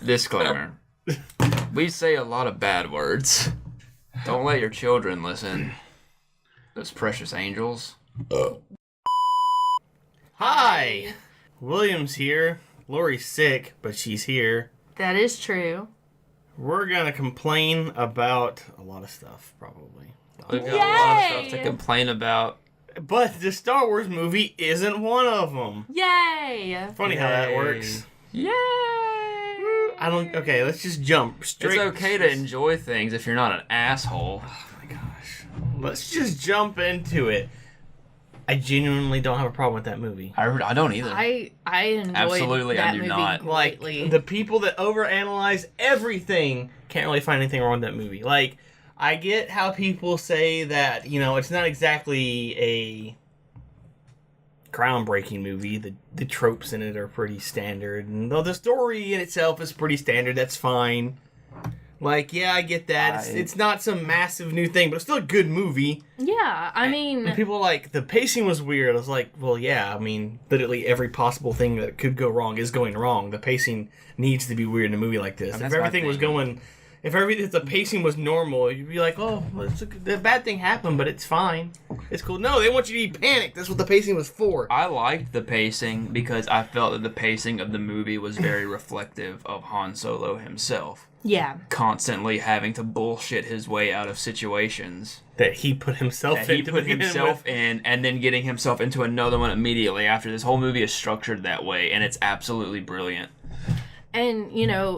Disclaimer. We say a lot of bad words. Don't let your children listen. Those precious angels. Hi! William's here. Lori's sick, but she's here. That is true. We're gonna complain about a lot of stuff, probably. We've got a lot of stuff to complain about. But the Star Wars movie isn't one of them. Yay! Funny how that works. Yay! Okay, let's just jump straight. It's okay to enjoy things if you're not an asshole. Oh my gosh. Let's just jump into it. I genuinely don't have a problem with that movie. I don't either. I enjoyed Absolutely, that I do movie not. greatly. The people that overanalyze everything can't really find anything wrong with that movie. Like, I get how people say that, it's not exactly a groundbreaking movie. The tropes in it are pretty standard. And though the story in itself is pretty standard, that's fine. Like, yeah, I get that. It's not some massive new thing, but it's still a good movie. Yeah, I mean... And people are like, the pacing was weird. I was like, well, yeah, I mean, literally every possible thing that could go wrong is going wrong. The pacing needs to be weird in a movie like this. If everything was going... If the pacing was normal, you'd be like, oh, the bad thing happened, but it's fine. It's cool. No, they want you to be panicked. That's what the pacing was for. I liked the pacing because I felt that the pacing of the movie was very reflective of Han Solo himself. Yeah. Constantly having to bullshit his way out of situations. That he put himself in, and then getting himself into another one immediately after. This whole movie is structured that way, and it's absolutely brilliant. And,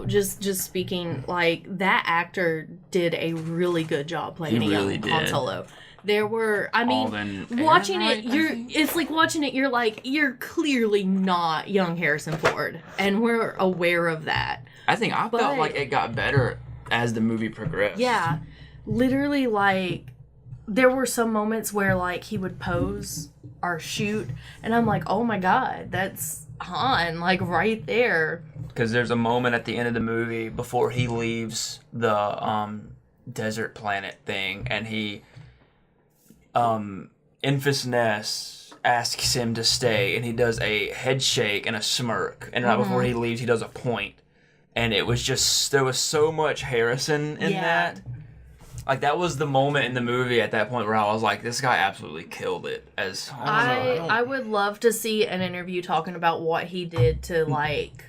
just speaking, like, that actor did a really good job playing Han Solo. There were, watching it, it's like watching it, you're clearly not young Harrison Ford. And we're aware of that. I felt like it got better as the movie progressed. Yeah. Literally, like, there were some moments where, like, he would pose or shoot, and I'm like, oh my god, that's Han, like, right there. Because there's a moment at the end of the movie before he leaves the desert planet thing, and he, Infus Ness asks him to stay, and he does a head shake and a smirk, and right before he leaves, he does a point. And it was just, there was so much Harrison in that. Like, that was the moment in the movie at that point where I was like, this guy absolutely killed it. I would love to see an interview talking about what he did to, like,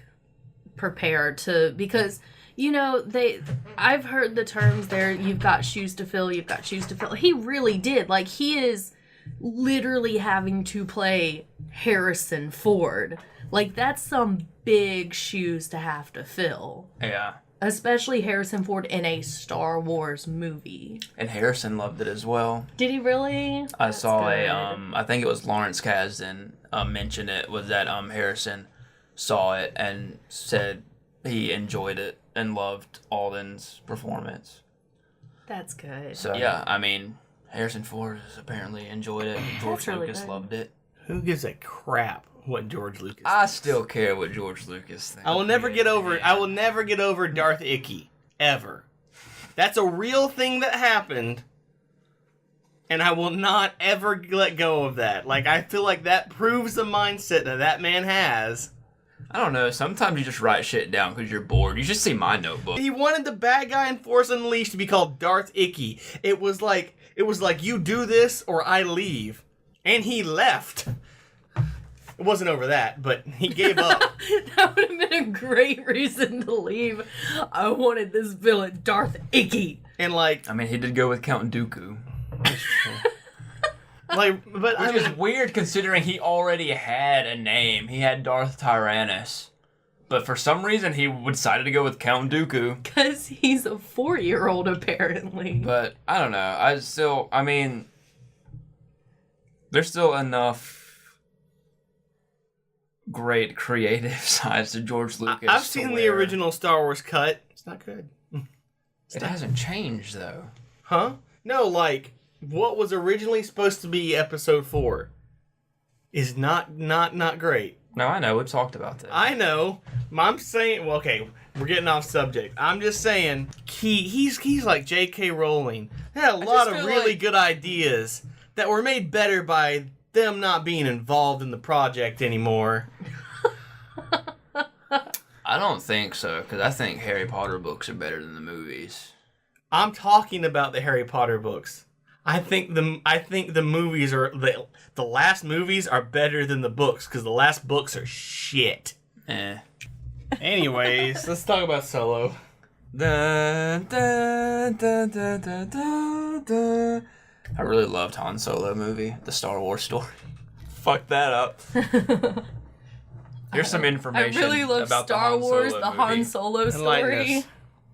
prepare to, because, I've heard the terms there, you've got shoes to fill. He really did. Like, he is literally having to play Harrison Ford. Like, that's some big shoes to have to fill. Yeah. Especially Harrison Ford in a Star Wars movie. And Harrison loved it as well. Did he really? I saw I think it was Lawrence Kasdan mentioned it, was that Harrison saw it and said he enjoyed it and loved Alden's performance. That's good. So, yeah, Harrison Ford apparently enjoyed it. George Lucas loved it. Who gives a crap what George Lucas thinks? I still care what George Lucas thinks. I will never get over Darth Icky. Ever. That's a real thing that happened. And I will not ever let go of that. Like, I feel like that proves the mindset that man has. I don't know. Sometimes you just write shit down because you're bored. You should see my notebook. He wanted the bad guy in Force Unleashed to be called Darth Icky. It was like, you do this or I leave. And he left. It wasn't over that, but he gave up. That would have been a great reason to leave. I wanted this villain, Darth Icky. And he did go with Count Dooku. Which is weird considering he already had a name. He had Darth Tyrannus. But for some reason, he decided to go with Count Dooku. Because he's a 4-year-old, apparently. But, I don't know. There's still enough great creative sides to George Lucas. I've seen the original Star Wars cut. It's not good. It hasn't changed, though. Huh? No, what was originally supposed to be Episode 4 is not great. No, I know. We've talked about that. I know. I'm saying, well, okay, we're getting off subject. I'm just saying, he's like J.K. Rowling. They had a lot of really good ideas that were made better by them not being involved in the project anymore. I don't think so, because I think Harry Potter books are better than the movies. I'm talking about the Harry Potter books. I think the movies are the last movies are better than the books because the last books are shit. Anyways, let's talk about Solo. Da, da, da, da, da, da, da. I really loved Han Solo movie, the Star Wars story. Fuck that up. Here's some information I really love about Star the Han Wars, Solo the movie. Han Solo story.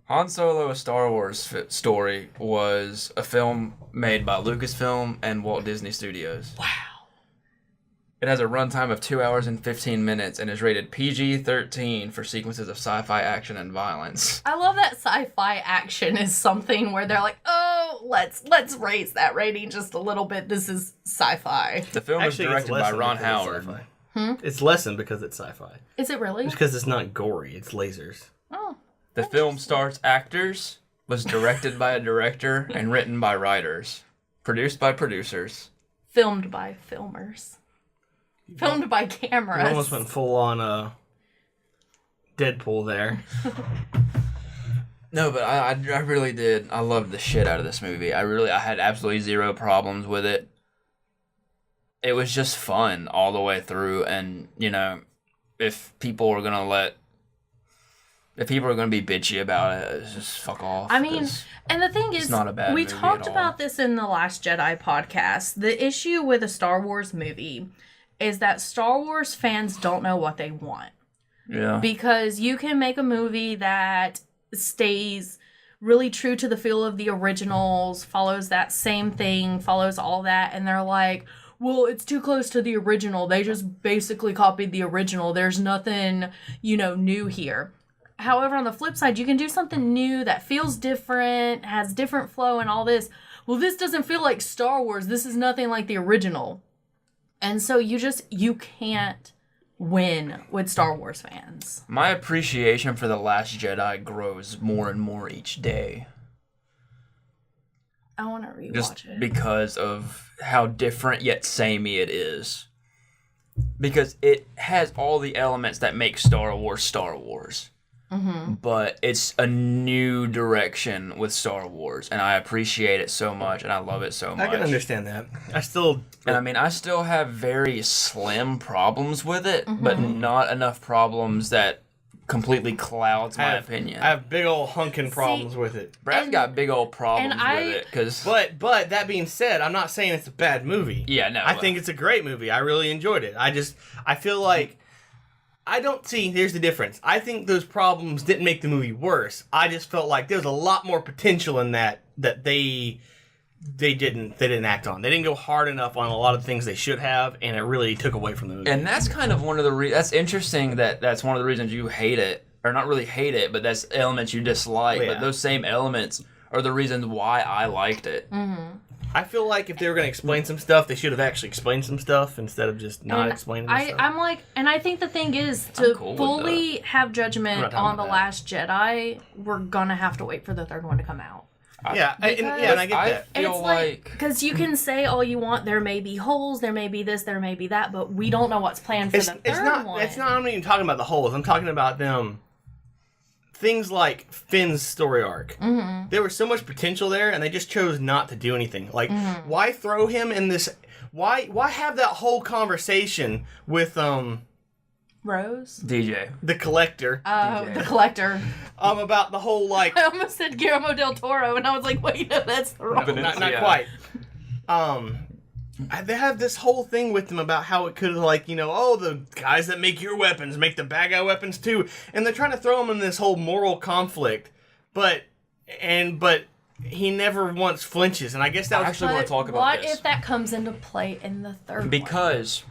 Han Solo, a Star Wars story, was a film made by Lucasfilm and Walt Disney Studios. Wow. It has a runtime of 2 hours and 15 minutes and is rated PG-13 for sequences of sci-fi action and violence. I love that sci-fi action is something where they're like, oh, let's raise that rating just a little bit. This is sci-fi. The film is directed by Ron Howard. It's lessened because it's sci-fi. Is it really? It's because it's not gory. It's lasers. Oh. The film stars actors, was directed by a director, and written by writers. Produced by producers. Filmed by filmers. Filmed by cameras. You almost went full on Deadpool there. No, but I really did. I loved the shit out of this movie. I had absolutely zero problems with it. It was just fun all the way through, and, you know, if people are going to be bitchy about it, just fuck off. I mean, and the thing is, not a bad we movie talked at all. about this in the Last Jedi podcast. The issue with a Star Wars movie is that Star Wars fans don't know what they want. Yeah. Because you can make a movie that stays really true to the feel of the originals, follows that same thing, follows all that, and they're like, well, it's too close to the original. They just basically copied the original. There's nothing, new here. However, on the flip side, you can do something new that feels different, has different flow and all this. Well, this doesn't feel like Star Wars. This is nothing like the original. And so you can't win with Star Wars fans. My appreciation for The Last Jedi grows more and more each day. I want to rewatch Just it. because of how different yet samey it is. Because it has all the elements that make Star Wars Star Wars. Mm-hmm. But it's a new direction with Star Wars, and I appreciate it so much, and I love it so much. I can understand that. I still have very slim problems with it, but not enough problems that completely clouds my opinion. I have big old hunking problems with it. Brad's got big old problems with it, because... But that being said, I'm not saying it's a bad movie. Yeah, no. I think it's a great movie. I really enjoyed it. I feel like... here's the difference. I think those problems didn't make the movie worse. I just felt like there was a lot more potential in that they didn't act on. They didn't go hard enough on a lot of things they should have, and it really took away from the movie. And that's kind of one of the that's interesting that's one of the reasons you hate it, or not really hate it, but that's elements you dislike. Yeah. But those same elements are the reasons why I liked it. Mm-hmm. I feel like if they were going to explain some stuff, they should have actually explained some stuff instead of just not explaining stuff. I'm like, and I think the thing is, to cool with fully have judgment on The about that. Last Jedi, we're gonna have to wait for the third one to come out. And I get that. I feel like... Because you can say all you want, there may be holes, there may be this, there may be that, but we don't know what's planned for the third one. I'm not even talking about the holes. I'm talking about them. Things like Finn's story arc. Mm-hmm. There was so much potential there, and they just chose not to do anything. Like, why throw him in this... Why have that whole conversation with, Rose? DJ. the collector. The collector. About the whole, like... I almost said Guillermo del Toro, and I was like, wait, no, that's the wrong one. Not quite. They have this whole thing with them about how it could, like, the guys that make your weapons make the bad guy weapons too, and they're trying to throw him in this whole moral conflict, but he never once flinches, and I guess that was actually want to talk about this. What if that comes into play in the third one? Because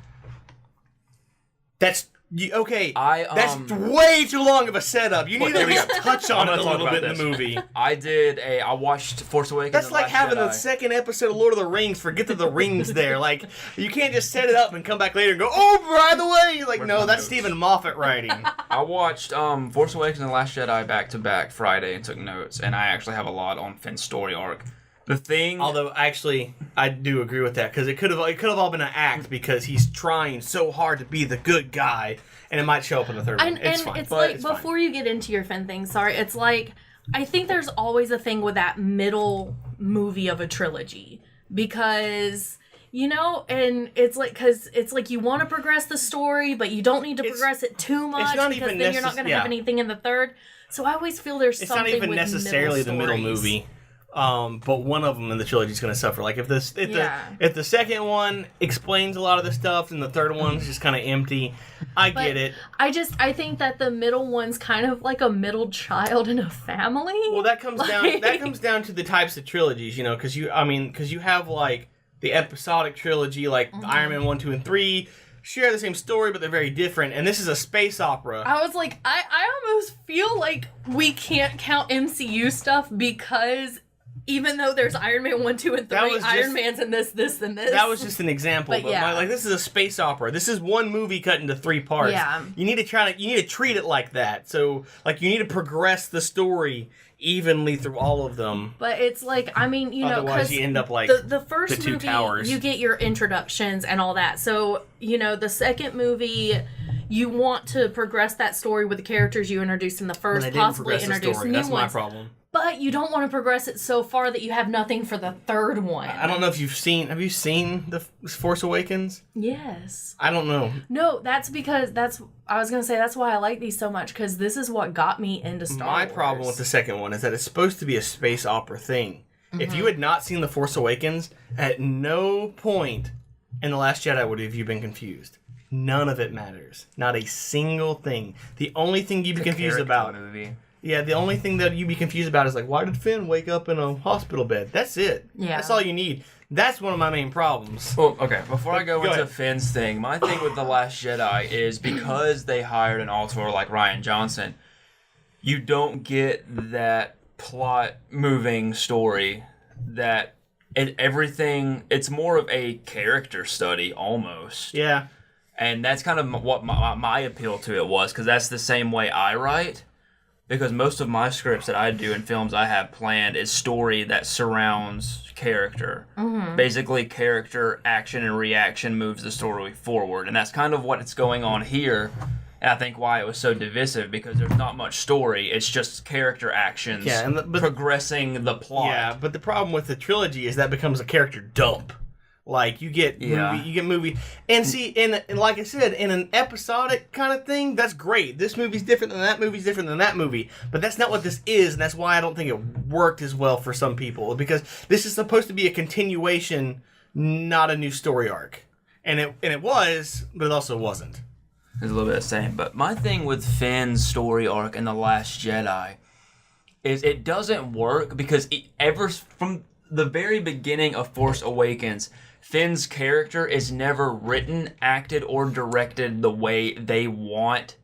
that's okay. That's way too long of a setup. You need to here we at least go. touch on I'm it a gonna little talk bit about in the movie. I watched Force Awakens. That's and like Last having Jedi. the second episode of Lord of the Rings. Forget that the ring's there. Like, you can't just set it up and come back later and go, oh, by the way. You're like, Where's no, my that's notes? Stephen Moffat writing. I watched Force Awakens and Last Jedi back to back Friday and took notes, and I actually have a lot on Finn's story arc. The thing... Although, actually, I do agree with that, because it could have all been an act, because he's trying so hard to be the good guy, and it might show up in the third one. It's fine. It's like, before you get into your Finn thing, sorry, it's like, I think there's always a thing with that middle movie of a trilogy, because... You know, and it's like, because it's like you want to progress the story, but you don't need to progress it too much, because then you're not going to have anything in the third. So I always feel there's something with middle stories. It's not even necessarily the middle movie, but one of them in the trilogy is going to suffer. Like, if the second one explains a lot of the stuff, and the third one's just kind of empty, I get it. I think that the middle one's kind of like a middle child in a family. Well, that comes down to the types of trilogies, you know, because you have, like, the episodic trilogy, like Iron Man 1, 2, and 3, share the same story, but they're very different. And this is a space opera. I was like, I almost feel like we can't count MCU stuff, because even though there's Iron Man 1, 2, and 3, Iron Man's in this, and this. That was just an example. But like, this is a space opera. This is one movie cut into 3 parts. Yeah. You need to treat it like that. So, like, you need to progress the story evenly through all of them. But it's like, I mean, you know, otherwise you end up like the first the Two movie, Towers. You get your introductions and all that. So, you know, the second movie, you want to progress that story with the characters you introduced in the first, possibly introduce new That's ones. my problem. But you don't want to progress it so far that you have nothing for the third one. I don't know if have you seen The Force Awakens? Yes. I don't know. No, that's because I was going to say that's why I like these so much, because this is what got me into Star Wars. My problem with the second one is that it's supposed to be a space opera thing. Mm-hmm. If you had not seen The Force Awakens, at no point in The Last Jedi would have you been confused. None of it matters. Not a single thing. The only thing you'd be confused about... movie. Yeah, the only thing that you'd be confused about is, like, why did Finn wake up in a hospital bed? That's it. Yeah. That's all you need. That's one of my main problems. Well, okay, before I go into Finn's thing, my thing with The Last Jedi is because they hired an auteur like Rian Johnson, you don't get that plot-moving story that it's more of a character study, almost. Yeah. And that's kind of what my appeal to it was, because that's the same way I write. Because most of my scripts that I do in films I have planned is story that surrounds character. Mm-hmm. Basically, character, action, and reaction moves the story forward. And that's kind of what's going on here. And I think why it was so divisive, because there's not much story. It's just character actions progressing the plot. Yeah, but the problem with the trilogy is that becomes a character dump. Like, you get movie, and see, and like I said, in an episodic kind of thing, that's great. This movie's different than that movie's different than that movie, but that's not what this is, and that's why I don't think it worked as well for some people, because this is supposed to be a continuation, not a new story arc, and it was, but it also wasn't. There's a little bit of the same, but my thing with Finn's story arc in The Last Jedi is it doesn't work, because from the very beginning of Force Awakens, Finn's character is never written, acted, or directed the way they want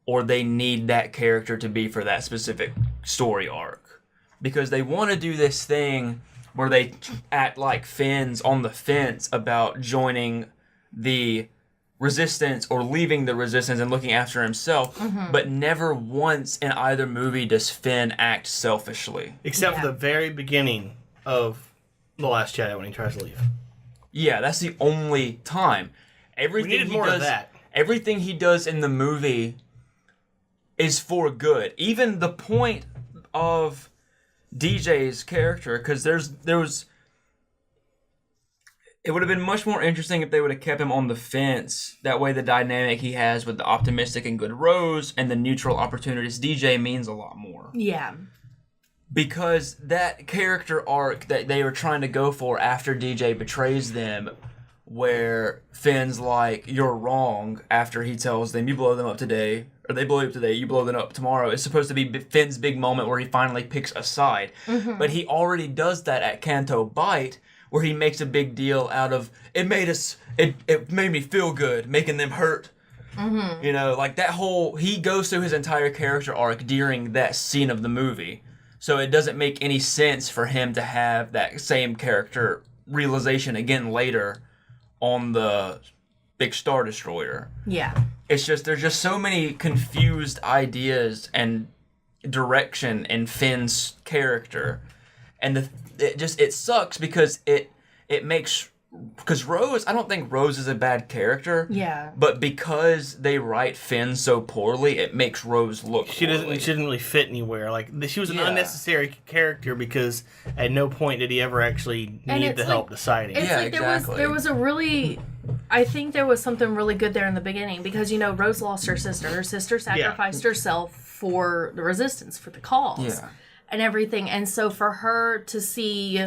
or they need that character to be for that specific story arc. Because they want to do this thing where they act like Finn's on the fence about joining the Resistance or leaving the Resistance and looking after himself, but never once in either movie does Finn act selfishly. Except for the very beginning of The Last Jedi when he tries to leave. Yeah, that's the only time. We needed more of that. Everything he does in the movie is for good. Even the point of DJ's character, because it would have been much more interesting if they would have kept him on the fence. That way the dynamic he has with the optimistic and good Rose and the neutral opportunist DJ means a lot more. Yeah. Because that character arc that they were trying to go for after DJ betrays them, where Finn's like, you're wrong, after he tells them, you blow them up today, or they blow you up today, you blow them up tomorrow. It's supposed to be Finn's big moment where he finally picks a side. Mm-hmm. But he already does that at Canto Bight, where he makes a big deal out of, it made me feel good, making them hurt. Mm-hmm. You know, like that he goes through his entire character arc during that scene of the movie. So it doesn't make any sense for him to have that same character realization again later on the big Star Destroyer. Yeah. It's just, there's just so many confused ideas and direction in Finn's character. and it sucks because it makes. Because Rose, I don't think Rose is a bad character. Yeah. But because they write Finn so poorly, it makes Rose look poorly. She didn't really fit anywhere. Like, she was an unnecessary character because at no point did he ever actually need the help deciding. It's like exactly. There was a really... I think there was something really good there in the beginning because, Rose lost her sister. Her sister sacrificed herself for the resistance, for the cause, and everything. And so for her to see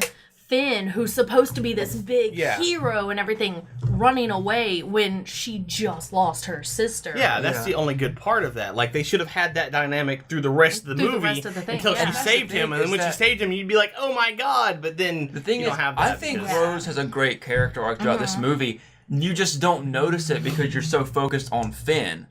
Finn, who's supposed to be this big hero and everything, running away when she just lost her sister. Yeah, that's the only good part of that. Like, they should have had that dynamic through the rest of the movie until she saved him, and then when she saved him, you'd be like, oh my god, but then the thing you don't have I that. think Rose has a great character arc throughout this movie. You just don't notice it because you're so focused on Finn.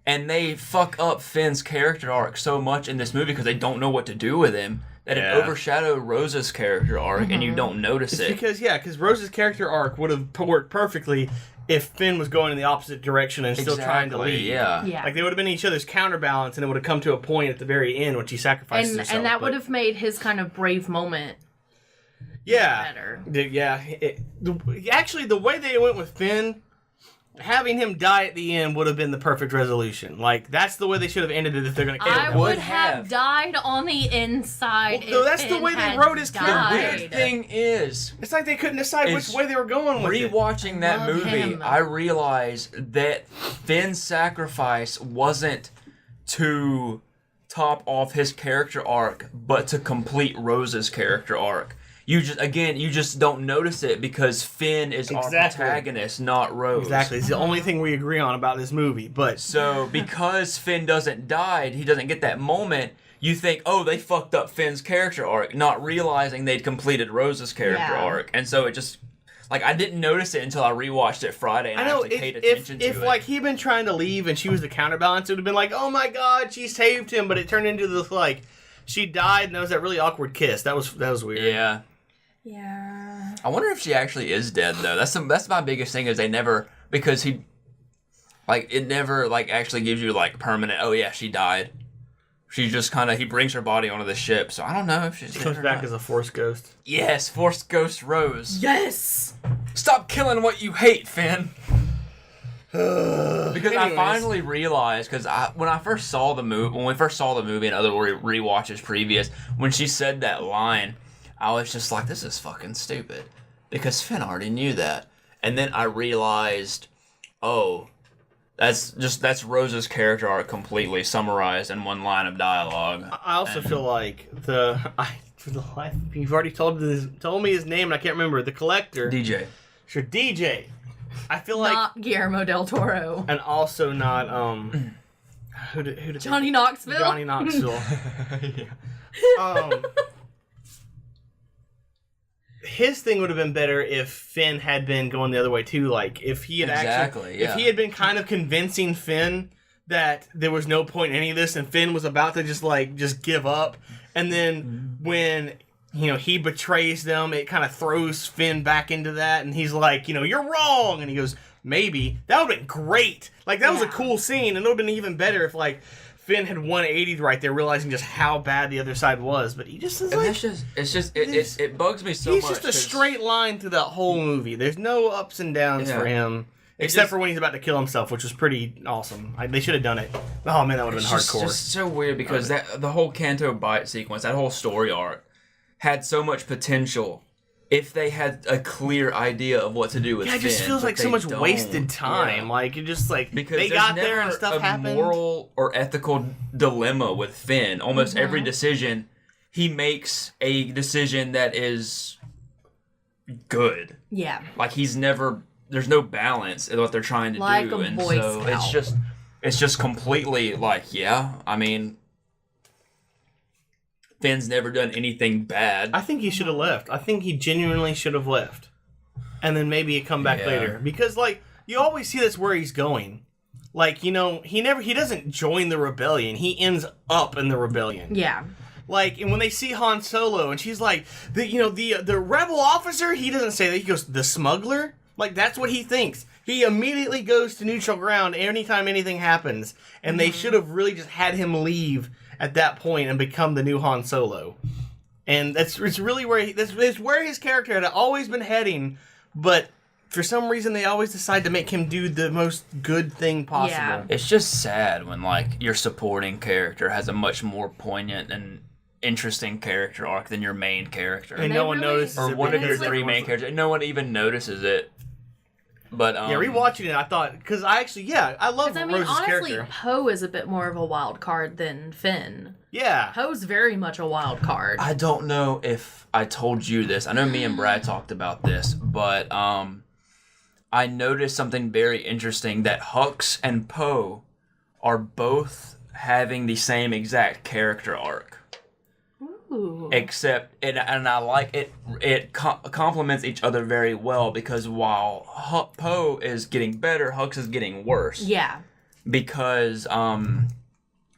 And they fuck up Finn's character arc so much in this movie because they don't know what to do with him that it overshadowed Rose's character arc and you don't notice it. Because Rose's character arc would have worked perfectly if Finn was going in the opposite direction and still trying to leave. Yeah. Like, they would have been each other's counterbalance, and it would have come to a point at the very end when she sacrificed herself. And that would have made his kind of brave moment better. Actually, the way they went with Finn, having him die at the end would have been the perfect resolution. Like, that's the way they should have ended it if they're going to kill him. I would have died on the inside. Well, that's the way they wrote his character. The weird thing is, it's like they couldn't decide which way they were going with it. Rewatching that movie, I realized that Finn's sacrifice wasn't to top off his character arc, but to complete Rose's character arc. You just don't notice it because Finn is our protagonist, not Rose. Exactly. It's the only thing we agree on about this movie. But so because Finn doesn't die, he doesn't get that moment. You think, oh, they fucked up Finn's character arc, not realizing they'd completed Rose's character arc, and so it just I didn't notice it until I rewatched it Friday and I actually paid attention to it. If he'd been trying to leave and she was the counterbalance, it would have been like, oh my god, she saved him, but it turned into this she died and there was that really awkward kiss. That was weird. Yeah. Yeah. I wonder if she actually is dead though. That's my biggest thing is they never because it never actually gives you permanent. Oh yeah, she died. She just he brings her body onto the ship. So I don't know if she's dead. She comes back as a Force ghost. Yes, Force Ghost Rose. Yes. Stop killing what you hate, Finn. Because I finally realized when we first saw the movie and other rewatches previous, when she said that line, I was just like, this is fucking stupid. Because Finn already knew that. And then I realized, oh, that's Rose's character arc completely summarized in one line of dialogue. I also feel like you've already told me his name and I can't remember. The Collector. DJ. Sure, DJ. I feel not Guillermo del Toro. And also not, who did Johnny Knoxville? Johnny Knoxville. His thing would have been better if Finn had been going the other way too. If he had if he had been kind of convincing Finn that there was no point in any of this, and Finn was about to just give up, and then when he betrays them, it kind of throws Finn back into that, and he's like, you're wrong, and he goes, maybe that would have been great. That was a cool scene, and it would have been even better if Finn had 180'd right there, realizing just how bad the other side was, but he just is it bugs me so much. He's just a straight line through that whole movie. There's no ups and downs for him, except for when he's about to kill himself, which was pretty awesome. They should have done it. Oh man, that would have been hardcore. It's just so weird because the whole Canto Bight sequence, that whole story arc, had so much potential. If they had a clear idea of what to do with Finn. It just feels like so much wasted time. Yeah. You're just because they got there and stuff happened. There's never a moral or ethical dilemma with Finn. Almost every decision, he makes a decision that is good. Yeah. There's no balance in what they're trying to do. And Boy Scout. It's just completely Finn's never done anything bad. I think he should have left. I think he genuinely should have left. And then maybe he'd come back later. Because, you always see that's where he's going. He doesn't join the rebellion. He ends up in the rebellion. Yeah. And when they see Han Solo and she's like, the rebel officer, he doesn't say that. He goes, the smuggler? That's what he thinks. He immediately goes to neutral ground anytime anything happens. And they should have really just had him leave at that point and become the new Han Solo. And it's really where it's where his character had always been heading, but for some reason they always decide to make him do the most good thing possible. Yeah. It's just sad when like your supporting character has a much more poignant and interesting character arc than your main character. And no one notices or it one of your because three main characters. No one even notices it. But yeah, rewatching it, I thought because I love Rose's honestly, character. Poe is a bit more of a wild card than Finn. Yeah, Poe's very much a wild card. I don't know if I told you this. I know me and Brad talked about this, but I noticed something very interesting that Hux and Poe are both having the same exact character arc. Ooh. Except, and I like it. It complements each other very well because while Poe is getting better, Hux is getting worse. Yeah. Because I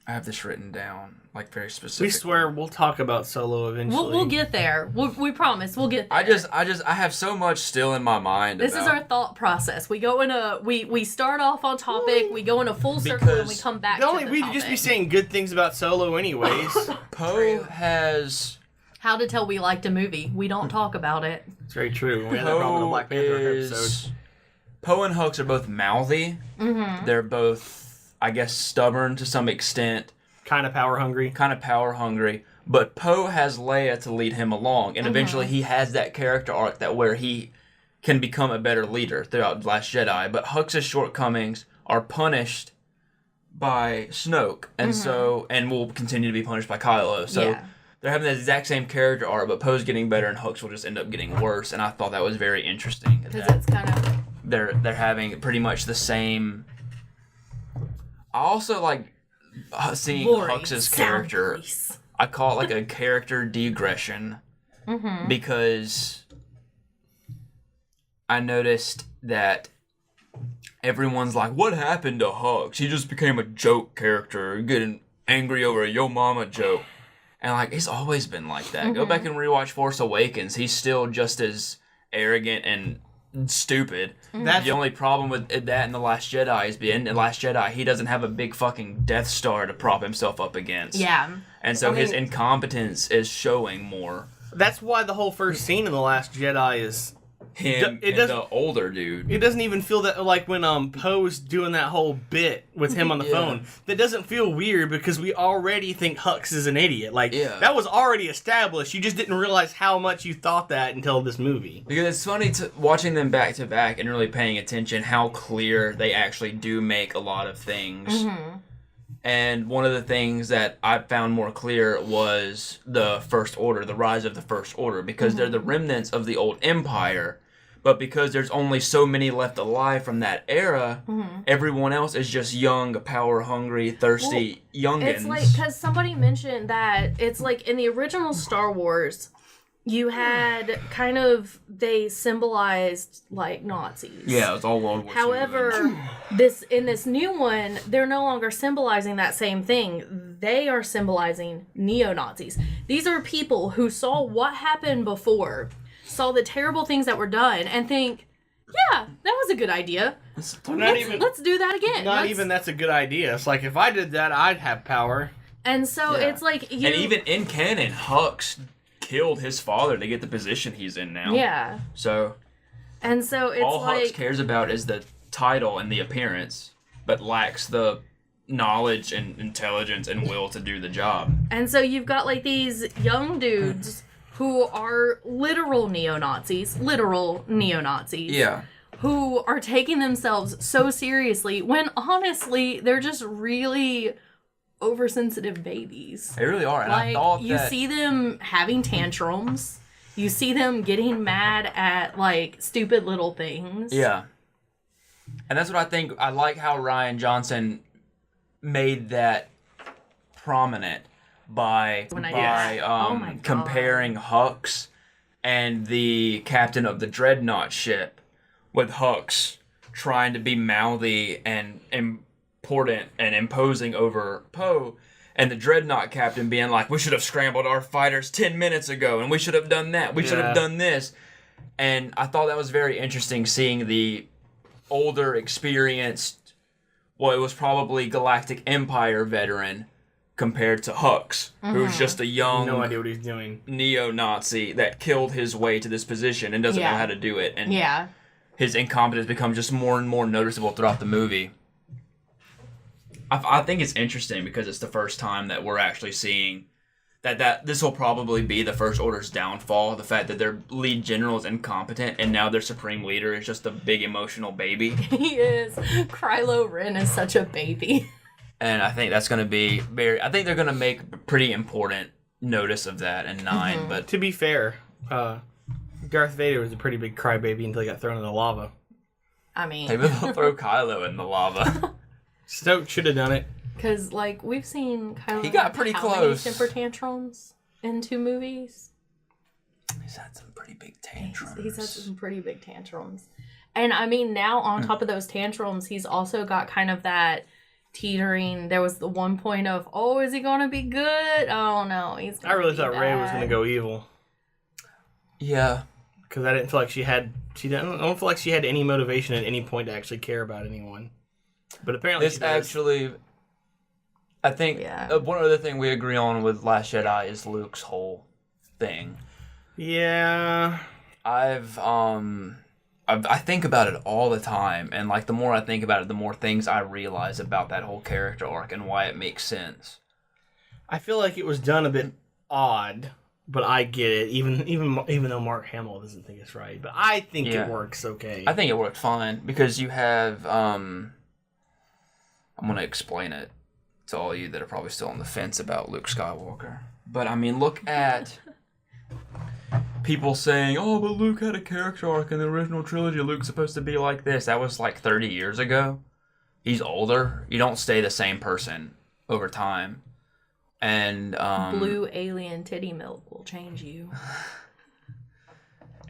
have this written down like very specific. we swear we'll talk about Solo eventually. We'll get there. We promise. We'll get there. I have so much still in my mind. This is our thought process. We go in we start off on topic. We go in a full circle and we come back. We'd just be saying good things about Solo anyways. Poe has. How to tell we liked a movie. We don't talk about it. It's very true. We had that problem in the Black Panther episode. Poe and Hux are both mouthy. Mm-hmm. They're both, I guess, stubborn to some extent. Kind of power hungry. But Poe has Leia to lead him along, and eventually he has that character arc where he can become a better leader throughout Last Jedi. But Hux's shortcomings are punished by Snoke, and will continue to be punished by Kylo. So they're having the exact same character arc, but Poe's getting better, and Hux will just end up getting worse. And I thought that was very interesting. Because it's kind of they're having pretty much the same. I also like seeing Hux's character. I call it like a character degression because I noticed that everyone's like, "What happened to Hux? He just became a joke character, getting angry over a Yo Mama joke." And like, he's always been like that. Go back and rewatch Force Awakens. He's still just as arrogant and stupid. The only problem with that in The Last Jedi is in The Last Jedi, he doesn't have a big fucking Death Star to prop himself up against. Yeah. And so his incompetence is showing more. That's why the whole first scene in The Last Jedi is Him and the older dude. It doesn't even feel that like when Poe's doing that whole bit with him on the phone. That doesn't feel weird because we already think Hux is an idiot. Like that was already established. You just didn't realize how much you thought that until this movie. Because it's funny watching them back to back and really paying attention how clear they actually do make a lot of things. And one of the things that I found more clear was the First Order, the rise of the First Order, because they're the remnants of the old Empire. But because there's only so many left alive from that era, everyone else is just young, power-hungry, thirsty youngins. It's like, because somebody mentioned that it's like in the original Star Wars, you had kind of, they symbolized like Nazis. Yeah, it was all World War II. However, in this new one, they're no longer symbolizing that same thing. They are symbolizing neo-Nazis. These are people who saw what happened before, saw the terrible things that were done, and think, yeah, that was a good idea. Let's do that again. That's a good idea. It's like, if I did that, I'd have power. And so it's like... And even in canon, Hux killed his father to get the position he's in now. Yeah. So... And so it's all like... Hux cares about is the title and the appearance, but lacks the knowledge and intelligence and will to do the job. And so you've got like these young dudes who are literal neo-Nazis. Yeah. Who are taking themselves so seriously when honestly they're just really oversensitive babies. They really are. And like, I thought you see them having tantrums. You see them getting mad at like stupid little things. Yeah. And that's what I think. I like how Rian Johnson made that prominent by comparing Hux and the captain of the Dreadnought ship with Hux trying to be mouthy and important and imposing over Poe, and the Dreadnought captain being like, we should have scrambled our fighters 10 minutes ago, and we should have done that, we should have done this. And I thought that was very interesting, seeing the older, experienced, well, it was probably Galactic Empire veteran compared to Hux, who's just a young, no idea what he's doing, neo-Nazi that killed his way to this position and doesn't know how to do it. And his incompetence becomes just more and more noticeable throughout the movie. I think it's interesting because it's the first time that we're actually seeing that this will probably be the First Order's downfall. The fact that their lead general is incompetent and now their supreme leader is just a big emotional baby. He is. Kylo Ren is such a baby. And I think that's going to be I think they're going to make pretty important notice of that in 9. But to be fair, Darth Vader was a pretty big crybaby until he got thrown in the lava. I mean, maybe they'll throw Kylo in the lava. Snoke should have done it. Because, like, we've seen Kylo he got pretty close. Many temper tantrums in 2 movies. He's had some pretty big tantrums. He's had some pretty big tantrums. And, I mean, now on top of those tantrums, he's also got kind of that teetering. There was the one point of, oh, is he going to be good? Oh, no, he's gonna I really thought bad. Rey was going to go evil. Yeah. Because I didn't feel like I don't feel like she had any motivation at any point to actually care about anyone. But apparently this actually... I think one other thing we agree on with Last Jedi is Luke's whole thing. Yeah. I think about it all the time, and like the more I think about it, the more things I realize about that whole character arc and why it makes sense. I feel like it was done a bit odd, but I get it. Even though Mark Hamill doesn't think it's right, but I think it works okay. I think it worked fine because you have I'm gonna explain it to all you that are probably still on the fence about Luke Skywalker. But I mean, look at people saying, oh, but Luke had a character arc in the original trilogy. Luke's supposed to be like this. That was like 30 years ago. He's older. You don't stay the same person over time. And blue alien titty milk will change you.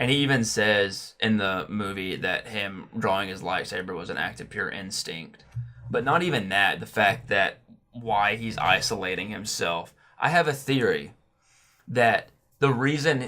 And he even says in the movie that him drawing his lightsaber was an act of pure instinct. But not even that, the fact that why he's isolating himself. I have a theory that the reason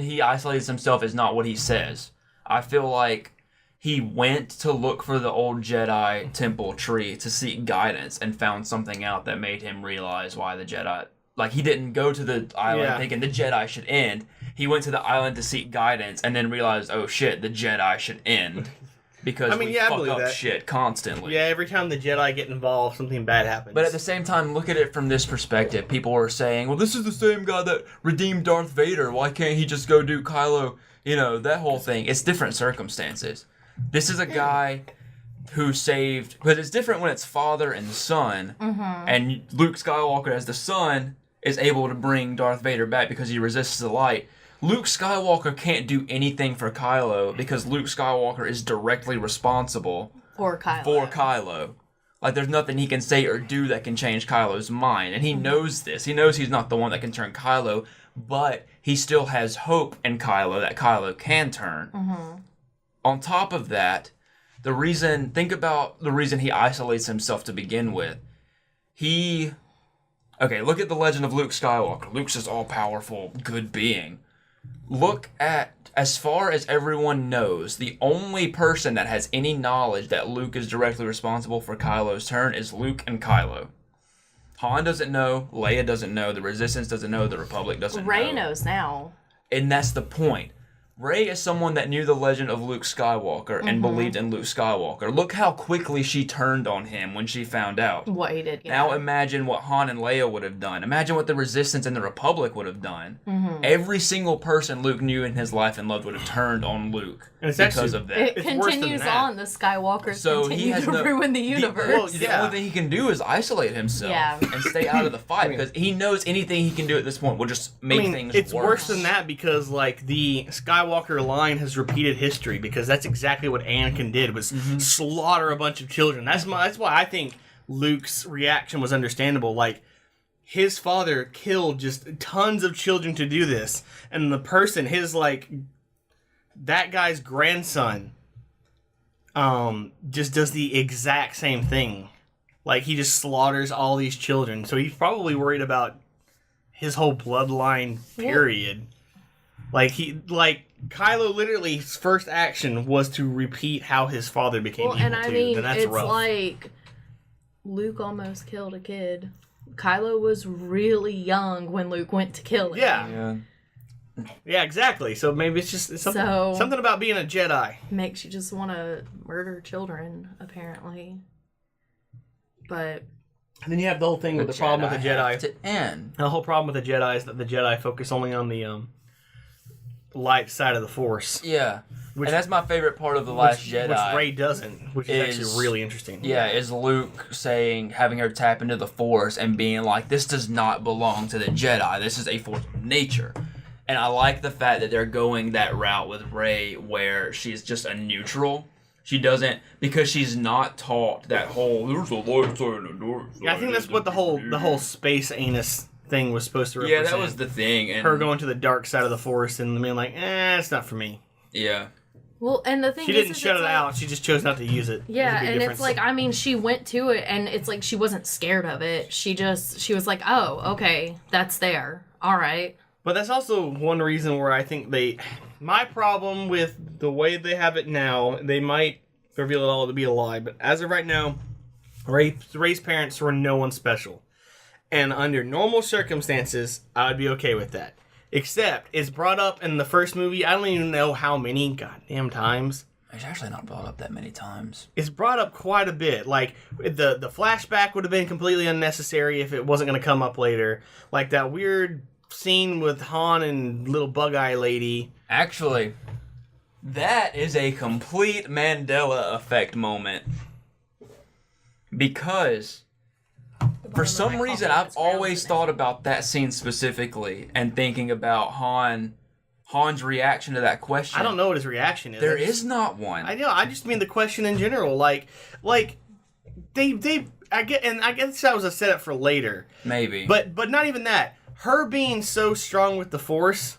he isolates himself is not what he says. I feel like he went to look for the old Jedi temple tree to seek guidance and found something out that made him realize why the Jedi... Like, he didn't go to the island thinking the Jedi should end. He went to the island to seek guidance and then realized, oh shit, the Jedi should end. Because we fuck up shit constantly. Yeah, every time the Jedi get involved, something bad happens. But at the same time, look at it from this perspective. People are saying, well, this is the same guy that redeemed Darth Vader. Why can't he just go do Kylo? You know, that whole thing. It's different circumstances. This is a guy who saved... But it's different when it's father and son. Mm-hmm. And Luke Skywalker, as the son, is able to bring Darth Vader back because he resists the light. Luke Skywalker can't do anything for Kylo because Luke Skywalker is directly responsible for Kylo. Like, there's nothing he can say or do that can change Kylo's mind. And he knows this. He knows he's not the one that can turn Kylo, but he still has hope in Kylo that Kylo can turn. Mm-hmm. On top of that, think about the reason he isolates himself to begin with. Okay, look at the legend of Luke Skywalker. Luke's this all-powerful, good being. Look at, as far as everyone knows, the only person that has any knowledge that Luke is directly responsible for Kylo's turn is Luke and Kylo. Han doesn't know, Leia doesn't know, the Resistance doesn't know, the Republic doesn't know. Rey knows now. And that's the point. Rey is someone that knew the legend of Luke Skywalker and believed in Luke Skywalker. Look how quickly she turned on him when she found out. What he did. Now imagine what Han and Leia would have done. Imagine what the Resistance and the Republic would have done. Mm-hmm. Every single person Luke knew in his life and loved would have turned on Luke because of that. It continues on. The Skywalkers continue to ruin the universe. The only thing he can do is isolate himself and stay out of the fight because he knows anything he can do at this point will just make things worse. It's worse than that because, like, the Skywalker line has repeated history because that's exactly what Anakin did, was slaughter a bunch of children. That's why I think Luke's reaction was understandable. Like, his father killed just tons of children to do this, and the person, that guy's grandson, just does the exact same thing. Like, he just slaughters all these children, so he's probably worried about his whole bloodline, period. Kylo literally, his first action was to repeat how his father became evil, and I mean, and that's it's rough. like, Luke almost killed a kid. Kylo was really young when Luke went to kill him. Yeah. Yeah, exactly. So maybe it's just something about being a Jedi. Makes you just want to murder children, apparently. But... And then you have the whole thing with the problem with the Jedi. To end. The whole problem with the Jedi is that the Jedi focus only on the light side of the Force. Yeah. And that's my favorite part of The Last Jedi. Which Rey doesn't, which is actually really interesting. Yeah, is Luke having her tap into the Force and being like, this does not belong to the Jedi. This is a force of nature. And I like the fact that they're going that route with Rey where she's just a neutral. She doesn't, because she's not taught that whole, there's a light side and a dark side. Yeah, I think that's what the whole space anus thing was supposed to represent. Yeah, that was the thing. And her going to the dark side of the Force and being like, it's not for me. Yeah. Well, and the thing she didn't shut it out. She just chose not to use it. Yeah, and difference. It's like, I mean, she went to it, and it's like she wasn't scared of it. She was like, oh, okay, that's there. All right. But that's also one reason where I think my problem with the way they have it now, they might reveal it all to be a lie, but as of right now, Rey's parents were no one special. And under normal circumstances, I would be okay with that. Except, it's brought up in the first movie, I don't even know how many goddamn times. It's actually not brought up that many times. It's brought up quite a bit. Like, the flashback would have been completely unnecessary if it wasn't going to come up later. Like, that weird scene with Han and little bug-eye lady. Actually, that is a complete Mandela effect moment. Because... for some reason, I've always thought about that scene specifically and thinking about Han's reaction to that question. I don't know what his reaction is. There is not one. I know. I just mean the question in general. Like I guess that was a setup for later. Maybe. But not even that. Her being so strong with the Force,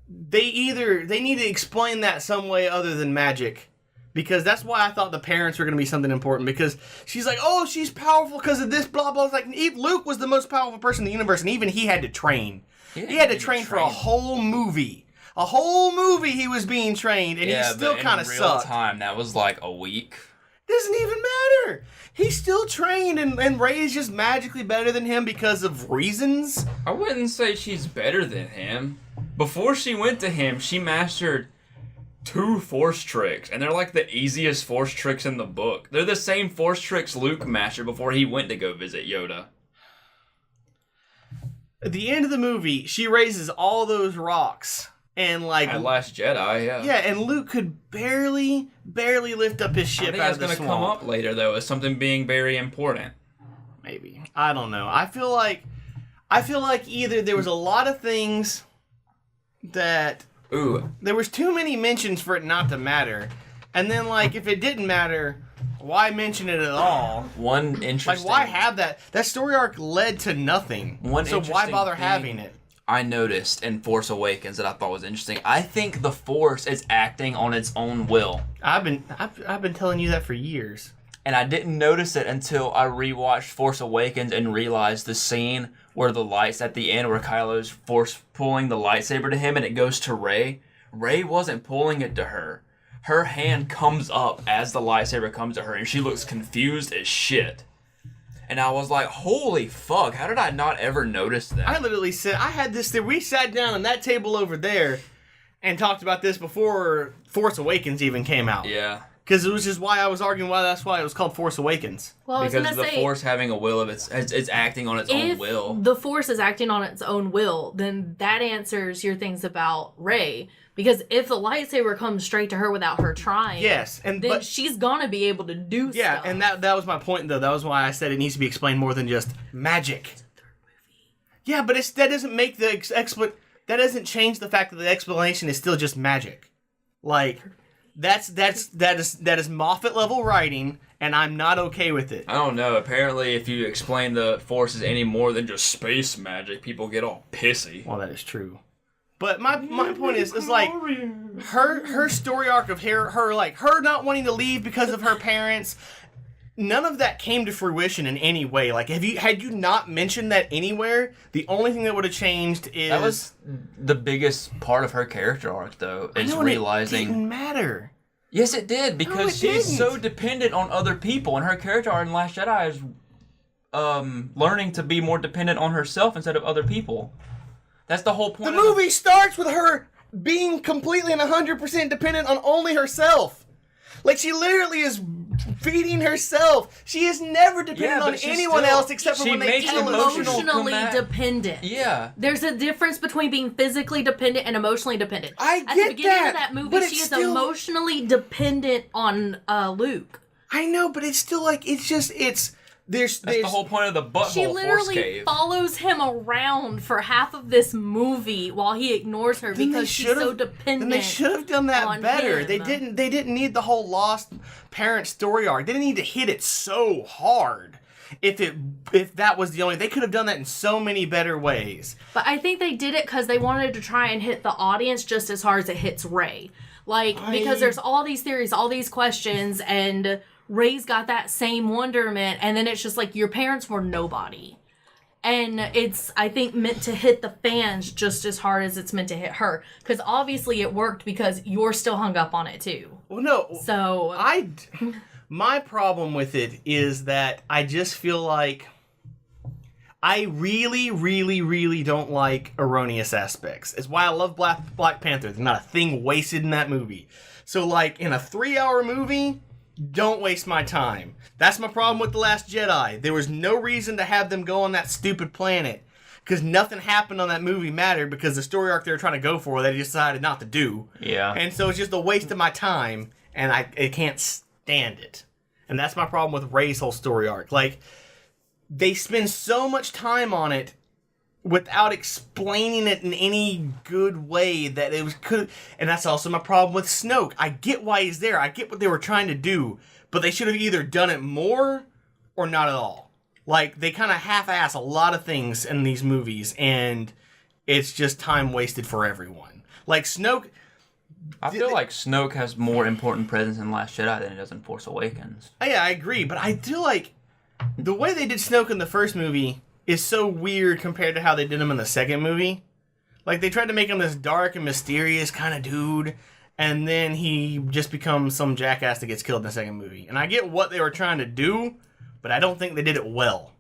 they need to explain that some way other than magic. Because that's why I thought the parents were going to be something important. Because she's like, oh, she's powerful because of this, blah, blah. It's like, Luke was the most powerful person in the universe, and even he had to train. He had to train for a whole movie. A whole movie he was being trained, and he still kind of sucked. In real time, that was like a week. Doesn't even matter. He's still trained, and Rey is just magically better than him because of reasons. I wouldn't say she's better than him. Before she went to him, she mastered 2 Force tricks, and they're like the easiest Force tricks in the book. They're the same Force tricks Luke mastered before he went to go visit Yoda. At the end of the movie, she raises all those rocks, and like... At Last Jedi, yeah. Yeah, and Luke could barely lift up his ship out of the swamp. I think that's going to come up later, though, as something being very important. Maybe. I don't know. I feel like either there was a lot of things that... Ooh. There was too many mentions for it not to matter. And then, like, if it didn't matter, why mention it at all? One interesting... Like, why have that? That story arc led to nothing. So why bother having it? I noticed in Force Awakens that I thought was interesting. I think the Force is acting on its own will. I've been telling you that for years. And I didn't notice it until I rewatched Force Awakens and realized the scene where the lights at the end, where Kylo's force pulling the lightsaber to him and it goes to Rey. Rey wasn't pulling it to her. Her hand comes up as the lightsaber comes to her, and she looks confused as shit. And I was like, holy fuck, how did I not ever notice that? I literally said, I had this thing. We sat down on that table over there and talked about this before Force Awakens even came out. Yeah. Because it was just why I was arguing that's why it was called Force Awakens. Well, I was because the Force having a will of it's acting on its own will. If the Force is acting on its own will, then that answers your things about Rey. Because if the lightsaber comes straight to her without her trying, then she's gonna be able to do stuff. Yeah, and that was my point, though. That was why I said it needs to be explained more than just magic. It's a 3rd movie. Yeah, but that doesn't make that doesn't change the fact that the explanation is still just magic. Like. That is Moffat level writing, and I'm not okay with it. I don't know. Apparently, if you explain the Force as any more than just space magic, people get all pissy. Well, that is true. But my point is like her story arc of her not wanting to leave because of her parents. None of that came to fruition in any way. Like, had you not mentioned that anywhere, the only thing that would have changed is... That was the biggest part of her character arc, though, is realizing... It didn't matter. Yes, it did, because she's so dependent on other people, and her character arc in Last Jedi is learning to be more dependent on herself instead of other people. That's the whole point. The movie starts with her being completely and 100% dependent on only herself. Like, she literally is feeding herself. She is never dependent on anyone else except for when they tell her. Emotionally dependent. Yeah. There's a difference between being phically dependent and emotionally dependent. I get that. At the beginning of that movie, she is emotionally dependent on Luke. I know, but it's still like, That's the whole point of the butthole She force literally cave. follows him around for half of this movie while he ignores her because she's so dependent. Then they should have done that better. Him. They didn't need the whole lost parent story arc. They didn't need to hit it so hard. If that was the only, they could have done that in so many better ways. But I think they did it because they wanted to try and hit the audience just as hard as it hits Rey. Because there's all these theories, all these questions, and Rey's got that same wonderment, and then it's just like, your parents were nobody. And it's, I think, meant to hit the fans just as hard as it's meant to hit her. Because obviously it worked because you're still hung up on it too. Well, no. So my problem with it is that I just feel like I really, really, really don't like erroneous aspects. It's why I love Black Panther. There's not a thing wasted in that movie. So, like, in a 3-hour movie, don't waste my time. That's my problem with The Last Jedi. There was no reason to have them go on that stupid planet. Because nothing happened on that movie mattered because the story arc they were trying to go for, they decided not to do. Yeah. And so it's just a waste of my time, and I can't stand it. And that's my problem with Rey's whole story arc. Like, they spend so much time on it without explaining it in any good way that it could. And that's also my problem with Snoke. I get why he's there. I get what they were trying to do, but they should have either done it more or not at all. Like, they kind of half-ass a lot of things in these movies, and it's just time wasted for everyone. Like, Snoke... I feel like Snoke has more important presence in Last Jedi than he does in Force Awakens. Yeah, I agree, but I feel like the way they did Snoke in the first movie is so weird compared to how they did him in the second movie. Like, they tried to make him this dark and mysterious kind of dude, and then he just becomes some jackass that gets killed in the second movie. And I get what they were trying to do, but I don't think they did it well.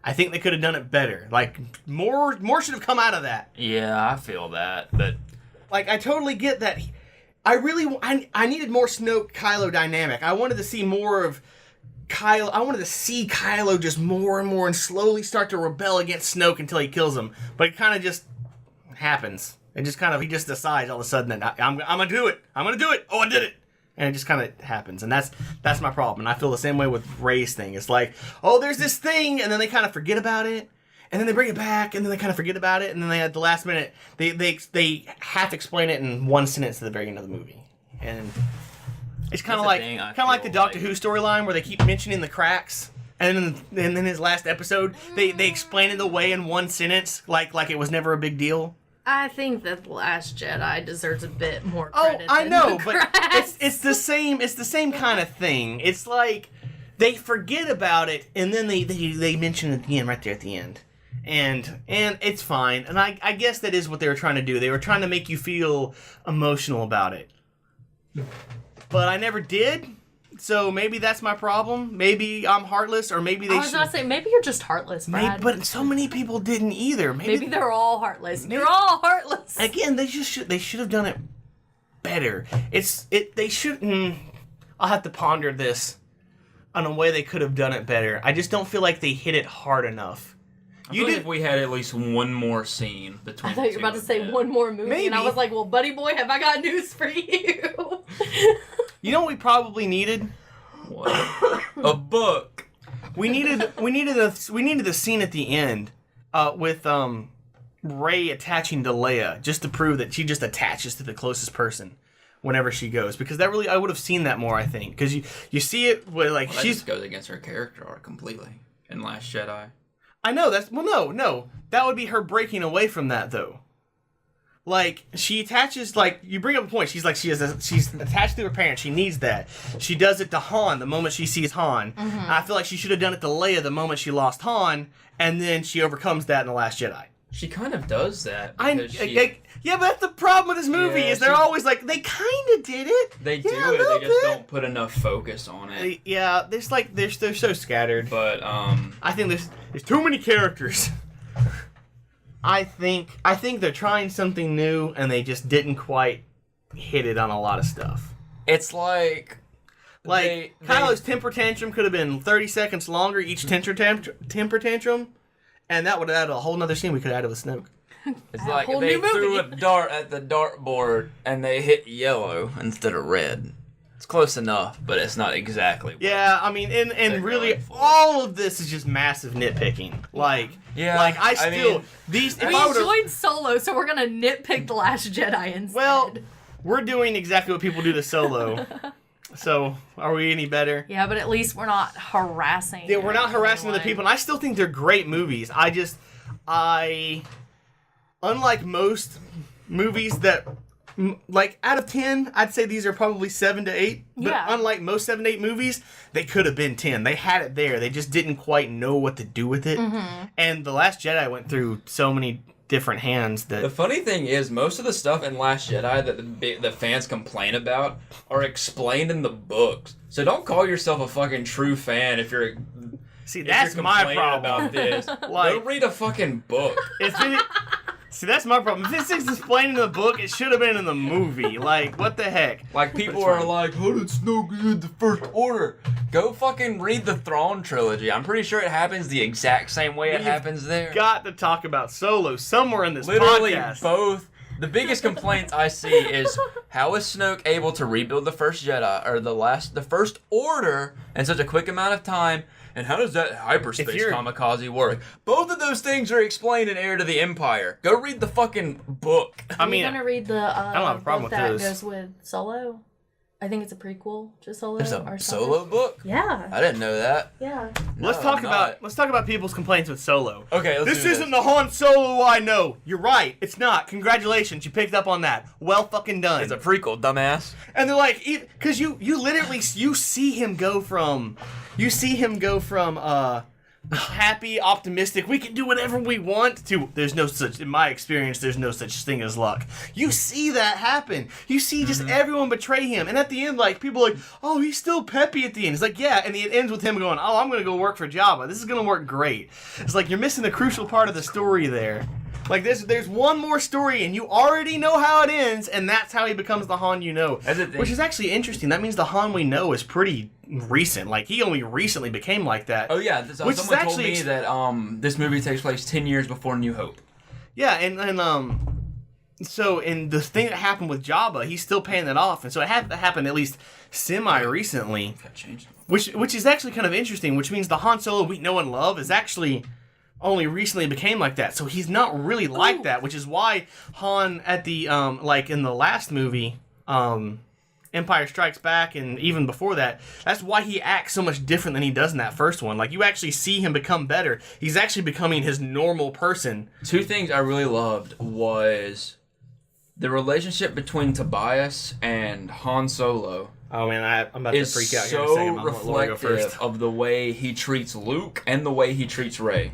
I think they could have done it better. Like, more should have come out of that. Yeah, I feel that, but... Like, I totally get that. I needed more Snoke-Kylo dynamic. I wanted to see more of Kylo. I wanted to see Kylo just more and more and slowly start to rebel against Snoke until he kills him. But it kind of just happens. It just kind of, he just decides all of a sudden that I'm going to do it. I'm going to do it. Oh, I did it. And it just kind of happens. And that's my problem. And I feel the same way with Rey's thing. It's like, oh, there's this thing, and then they kind of forget about it. And then they bring it back, and then they kind of forget about it, and then they at the last minute they half explain it in one sentence at the very end of the movie, and it's kind of like the Doctor Who storyline where they keep mentioning the cracks, and then his last episode they explain it away in one sentence like it was never a big deal. I think that The Last Jedi deserves a bit more credit. Oh, I know, but it's the same kind of thing. It's like they forget about it, and then they mention it again right there at the end. And it's fine. And I guess that is what they were trying to do. They were trying to make you feel emotional about it. But I never did. So maybe that's my problem. Maybe I'm heartless, or maybe they I was going to say, maybe you're just heartless, Brad. But so many people didn't either. Maybe they're all heartless. You're all heartless. Again, they should have done it better. They shouldn't. I'll have to ponder this on a way they could have done it better. I just don't feel like they hit it hard enough. I feel like if we had at least one more scene between. I thought you were about to say one more movie, Maybe. And I was like, "Well, buddy boy, have I got news for you?" You know what we probably needed? What? A book. We needed a scene at the end, with Rey attaching to Leia, just to prove that she just attaches to the closest person whenever she goes, because I would have seen that more. I think because you see it with like that just goes against her character arc completely in Last Jedi. I know no. That would be her breaking away from that, though. Like, she attaches, like, you bring up a point. She's like, she's attached to her parents. She needs that. She does it to Han the moment she sees Han. Mm-hmm. I feel like she should have done it to Leia the moment she lost Han, and then she overcomes that in The Last Jedi. She kind of does that. Yeah, but that's the problem with this movie is they're always like, they kind of did it. They do it. They just don't put enough focus on it. Yeah, there's like they're so scattered. But I think there's too many characters. I think they're trying something new and they just didn't quite hit it on a lot of stuff. It's like Kylo's temper tantrum could have been 30 seconds longer each temper tantrum, and that would have added a whole nother scene we could have added with Snoke. It's like they threw a dart at the dartboard and they hit yellow instead of red. It's close enough, but it's not exactly. Yeah, I mean, and really, all of this is just massive nitpicking. We enjoyed Solo, so we're gonna nitpick The Last Jedi instead. Well, we're doing exactly what people do to Solo. So, are we any better? Yeah, but at least we're not harassing. Yeah, we're not harassing other people, and I still think they're great movies. Unlike most movies that, like, out of 10, I'd say these are probably 7 to 8. But unlike most 7 to 8 movies, they could have been 10. They had it there. They just didn't quite know what to do with it. Mm-hmm. And The Last Jedi went through so many different hands that... The funny thing is, most of the stuff in Last Jedi that the fans complain about are explained in the books. So don't call yourself a fucking true fan if you're... See, that's my problem. About this. Go read a fucking book. See, that's my problem. If this is explained in the book, it should have been in the movie. Like, what the heck? Like, people are like, how did Snoke get the First Order? Go fucking read the Thrawn trilogy. I'm pretty sure it happens the exact same way it happens there. Got to talk about Solo somewhere in this Literally podcast. Both. The biggest complaints I see is, how is Snoke able to rebuild the First Jedi, or the First Order in such a quick amount of time? And how does that hyperspace kamikaze work? Both of those things are explained in Heir to the Empire. Go read the fucking book. Are you gonna read the I don't have a problem book with that this. goes with Solo? I think it's a prequel to Solo. There's a Solo book? Yeah. I didn't know that. Yeah. Let's talk about people's complaints with Solo. Okay, this isn't the Han Solo I know. You're right. It's not. Congratulations, you picked up on that. Well fucking done. It's a prequel, dumbass. And they're like, because you literally see him go from happy, optimistic, we can do whatever we want, to in my experience, there's no such thing as luck. You see that happen. You see just everyone betray him. And at the end, like, people are like, oh, he's still peppy at the end. It's like, yeah, and it ends with him going, oh, I'm going to go work for Jabba. This is going to work great. It's like, you're missing a crucial part of the story there. Like, there's one more story, and you already know how it ends, and that's how he becomes the Han you know. Which is actually interesting. That means the Han we know is pretty recent. Like, he only recently became like that. Oh, yeah. Someone told me that this movie takes place 10 years before New Hope. Yeah, and so, in the thing that happened with Jabba, he's still paying that off, and so it had to happen at least semi-recently. Which is actually kind of interesting, which means the Han Solo we know and love is actually... only recently became like that, so he's not really like that, which is why Han at the like in the last movie, Empire Strikes Back, and even before that, that's why he acts so much different than he does in that first one. Like, you actually see him become better. He's actually becoming his normal person. Two things I really loved was the relationship between Tobias and Han Solo. Oh man, I'm about to freak out here in a so second. reflective of the way he treats Luke and the way he treats Rey.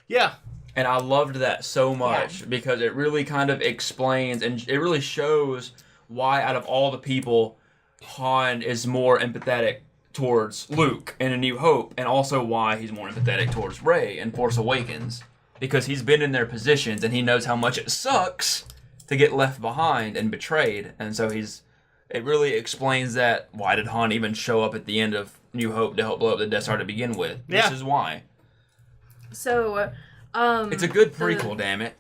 Yeah. And I loved that so much because it really kind of explains and it really shows why out of all the people, Han is more empathetic towards Luke in A New Hope, and also why he's more empathetic towards Rey in Force Awakens. Because he's been in their positions and he knows how much it sucks to get left behind and betrayed. And so it really explains that. Why did Han even show up at the end of New Hope to help blow up the Death Star to begin with? Yeah. This is why. So, it's a good prequel, damn it.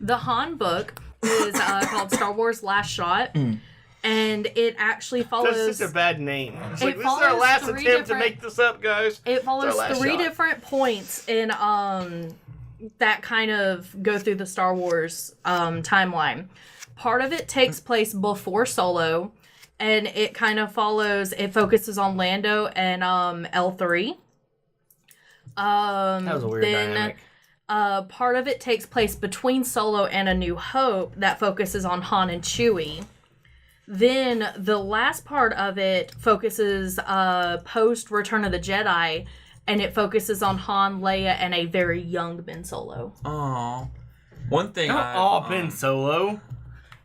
The Han book is called Star Wars Last Shot, and it actually follows... That's such a bad name. It's like, this is follows our last attempt to make this up, guys. It follows three different points in that kind of go through the Star Wars timeline. Part of it takes place before Solo, and it kind of focuses on Lando and L3. That was a weird dynamic. Part of it takes place between Solo and A New Hope that focuses on Han and Chewie. Then the last part of it focuses post Return of the Jedi, and it focuses on Han, Leia, and a very young Ben Solo. Aww. One thing Don't Ben Solo.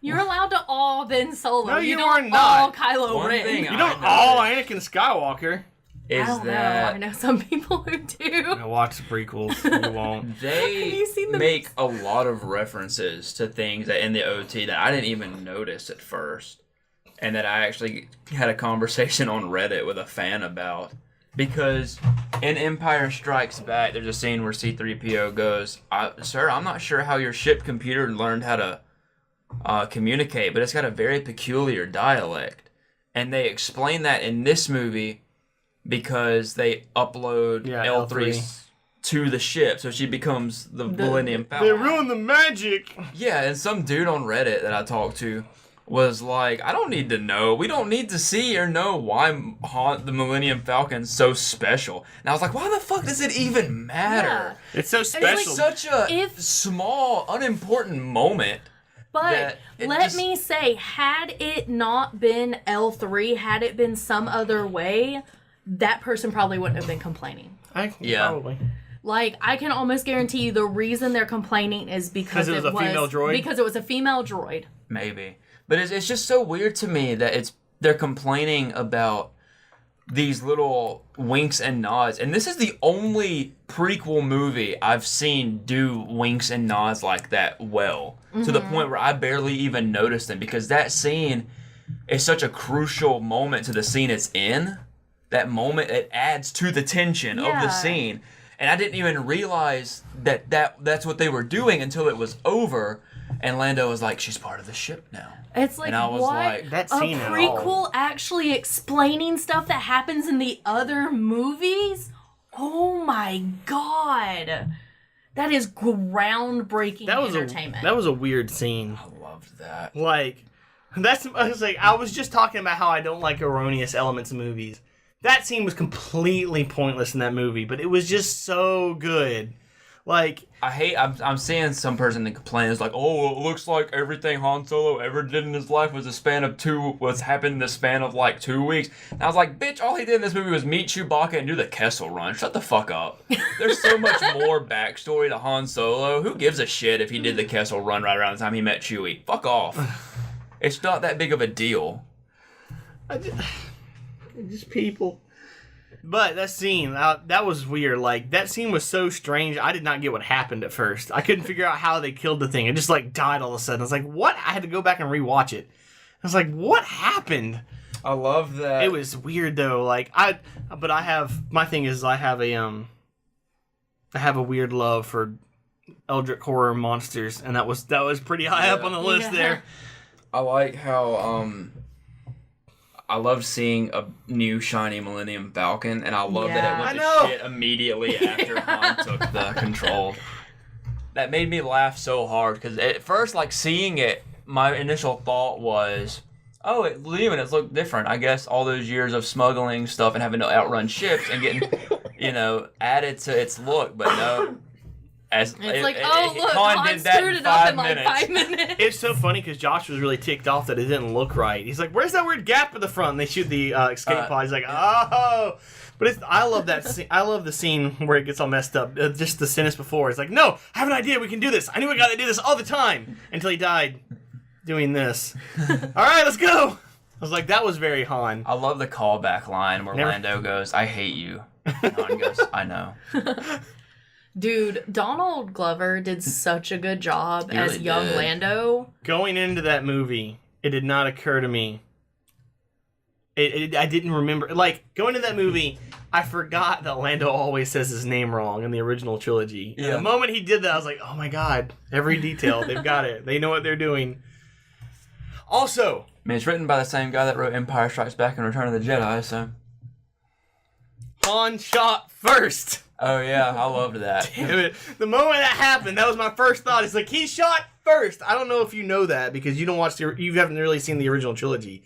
You're allowed to all Ben Solo. No, you don't are not. all Kylo One Ren. thing You don't all Anakin Skywalker. is I don't that know. I know some people who do. I watch the prequels. You won't. they Have you seen the- make a lot of references to things that in the OT that I didn't even notice at first, and that I actually had a conversation on Reddit with a fan about. Because in Empire Strikes Back, there's a scene where C-3PO goes, "Sir, I'm not sure how your ship computer learned how to communicate, but it's got a very peculiar dialect." And they explain that in this movie because they upload L3 to the ship, so she becomes the Millennium Falcon. They ruined the magic. Yeah, and some dude on Reddit that I talked to was like, I don't need to know. We don't need to see or know why the Millennium Falcon's so special. And I was like, why the fuck does it even matter? Yeah. It's so special. It's like such a small, unimportant moment. But let me say, had it not been L3, had it been some other way, that person probably wouldn't have been complaining. Probably. Like, I can almost guarantee you the reason they're complaining is because it was a female droid? Because it was a female droid. Maybe. But it's just so weird to me that they're complaining about these little winks and nods. And this is the only prequel movie I've seen do winks and nods like that well. Mm-hmm. To the point where I barely even noticed them. Because that scene is such a crucial moment to the scene it's in. That moment, it adds to the tension of the scene. And I didn't even realize that's what they were doing until it was over. And Lando was like, she's part of the ship now. It's like, and I was what? like, that A scene prequel actually explaining stuff that happens in the other movies? Oh my god. That is groundbreaking entertainment. That was a weird scene. I loved that. Like, I was just talking about how I don't like erroneous elements in movies. That scene was completely pointless in that movie, but it was just so good. Like, I'm seeing some person that complains like, oh, it looks like everything Han Solo ever did in his life was happened in the span of like 2 weeks. And I was like, bitch, all he did in this movie was meet Chewbacca and do the Kessel Run. Shut the fuck up. There's so much more backstory to Han Solo. Who gives a shit if he did the Kessel Run right around the time he met Chewie? Fuck off. It's not that big of a deal. just people. But that scene, that was weird. Like, that scene was so strange. I did not get what happened at first. I couldn't figure out how they killed the thing. It just, like, died all of a sudden. I was like, what? I had to go back and rewatch it. I was like, what happened? I love that. It was weird, though. Like, my thing is I have a weird love for Eldritch horror monsters, and that was pretty high up on the list there. I like how, I loved seeing a new shiny Millennium Falcon, and I love that it went to shit immediately after Han took the control. That made me laugh so hard, because at first, like, seeing it, my initial thought was, oh, it's looked different. I guess all those years of smuggling stuff and having to outrun ships and getting, added to its look, but no. Look, Han screwed it up in like 5 minutes. It's so funny because Josh was really ticked off that it didn't look right. He's like, "Where's that weird gap in the front?" And they shoot the escape pod. He's like, "Oh!" But I love that scene. I love the scene where it gets all messed up. Just the sentence before, it's like, "No, I have an idea. We can do this. I knew a guy that did this all the time until he died doing this." All right, let's go. I was like, that was very Han. I love the callback line where Lando goes, "I hate you." And Han goes, "I know." Dude, Donald Glover did such a good job as really young did. Lando. Going into that movie, it did not occur to me. I didn't remember. Like, going into that movie, I forgot that Lando always says his name wrong in the original trilogy. Yeah. And the moment he did that, I was like, oh my god, every detail, they've got it. They know what they're doing. Also, I mean, it's written by the same guy that wrote Empire Strikes Back and Return of the Jedi, so. Han shot first. Oh yeah, I loved that. Damn it. The moment that happened, that was my first thought. It's like, he shot first. I don't know if you know that because you haven't really seen the original trilogy.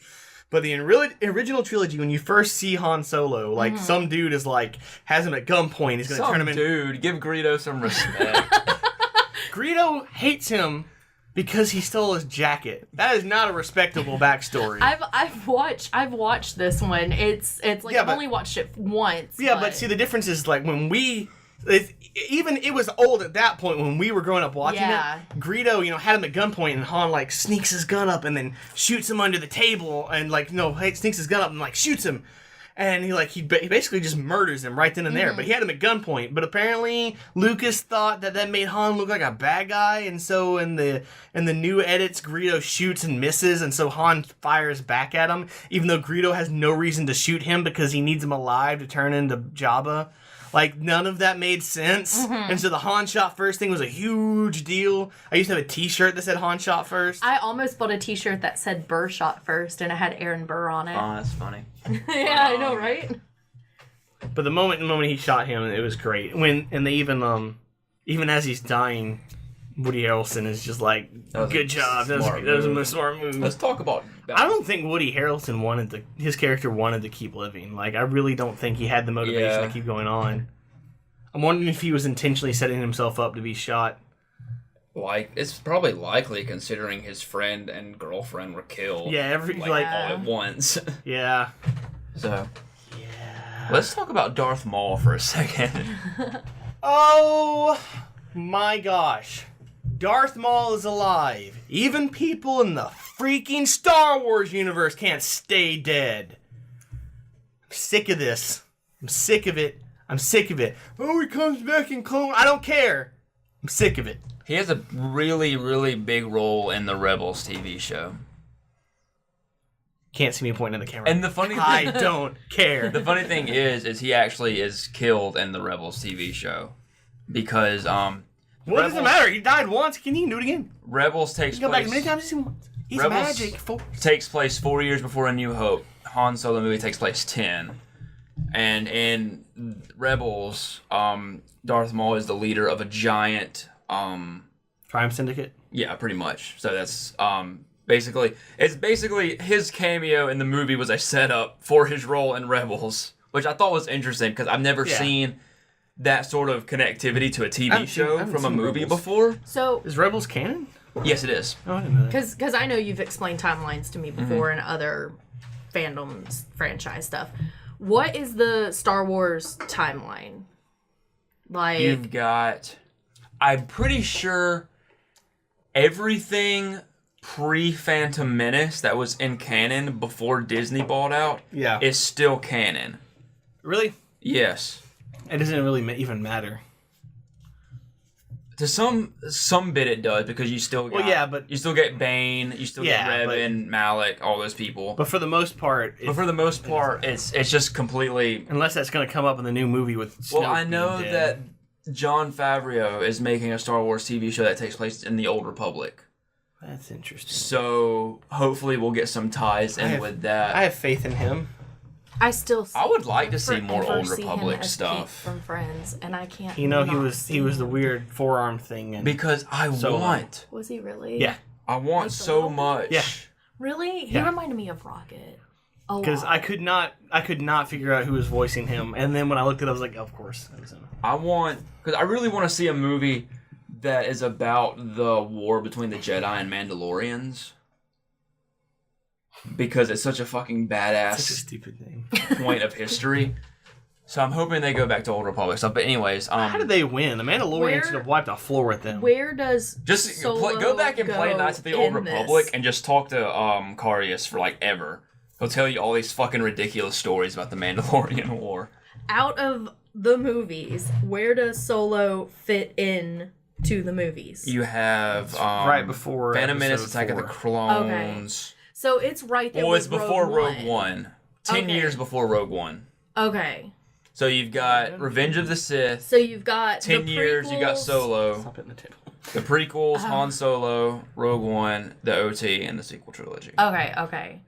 But the original trilogy, when you first see Han Solo, like, some dude is like, has him at gunpoint. He's going to turn him in. Dude, give Greedo some respect. Greedo hates him because he stole his jacket. That is not a respectable backstory. I've watched this one. It's like I've only watched it once. Yeah, but see, the difference is, like, when we It was old at that point when we were growing up watching it. Greedo, had him at gunpoint, and Han like sneaks his gun up and then shoots him under the table, and sneaks his gun up and like shoots him, and he basically just murders him right then and there. But he had him at gunpoint. But apparently Lucas thought that made Han look like a bad guy, and so in the new edits, Greedo shoots and misses, and so Han fires back at him, even though Greedo has no reason to shoot him because he needs him alive to turn into Jabba. Like, none of that made sense. And so the Han shot first thing was a huge deal. I used to have a t-shirt that said Han shot first. I almost bought a t-shirt that said Burr shot first, and it had Aaron Burr on it. Oh, that's funny. Yeah, I know, right? But the moment he shot him, it was great. And they even as he's dying, Woody Harrelson is just like, good job. That was a smart move. Let's talk about... I don't think Woody Harrelson his character wanted to keep living. Like, I really don't think he had the motivation to keep going on. I'm wondering if he was intentionally setting himself up to be shot. Like, it's probably likely considering his friend and girlfriend were killed. Yeah, all at once. Yeah. So... Yeah. Let's talk about Darth Maul for a second. Oh my gosh. Darth Maul is alive. Even people in the freaking Star Wars universe can't stay dead. I'm sick of this. I'm sick of it. Oh, he comes back in Clone. I don't care. I'm sick of it. He has a really, really big role in the Rebels TV show. Can't see me pointing at the camera. And the funny thing... I don't care. The funny thing is he actually is killed in the Rebels TV show. Because, What does it matter? He died once. Can he do it again? Rebels takes Go place... back many times as he wants. He's Rebels magic. Takes place 4 years before A New Hope. Han Solo movie takes place 10. And in Rebels, Darth Maul is the leader of a giant... Triumph Syndicate? Yeah, pretty much. So that's... basically his cameo in the movie was a setup for his role in Rebels, which I thought was interesting because I've never seen that sort of connectivity to a TV show from a movie before. So is Rebels canon? Yes, it is. Oh, I didn't know that. Because I know you've explained timelines to me before and other fandoms, franchise stuff. What is the Star Wars timeline? Like, you've got... I'm pretty sure everything pre-Phantom Menace that was in canon before Disney bought out is still canon. Really? Yes. It doesn't really even matter. To some bit it does because you still got, you still get Bane, you still get Revan, Malak, all those people. But for the most part, it's just completely, unless that's going to come up in the new movie with Snoke. Well, I know that Jon Favreau is making a Star Wars TV show that takes place in the Old Republic. That's interesting. So hopefully we'll get some ties in with that. I have faith in him. I would like to see more Old Republic stuff from Friends, and I can't. He was the weird forearm thing. Because I want. Was he really? Yeah. I want so much. Yeah. Really? He reminded me of Rocket. Because I could not figure out who was voicing him, and then when I looked at it, I was like, of course, that was him. Because I really want to see a movie that is about the war between the Jedi and Mandalorians. Because it's such a fucking badass such a stupid name. point of history. So I'm hoping they go back to Old Republic stuff. But anyways, how did they win? The Mandalorians should have wiped the floor with them. Where does go back and play Knights of the Old Republic and just talk to Carius for like ever. He'll tell you all these fucking ridiculous stories about the Mandalorian War. Out of the movies, where does Solo fit in to the movies? You have right before Phantom Menace, Attack of the Clones. Okay. So it's right there. Well, it's before Rogue One. 10 years before Rogue One. Okay. So you've got Revenge of the Sith. So you've got 10 years. You got Solo. Stop hitting the table. The prequels, Han Solo, Rogue One, the OT, and the sequel trilogy. Okay.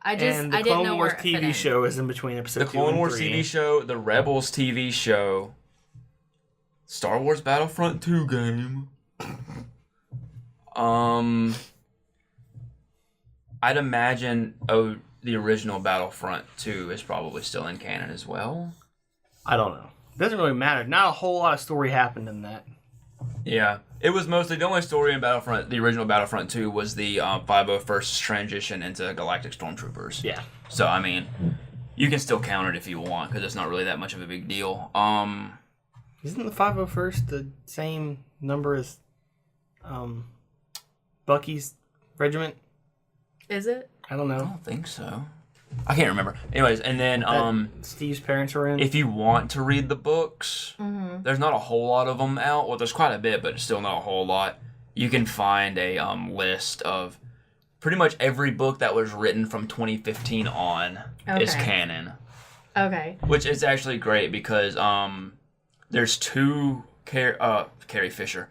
I didn't know where it fit in. The Clone Wars TV show is in between episode 2 and 3. The Clone Wars TV show, the Rebels TV show, Star Wars Battlefront 2 game. I'd imagine the original Battlefront 2 is probably still in canon as well. I don't know. Doesn't really matter. Not a whole lot of story happened in that. Yeah. It was mostly, the only story in Battlefront, the original Battlefront 2, was the 501st transition into Galactic Stormtroopers. Yeah. So, I mean, you can still count it if you want, because it's not really that much of a big deal. Isn't the 501st the same number as Bucky's regiment? Is it? I don't know. I don't think so. I can't remember. Anyways, and then Steve's parents were in. if you want to read the books, there's not a whole lot of them out. Well, there's quite a bit, but still not a whole lot. You can find a list of pretty much every book that was written from 2015 on is canon. Okay. Which is actually great because there's two Carrie Fisher,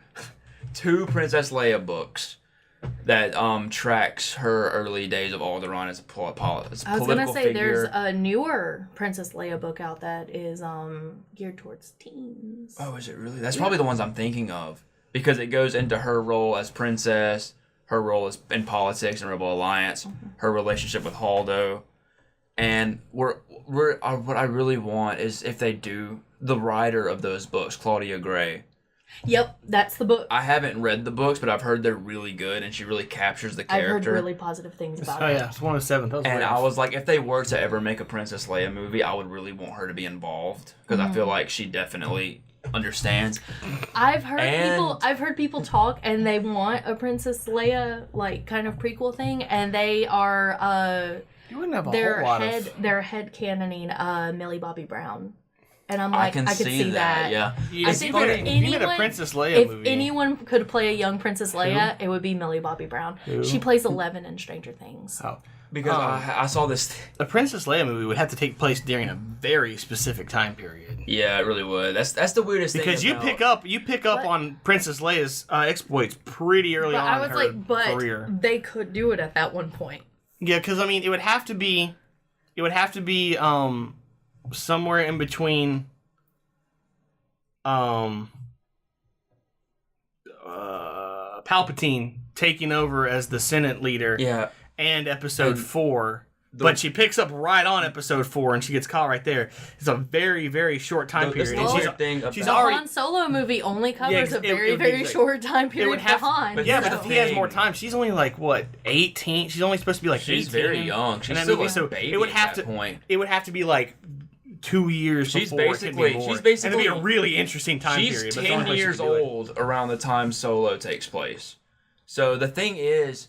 two Princess Leia books that tracks her early days of Alderaan as a political figure. I was gonna say there's a newer Princess Leia book out that is geared towards teens. Oh, is it really? That's probably the ones I'm thinking of because it goes into her role as princess, her role as in politics and Rebel Alliance, her relationship with Haldo, and what I really want is if they do the writer of those books, Claudia Gray. Yep, that's the book. I haven't read the books, but I've heard they're really good, and she really captures the character. I've heard really positive things about it. Oh yeah, it's 107. And I was like, if they were to ever make a Princess Leia movie, I would really want her to be involved because I feel like she definitely understands. I've heard people talk, and they want a Princess Leia like kind of prequel thing, and they are you wouldn't have a whole lot of... They're headcanoning Millie Bobby Brown. And I'm like, I could see that. Yeah. I think if anyone could play a young Princess Leia, it would be Millie Bobby Brown. Who? She plays 11 in Stranger Things. Oh. Because I saw this... A Princess Leia movie would have to take place during a very specific time period. Yeah, it really would. That's the weirdest thing. Because you pick up on Princess Leia's exploits pretty early on in her career. They could do it at that one point. Yeah, because I mean, it would have to be somewhere in between Palpatine taking over as the Senate leader and episode 4. But she picks up right on episode 4 and she gets caught right there. It's a very, very short time period. The Han Solo movie only covers a very short time period for Han. But if he has more time, she's only like, what, 18? She's only supposed to be like 18. She's very young. She's still a baby at that point. It would have to be like 2 years before it could be more. She's basically... And it'd be a really interesting time period. She's 10 years old around the time Solo takes place. So the thing is...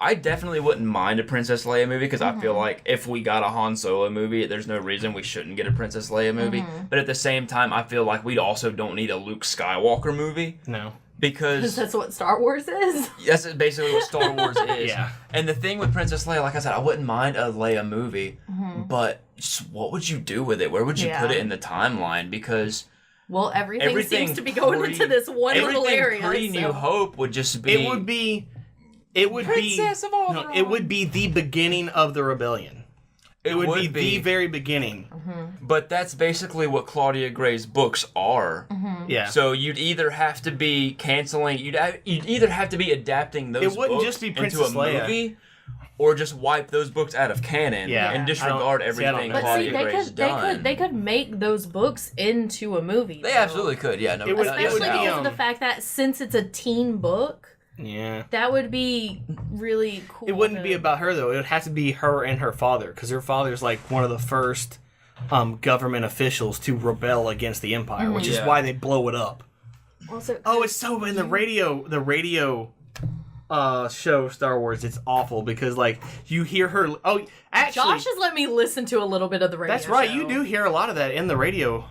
I definitely wouldn't mind a Princess Leia movie because I feel like if we got a Han Solo movie, there's no reason we shouldn't get a Princess Leia movie. But at the same time, I feel like we also don't need a Luke Skywalker movie. No. Because that's what Star Wars is? That's basically what Star Wars is. Yeah. And the thing with Princess Leia, like I said, I wouldn't mind a Leia movie, but just what would you do with it? Where would you put it in the timeline? Because... Well, everything seems to be going into this one little area. Pre-New Hope would just be... It would be the beginning of the rebellion. It would be the very beginning. But that's basically what Claudia Gray's books are. Yeah. So you'd either have to be canceling, you'd either have to be adapting those books just be into a movie, or just wipe those books out of canon and disregard everything Claudia Gray's done. They could make those books into a movie. They absolutely could. Yeah. No. Especially because of the fact that since it's a teen book. Yeah. That would be really cool. It wouldn't be about her, though. It would have to be her and her father, because her father's like one of the first government officials to rebel against the Empire, which is why they blow it up. Also, it's so in the radio show Star Wars, it's awful because like you hear her. Oh, actually, Josh has let me listen to a little bit of the radio. That's right. Show. You do hear a lot of that in the radio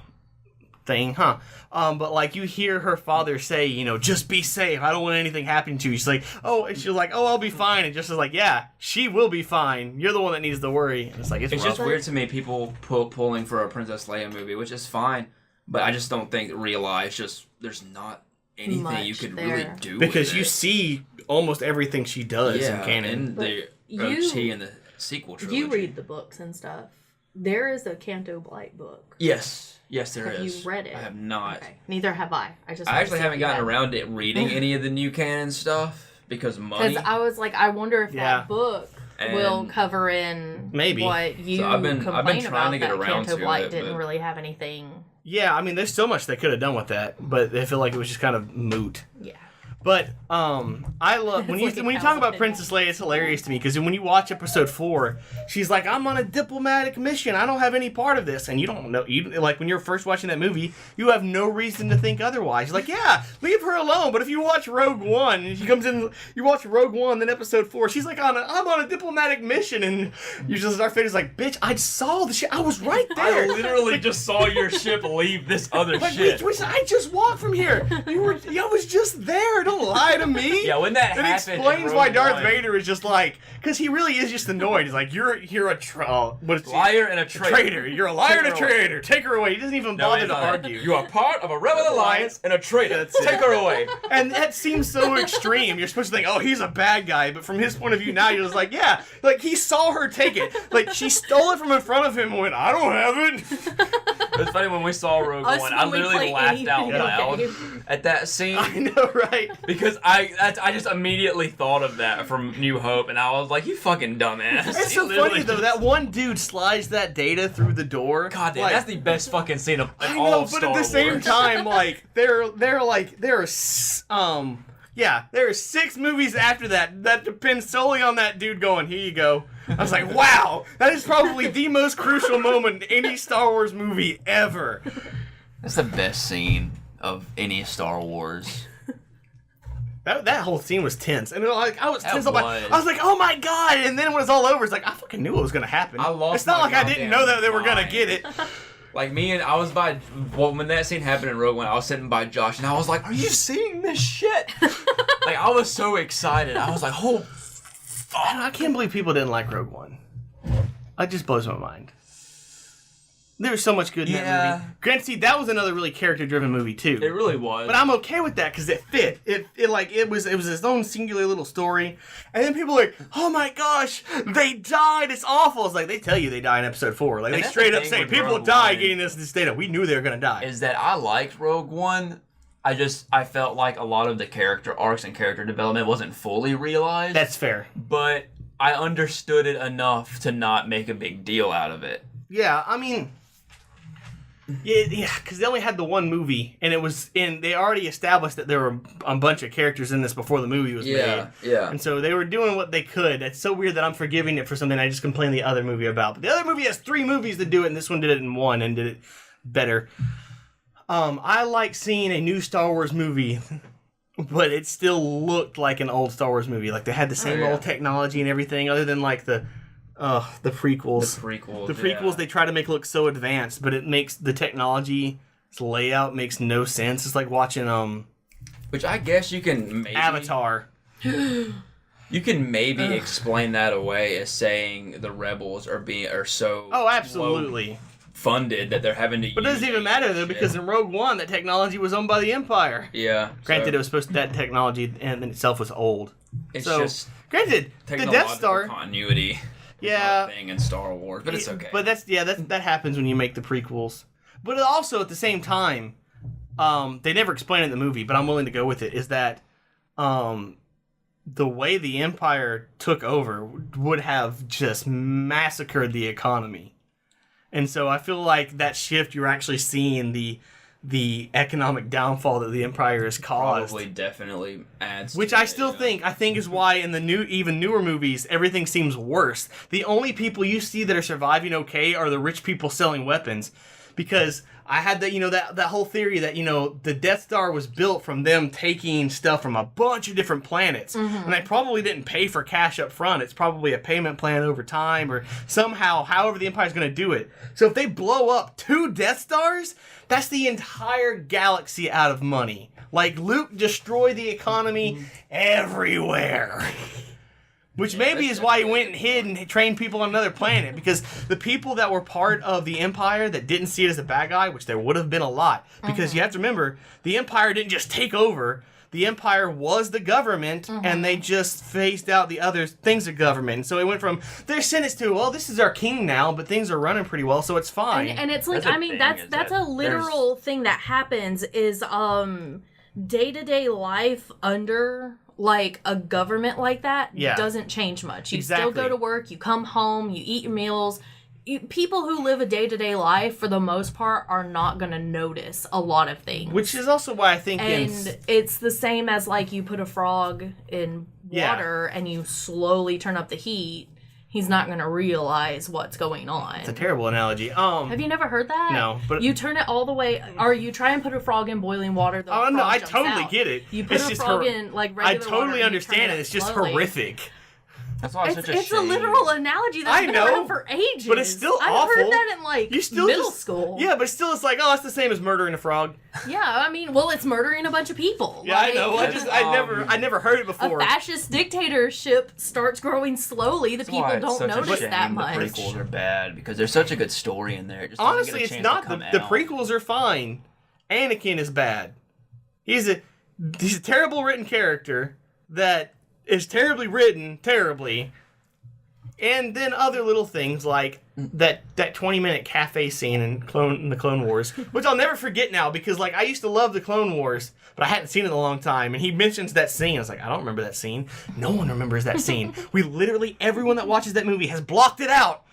thing, huh? But like you hear her father say, just be safe. I don't want anything happening to you. She's like, I'll be fine. And just is like, yeah, she will be fine. You're the one that needs to worry. And it's like, it's just weird to me. People pulling for a Princess Leia movie, which is fine, but I just don't think there's not anything much you could there. really do because with you see almost everything she does in canon. In the OT and the sequel trilogy. You read the books and stuff. There is a Canto Blight book. Yes, there is. Have you read it? I have not. Okay. Neither have I. I actually haven't gotten around to reading any of the new canon stuff because of money. Because I was like, I wonder if that book will cover in what you complain about. To get that around Canto Blight didn't really have anything. Yeah, I mean, there's so much they could have done with that, but I feel like it was just kind of moot. Yeah. But I love when you talk about Princess Leia, it's hilarious to me because when you watch episode 4, she's like, "I'm on a diplomatic mission. I don't have any part of this," and you don't know. Like when you're first watching that movie, you have no reason to think otherwise. You're like, "Yeah, leave her alone." But if you watch Rogue One, and she comes in, you watch Rogue One, then episode 4, she's like, "I'm on a diplomatic mission," and you just our face is like, "Bitch, I saw the shit. I was right there. I literally just saw your ship leave this other shit." I just walked from here. I was just there. Don't lie to me. Yeah, when that happened, it explains why Darth Vader is just like, because he really is just annoyed. He's like, you're a liar and a traitor. You're a liar and a traitor. Take her away. He doesn't even bother to argue. You are part of a rebel alliance and a traitor. Take her away. And that seems so extreme. You're supposed to think, oh, he's a bad guy, but from his point of view now, you're just like, yeah, like he saw her take it. Like she stole it from in front of him and went, I don't have it. It's funny when we saw Rogue One, I literally laughed out loud at that scene. I know, right? Because I just immediately thought of that from New Hope, and I was like, you fucking dumbass. It's so funny, though. That one dude slides that data through the door. God damn, that's the best fucking scene of all of Star Wars. But at the same time, like, there are 6 movies after that depend solely on that dude going, here you go. I was like, wow, that is probably the most crucial moment in any Star Wars movie ever. That's the best scene of any Star Wars. That whole scene was tense, and I was tense. I was like, "Oh my god!" And then when it's all over, it's like I fucking knew it was gonna happen. It's not like I didn't know that they were gonna get it. Like when that scene happened in Rogue One, I was sitting by Josh, and I was like, "Are you seeing this shit?" Like I was so excited. I was like, "Oh, fuck!" I can't believe people didn't like Rogue One. It just blows my mind. There was so much good in that movie. Granted, see, that was another really character-driven movie too. It really was. But I'm okay with that because it fit. It was its own singular little story. And then people are like, "Oh my gosh, they died! It's awful!" It's like they tell you they die in episode 4. Like they straight up say people die getting this data. We knew they were gonna die. Is that I liked Rogue One. I felt like a lot of the character arcs and character development wasn't fully realized. That's fair. But I understood it enough to not make a big deal out of it. Yeah, I mean. Yeah, because they only had the one movie, and they already established that there were a bunch of characters in this before the movie was made. Yeah. And so they were doing what they could. It's so weird that I'm forgiving it for something I just complained the other movie about. But the other movie has 3 movies to do it, and this one did it in 1 and did it better. I like seeing a new Star Wars movie, but it still looked like an old Star Wars movie. Like they had the same old technology and everything, other than like the prequels. The prequels they try to make look so advanced, but it makes the technology layout makes no sense. It's like watching which I guess you can maybe Avatar. You can maybe explain that away as saying the rebels are so absolutely funded that they're having to. But it doesn't even matter though because in Rogue One that technology was owned by the Empire. Yeah. Granted, it was supposed to that technology and in itself was old. It's just granted the Death Star continuity. Thing in Star Wars, but it's okay. But that happens when you make the prequels. But also at the same time, they never explain it in the movie, but I'm willing to go with it. Is that the way the Empire took over would have just massacred the economy, and so I feel like that shift you're actually seeing the economic downfall that the Empire has caused. Probably definitely adds Which I still think is why in the even newer movies, everything seems worse. The only people you see that are surviving okay are the rich people selling weapons. Because I had that whole theory that, the Death Star was built from them taking stuff from a bunch of different planets. Mm-hmm. And they probably didn't pay for cash up front. It's probably a payment plan over time or somehow, however the Empire's going to do it. So if they blow up 2 Death Stars, that's the entire galaxy out of money. Like, Luke destroyed the economy everywhere. Which maybe is why he went and hid and trained people on another planet. Because the people that were part of the Empire that didn't see it as a bad guy, which there would have been a lot. Because you have to remember, the Empire didn't just take over. The Empire was the government, and they just phased out the other things of government. So it went from, they're sentenced to, well, this is our king now, but things are running pretty well, so it's fine. And it's like, that's a literal thing that happens is day-to-day life under like a government like that doesn't change much. You still go to work, you come home, you eat your meals, people who live a day-to-day life, for the most part, are not going to notice a lot of things. Which is also why I think... And it's the same as, like, you put a frog in water and you slowly turn up the heat. He's not going to realize what's going on. It's a terrible analogy. Have you never heard that? No, but... You turn it all the way... Or you try and put a frog in boiling water, the frog no, I jumps totally out. get it. You put a frog in, like, regular water... I totally understand it. It's just horrific. That's why it's a literal analogy that's been around for ages. But it's still awful. I've heard that in, like, middle school. Yeah, but still it's like, oh, it's the same as murdering a frog. Yeah, I mean, well, it's murdering a bunch of people. Yeah, like, I know. I never heard it before. A fascist dictatorship starts growing slowly. The people don't notice that much. The prequels are bad because there's such a good story in there. Just honestly, it's not. The prequels are fine. Anakin is bad. He's a terrible written character that is terribly written, terribly. And then other little things like that 20-minute cafe scene in the Clone Wars, which I'll never forget now because, like, I used to love the Clone Wars, but I hadn't seen it in a long time. And he mentions that scene. I was like, I don't remember that scene. No one remembers that scene. Everyone that watches that movie has blocked it out.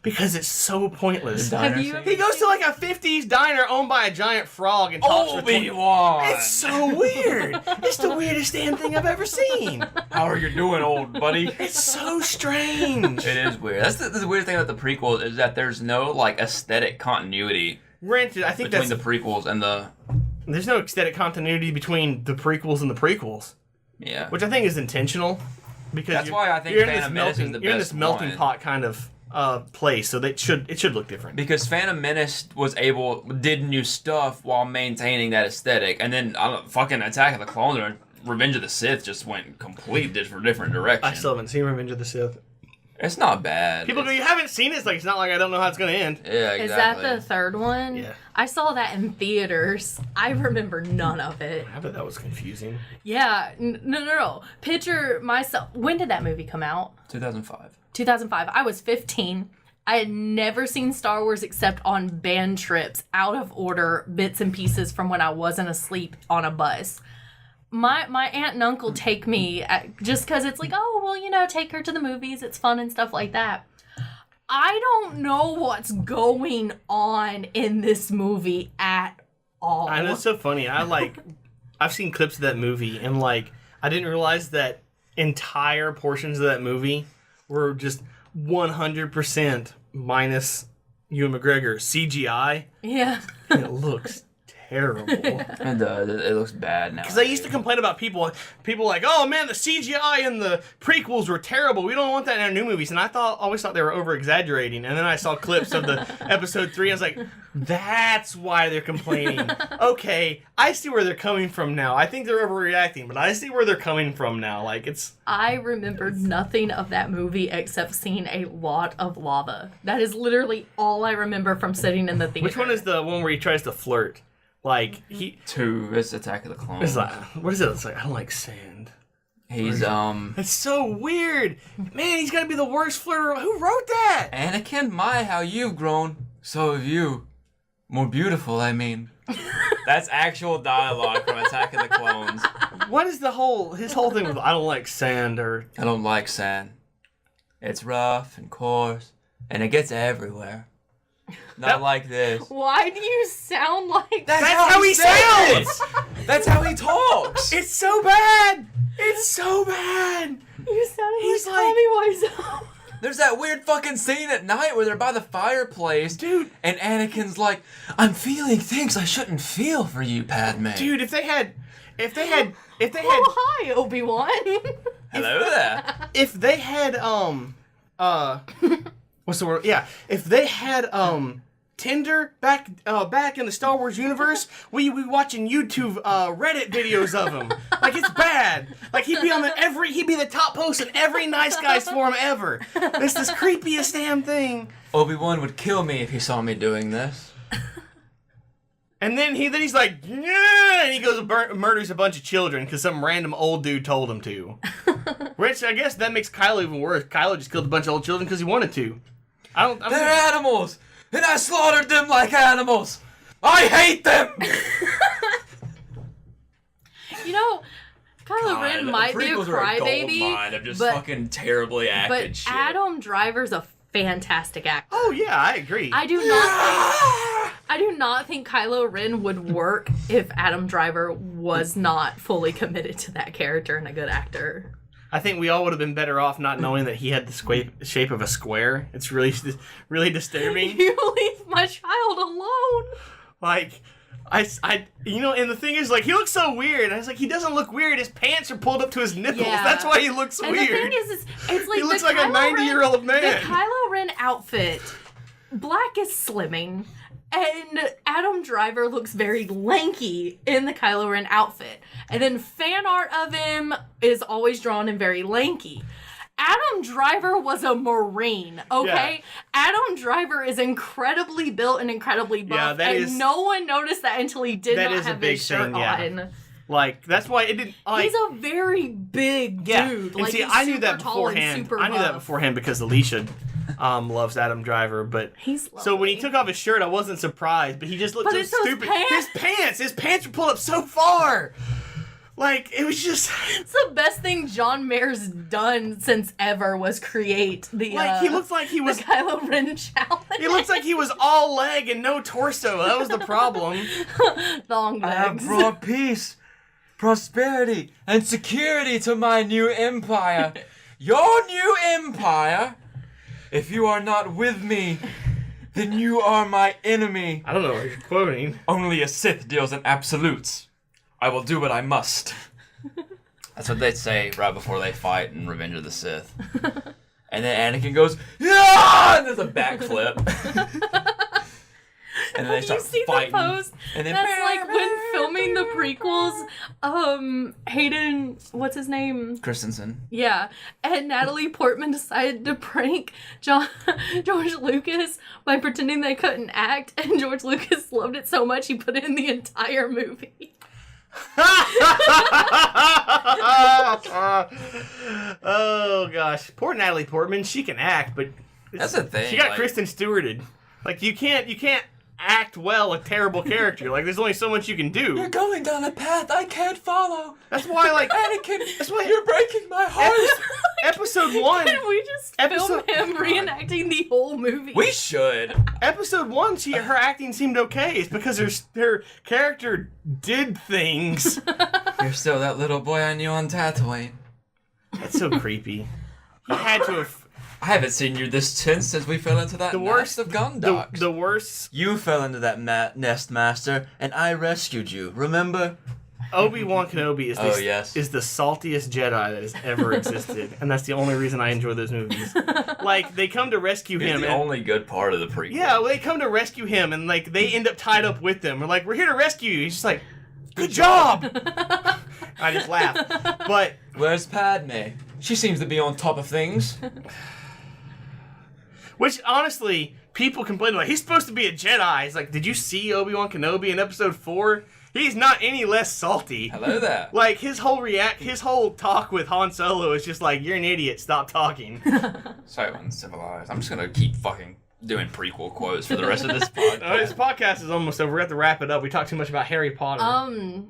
Because it's so pointless. He goes to like a 50s diner owned by a giant frog and talks for Obi-Wan. It's so weird. It's the weirdest damn thing I've ever seen. How are you doing, old buddy? It's so strange. It is weird. That's the weird thing about the prequels is that there's no like aesthetic continuity. Granted, I think between the prequels and the... There's no aesthetic continuity between the prequels and the prequels. Yeah. Which I think is intentional. Because that's why I think Phantom Menace is the best. You're in this melting pot kind of place, so it should look different. Because Phantom Menace did new stuff while maintaining that aesthetic, and then fucking Attack of the Clones or Revenge of the Sith just went complete different direction. I still haven't seen Revenge of the Sith. It's not bad. People go, you haven't seen it? It's like, it's not like I don't know how it's going to end. Yeah, exactly. Is that the third one? Yeah. I saw that in theaters. I remember none of it. I bet that was confusing. Yeah. No. Picture myself. When did that movie come out? 2005. 2005. I was 15. I had never seen Star Wars except on band trips, out of order, bits and pieces from when I wasn't asleep on a bus. My aunt and uncle take me just because it's like, oh, well, take her to the movies. It's fun and stuff like that. I don't know what's going on in this movie at all. And it's so funny. I've seen clips of that movie, and I didn't realize that entire portions of that movie were just 100% minus Ewan McGregor CGI. Yeah. And it looks terrible. It does. It looks bad now. Because I used to complain about people like, oh man, the CGI in the prequels were terrible. We don't want that in our new movies. And I always thought they were over exaggerating. And then I saw clips of the episode 3. And I was like, that's why they're complaining. Okay, I see where they're coming from now. I think they're overreacting, but I see where they're coming from now. I remembered nothing of that movie except seeing a lot of lava. That is literally all I remember from sitting in the theater. Which one is the one where he tries to flirt? It's Attack of the Clones. It's what is it? It's like, I don't like sand. He's It's so weird. Man, he's gotta be the worst flirter. Who wrote that? Anakin, how you've grown, so have you. More beautiful, I mean. That's actual dialogue from Attack of the Clones. What is his whole thing with I don't like sand or... I don't like sand. It's rough and coarse, and it gets everywhere. Not like this. Why do you sound like that? That's how he sounds! That's how he talks! It's so bad! It's so bad! You sound like Tommy Wiseau. There's that weird fucking scene at night where they're by the fireplace, dude, and Anakin's like, "I'm feeling things I shouldn't feel for you, Padme." Dude, if they had, oh, hi, Obi-Wan. Hello there. If they had, what's the word? Yeah, if they had, Tinder back in the Star Wars universe, we'd be watching YouTube Reddit videos of him. It's bad. He'd be the top post in every Nice Guys forum ever. It's this creepiest damn thing. Obi-Wan would kill me if he saw me doing this. And then he's like, yeah, and he goes and murders a bunch of children because some random old dude told him to. Which I guess that makes Kylo even worse. Kylo just killed a bunch of old children because he wanted to. They're animals! And I slaughtered them like animals! I hate them! Kylo Ren might be a crybaby, of just fucking terribly acted but shit. Adam Driver's a fantastic actor. Oh yeah, I agree. I do not think Kylo Ren would work if Adam Driver was not fully committed to that character and a good actor. I think we all would have been better off not knowing that he had the shape of a square. It's really, really disturbing. You leave my child alone. Like, and the thing is, like, he looks so weird. I was like, he doesn't look weird. His pants are pulled up to his nipples. Yeah. That's why he looks weird. The thing is, it's like he looks like a 90-year-old man. The Kylo Ren outfit, Black is slimming, and Adam Driver looks very lanky in the Kylo Ren outfit. And then fan art of him is always drawn in very lanky. Adam Driver was a Marine, okay? Yeah. Adam Driver is incredibly built and incredibly buff, no one noticed that until he did not have his shirt on. Like, that's why it didn't... Like, he's a very big dude. And like, see, I knew that beforehand. I knew that beforehand because Alicia loves Adam Driver, but... He's lovely. So when he took off his shirt, I wasn't surprised, but he just looked so stupid. His pants were pulled up so far! Like, it was just... It's the best thing John Mayer's done since ever was create the, he looks like he was... the Kylo Ren challenge. He looks like he was all leg and no torso. That was the problem. Long legs. I have brought peace, prosperity, and security to my new empire. Your new empire? If you are not with me, then you are my enemy. I don't know what you're quoting. Only a Sith deals in absolutes. I will do what I must. That's what they'd say right before they fight in Revenge of the Sith. And then Anakin goes, yeah! And there's a backflip. And then they start fighting. The post? And then that's like when filming the prequels, Hayden, what's his name? Christensen. Yeah. And Natalie Portman decided to prank George Lucas by pretending they couldn't act, and George Lucas loved it so much he put it in the entire movie. Oh gosh, poor Natalie Portman. She can act, but that's the thing. She got Kristen Stewarted. Like you can't act well a terrible character. Like there's only so much you can do. You're going down a path I can't follow. That's why, like Anakin. That's why you're breaking my heart. Episode 1. Can we just film him reenacting the whole movie? We should. Episode 1, her acting seemed okay. It's because her character did things. You're still that little boy I knew on Tatooine. That's so creepy. He had to have... I haven't seen you this tense since we fell into that nest of Gondoks. The worst... You fell into that nest, Master, and I rescued you. Remember? Obi-Wan Kenobi is the saltiest Jedi that has ever existed, and that's the only reason I enjoy those movies. Like, they come to rescue him. It's the only good part of the prequel. Yeah, well, they come to rescue him, and, like, they end up tied up with them. We're like, we're here to rescue you. He's just like, good job! I just laugh. But... Where's Padme? She seems to be on top of things. Which, honestly, people complain like, he's supposed to be a Jedi. It's like, did you see Obi-Wan Kenobi in Episode 4? He's not any less salty. Hello there. Like, his whole talk with Han Solo is just like, you're an idiot, stop talking. So uncivilized. I'm just gonna keep fucking doing prequel quotes for the rest of this podcast. This podcast is almost over. We have to wrap it up. We talked too much about Harry Potter.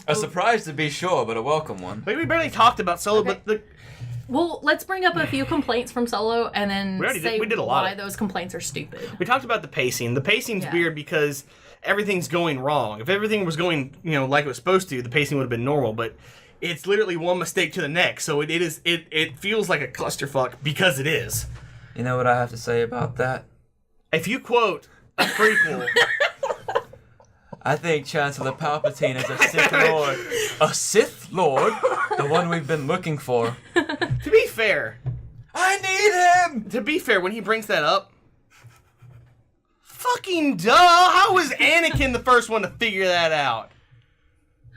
A surprise to be sure, but a welcome one. Like, we barely talked about Solo, but Well, let's bring up a few complaints from Solo and then we did a lot why those complaints are stupid. We talked about the pacing. The pacing's weird because everything's going wrong. If everything was going, like it was supposed to, the pacing would have been normal, but it's literally one mistake to the next. So it feels like a clusterfuck because it is. You know what I have to say about that? If you quote a prequel... I think Chancellor Palpatine is a Sith Lord. A Sith Lord? The one we've been looking for. To be fair... I need him! To be fair, when he brings that up... Fucking duh! How was Anakin the first one to figure that out?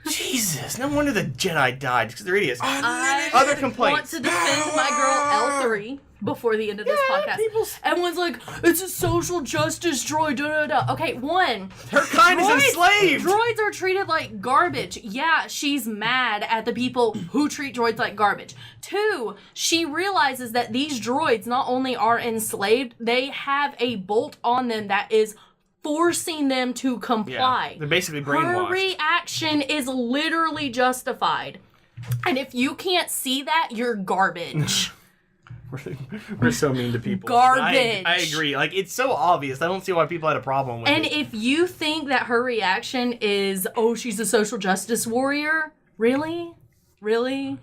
Jesus, no wonder the Jedi died, because they're idiots. Other complaints. I want to defend my girl L3 before the end of this podcast. Everyone's like, it's a social justice droid, da-da-da. Okay, one. Her kind is enslaved! Droids are treated like garbage. Yeah, she's mad at the people who treat droids like garbage. Two, she realizes that these droids not only are enslaved, they have a bolt on them that is forcing them to comply. Yeah, they're basically brainwashed. Her reaction is literally justified. And if you can't see that, you're garbage. We're so mean to people. Garbage. I agree. Like, it's so obvious. I don't see why people had a problem with it. And if you think that her reaction is, oh, she's a social justice warrior, really? My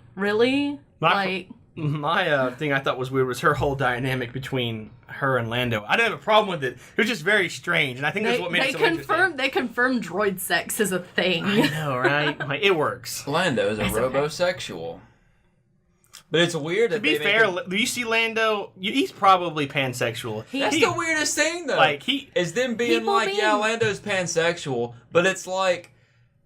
thing I thought was weird was her whole dynamic between her and Lando. I didn't have a problem with it. It was just very strange, and I think that's what made it so interesting. They confirmed droid sex is a thing. I know, right? Like, it works. Lando is a robosexual. But it's weird that to be fair, do you see Lando? He's probably pansexual. That's the weirdest thing, though. Like, is them being like, yeah, Lando's pansexual, but it's like,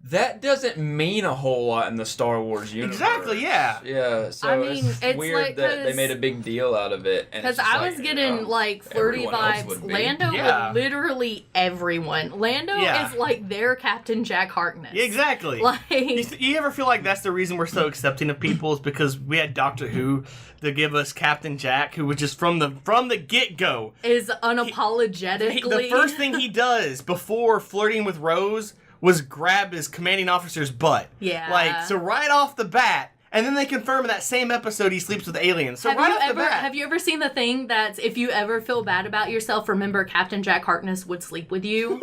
that doesn't mean a whole lot in the Star Wars universe. Exactly, yeah. Yeah, so it's weird like, that they made a big deal out of it. Because I was getting, like, flirty vibes. Lando with literally everyone. Lando is, like, their Captain Jack Harkness. Yeah, exactly. Like, you ever feel like that's the reason we're so accepting of people is because we had Doctor Who to give us Captain Jack, who was just from the get-go. Is unapologetically... The first thing he does before flirting with Rose was grab his commanding officer's butt. Yeah. Like, so right off the bat, and then they confirm in that same episode he sleeps with aliens. So have you ever seen the thing that's, if you ever feel bad about yourself, remember Captain Jack Harkness would sleep with you?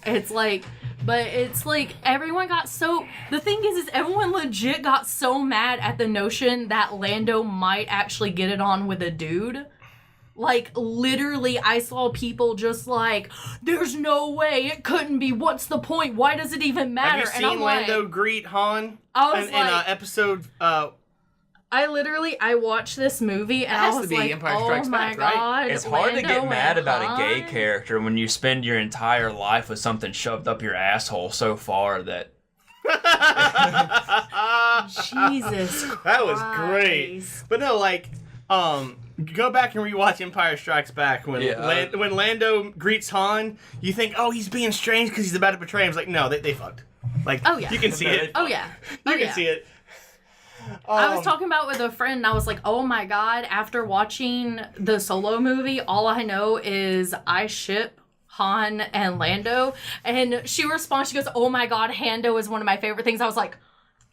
It's like, but it's like, everyone got so, the thing is everyone legit got so mad at the notion that Lando might actually get it on with a dude. Like, literally, I saw people just like, there's no way, it couldn't be, what's the point, why does it even matter? Have you seen Lando greet Han in episode... I watched this movie and I was like, oh my god, it's hard to get mad about Han? a gay character when you spend your entire life with something shoved up your asshole so far that... Jesus Christ. That was great. But no, like, go back and rewatch Empire Strikes Back. When Lando greets Han, you think, oh, he's being strange because he's about to betray him. It's like, no, they fucked. Like, oh, yeah. You can see it. Oh, yeah. You can see it. I was talking about with a friend, and I was like, oh my god, after watching the Solo movie, all I know is I ship Han and Lando. And she responds, she goes, oh my god, Hando is one of my favorite things. I was like,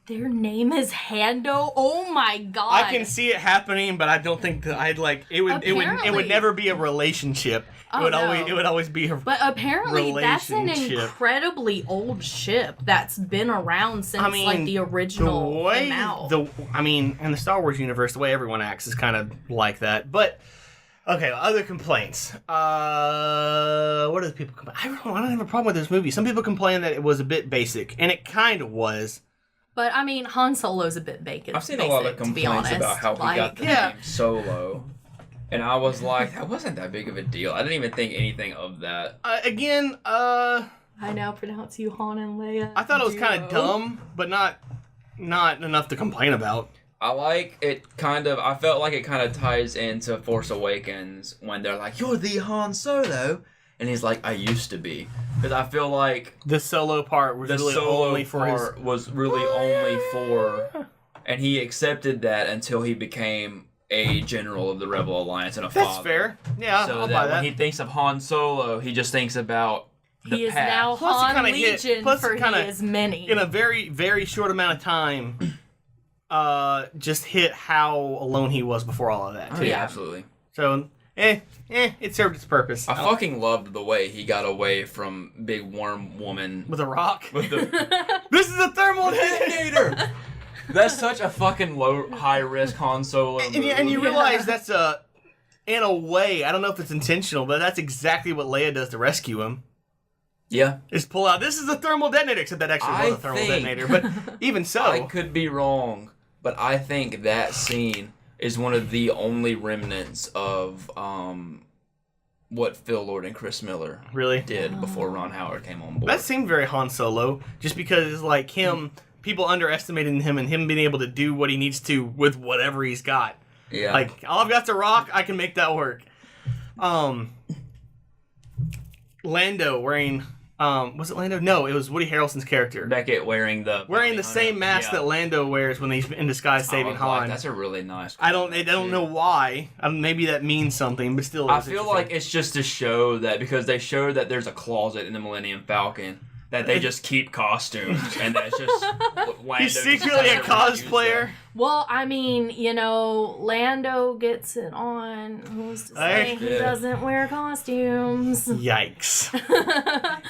their name is Hando? Oh my god. I can see it happening, but I don't think that I'd like it would never be a relationship. It would always be a But apparently that's an incredibly old ship that's been around since like the original came out. In the Star Wars universe, the way everyone acts is kind of like that. But okay, other complaints. What do the people complain? I don't have a problem with this movie. Some people complain that it was a bit basic, and it kind of was. But, I mean, Han Solo's a bit basic. I've seen a lot of complaints about how he got the name Solo. And I was like, that wasn't that big of a deal. I didn't even think anything of that. I now pronounce you Han and Leia. I thought it was kind of dumb, but not enough to complain about. I felt like it kind of ties into Force Awakens when they're like, you're the Han Solo. And he's like, I used to be. Because I feel like... The Solo part was really only for and he accepted that until he became a general of the Rebel Alliance and a father. That's fair. Yeah, so I'll buy that. When he thinks of Han Solo, he just thinks about the he is past. now Han Legion, for he is many. In a very, very short amount of time, just hit how alone he was before all of that. Oh, yeah, absolutely. So... it served its purpose. I fucking loved the way he got away from Big Worm Woman. With a rock? With the... This is a thermal detonator! That's such a fucking high-risk Han Solo move. And you realize that's in a way, I don't know if it's intentional, but that's exactly what Leia does to rescue him. Yeah. Is pull out, this is a thermal detonator, except that actually was a thermal detonator. But even so... I could be wrong, but I think that scene... is one of the only remnants of what Phil Lord and Chris Miller did before Ron Howard came on board. That seemed very Han Solo, just because it's like him, people underestimating him and him being able to do what he needs to with whatever he's got. Yeah. Like, all I've got's a rock, I can make that work. Lando wearing... was it Lando? No, it was Woody Harrelson's character. Beckett wearing the same mask that Lando wears when he's in disguise saving Han. Like, that's a really nice. I don't know why. Maybe that means something, but still. I feel like it's just to show that because they show that there's a closet in the Millennium Falcon that they just keep costumes, and that's just Lando. He's secretly a cosplayer. Well, I mean, Lando gets it on. Who's to say he doesn't wear costumes? Yikes.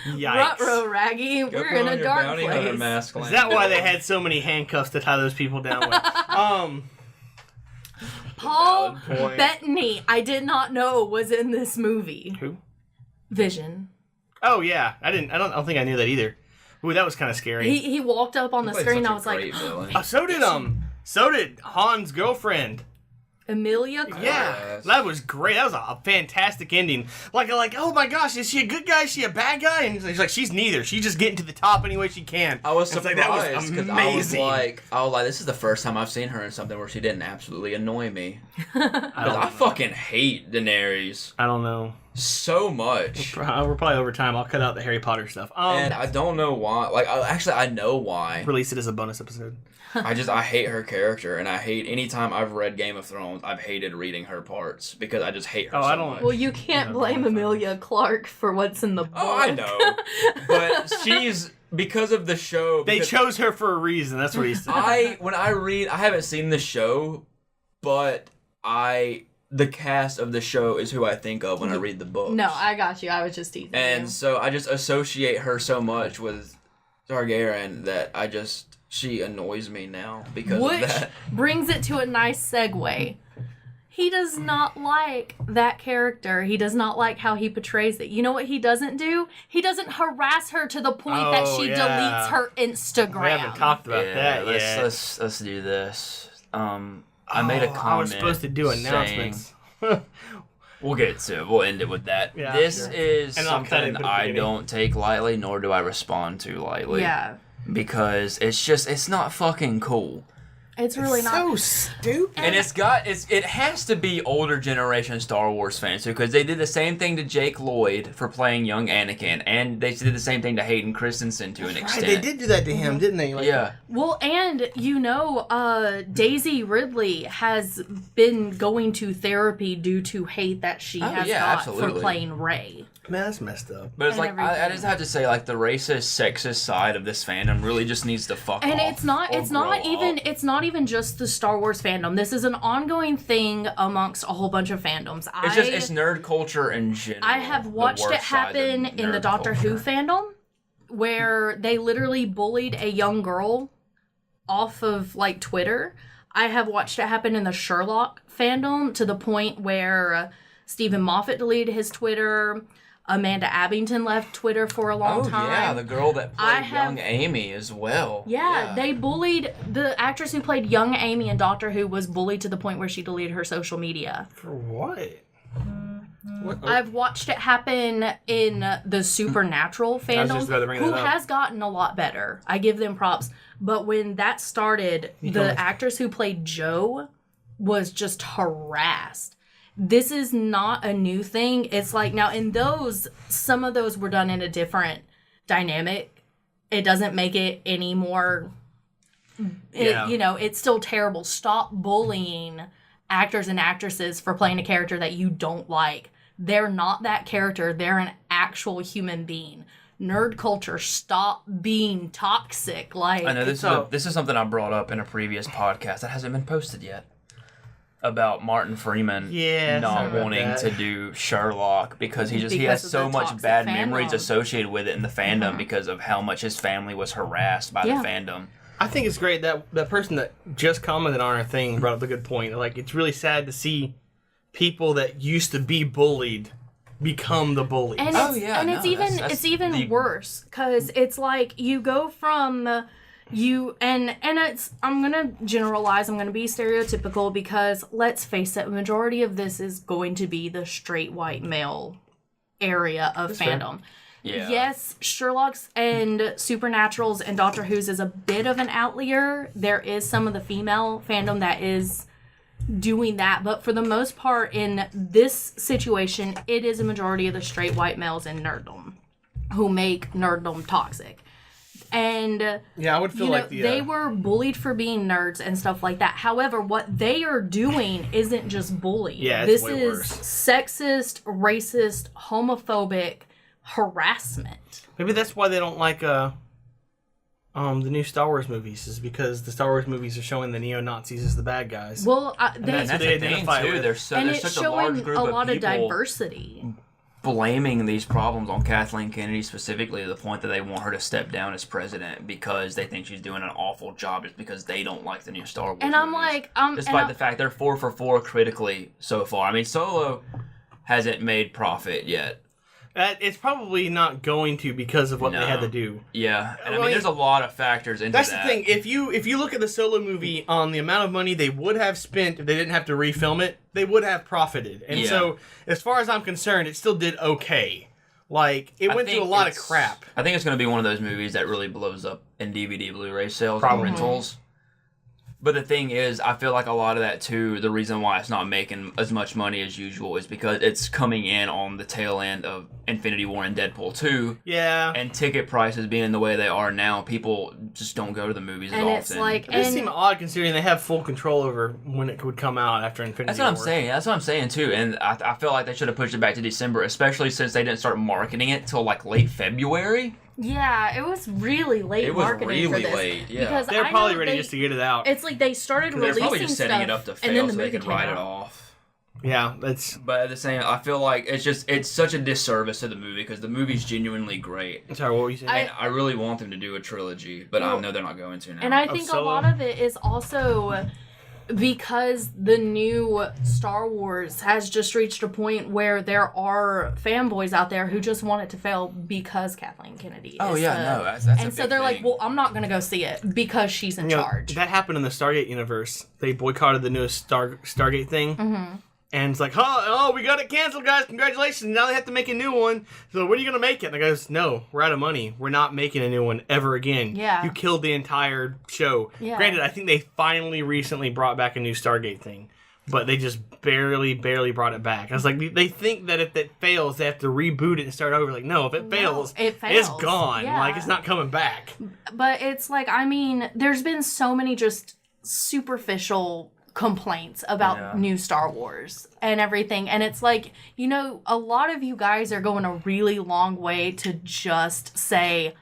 Ruh-roh, Raggy. We're in a dark place. Mask, is that why they had so many handcuffs to tie those people down with? Paul Bettany, I did not know was in this movie. Who? Vision. Oh yeah, I don't think I knew that either. Ooh, that was kind of scary. He walked up on the screen. I was like, so did Han's girlfriend. Emilia Clarke. Yeah, that was great. That was a fantastic ending. Like, oh my gosh, is she a good guy? Is she a bad guy? And he's like, she's neither. She's just getting to the top any way she can. I was surprised because I was like, this is the first time I've seen her in something where she didn't absolutely annoy me. I fucking hate Daenerys. I don't know. So much. We're probably over time. I'll cut out the Harry Potter stuff. And I don't know why. Like, actually, I know why. Release it as a bonus episode. I hate her character, and I hate anytime I've read Game of Thrones, I've hated reading her parts because I just hate her so much. Well, you can't blame Emilia Clarke for what's in the book. Oh, I know. But she's, because of the show... They chose her for a reason, that's what he said. When I read, I haven't seen the show, but the cast of the show is who I think of when I read the book. No, I got you. I was just teasing And so I just associate her so much with Targaryen that she annoys me now because of that. Which brings it to a nice segue. He does not like that character. He does not like how he portrays it. You know what he doesn't do? He doesn't harass her to the point that she deletes her Instagram. We haven't talked about that yet. Let's do this. I made a comment. I was supposed to do announcements. We'll get to it. We'll end it with that. Yeah, this is something I don't take lightly, nor do I respond to lightly. Yeah. Because it's not fucking cool. It's really not. So stupid. And it has to be older generation Star Wars fans too, because they did the same thing to Jake Lloyd for playing young Anakin, and they did the same thing to Hayden Christensen to an extent. They did do that to him, didn't they? Yeah. Well, and Daisy Ridley has been going to therapy due to hate that she has got for playing Rey. Man, that's messed up. But it's like I just have to say, like, the racist, sexist side of this fandom really just needs to fuck off. And it's not even just the Star Wars fandom. This is an ongoing thing amongst a whole bunch of fandoms. It's nerd culture in general. I have watched it happen in the Doctor Who fandom, where they literally bullied a young girl off of like Twitter. I have watched it happen in the Sherlock fandom to the point where Stephen Moffat deleted his Twitter. Amanda Abington left Twitter for a long time. Oh, yeah, the girl that played young Amy as well. Yeah, they bullied... The actress who played young Amy in Doctor Who was bullied to the point where she deleted her social media. For what? I've watched it happen in the Supernatural fandom, who has gotten a lot better. I give them props. But when that started, the actress who played Jo was just harassed. This is not a new thing. It's like, now in those, some of those were done in a different dynamic. It doesn't make it any more, it's still terrible. Stop bullying actors and actresses for playing a character that you don't like. They're not that character. They're an actual human being. Nerd culture, stop being toxic. Like, I know this is something I brought up in a previous podcast that hasn't been posted yet. About Martin Freeman not wanting to do Sherlock because he has so much bad memories associated with it in the fandom because of how much his family was harassed by the fandom. I think it's great that person that just commented on our thing brought up a good point. Like, it's really sad to see people that used to be bullied become the bullies. And it's even worse because it's like you go from... I'm gonna generalize, I'm gonna be stereotypical because let's face it, majority of this is going to be the straight white male area of fandom. Yeah. Yes, Sherlock's and Supernaturals and Doctor Who's is a bit of an outlier. There is some of the female fandom that is doing that, but for the most part in this situation, it is a majority of the straight white males in nerddom who make nerddom toxic. And I would feel like they were bullied for being nerds and stuff like that. However, what they are doing isn't just bullying. Yeah, this is sexist, racist, homophobic harassment. Maybe that's why they don't like the new Star Wars movies, is because the Star Wars movies are showing the neo-Nazis as the bad guys. Well, that's who they identify with. There's such a large group a of lot of people diversity. blaming these problems on Kathleen Kennedy specifically to the point that they want her to step down as president because they think she's doing an awful job just because they don't like the new Star Wars And I'm movies. like, despite the fact they're 4 for 4 critically so far. I mean, Solo hasn't made profit yet. It's probably not going to because of what they had to do. Yeah, and I mean, there's a lot of factors into that. That's the thing. If you look at the Solo movie on the amount of money they would have spent if they didn't have to refilm it, they would have profited. And so, as far as I'm concerned, it still did okay. Like, it went through a lot of crap. I think it's going to be one of those movies that really blows up in DVD Blu-ray sales Probably. and rentals. But the thing is, I feel like a lot of that, too, the reason why it's not making as much money as usual is because it's coming in on the tail end of Infinity War and Deadpool 2. Yeah. And ticket prices being the way they are now, people just don't go to the movies as often. It's like... It does seem odd considering they have full control over when it would come out after Infinity War. That's what I'm saying, too. And I feel like they should have pushed it back to December, especially since they didn't start marketing it till, like, late February. Yeah, it was really late marketing for this. Late, yeah. Because they're probably ready just to get it out. It's like they started releasing stuff, they're probably just setting it up to fail and then the so they movie can came write out. it off. Yeah, that's... But at the same time, I feel like it's such a disservice to the movie because the movie's genuinely great. Sorry, what were you saying? I really want them to do a trilogy, but I know they're not going to now. And I think a lot of it is also... because the new Star Wars has just reached a point where there are fanboys out there who just want it to fail because Kathleen Kennedy that's and so they're like, well, I'm not going to go see it because she's in charge. That happened in the Stargate universe. They boycotted the newest Stargate thing. Mm-hmm. And it's like, oh, we got it canceled, guys. Congratulations. Now they have to make a new one. So when are you going to make it? And the guy goes, no, we're out of money. We're not making a new one ever again. Yeah. You killed the entire show. Yeah. Granted, I think they finally recently brought back a new Stargate thing. But they just barely brought it back. I was like, they think that if it fails, they have to reboot it and start over. Like, no, if it fails, it's gone. Yeah. Like, it's not coming back. But it's like, I mean, there's been so many just superficial complaints about new Star Wars and everything, and it's like, you know, a lot of you guys are going a really long way to just say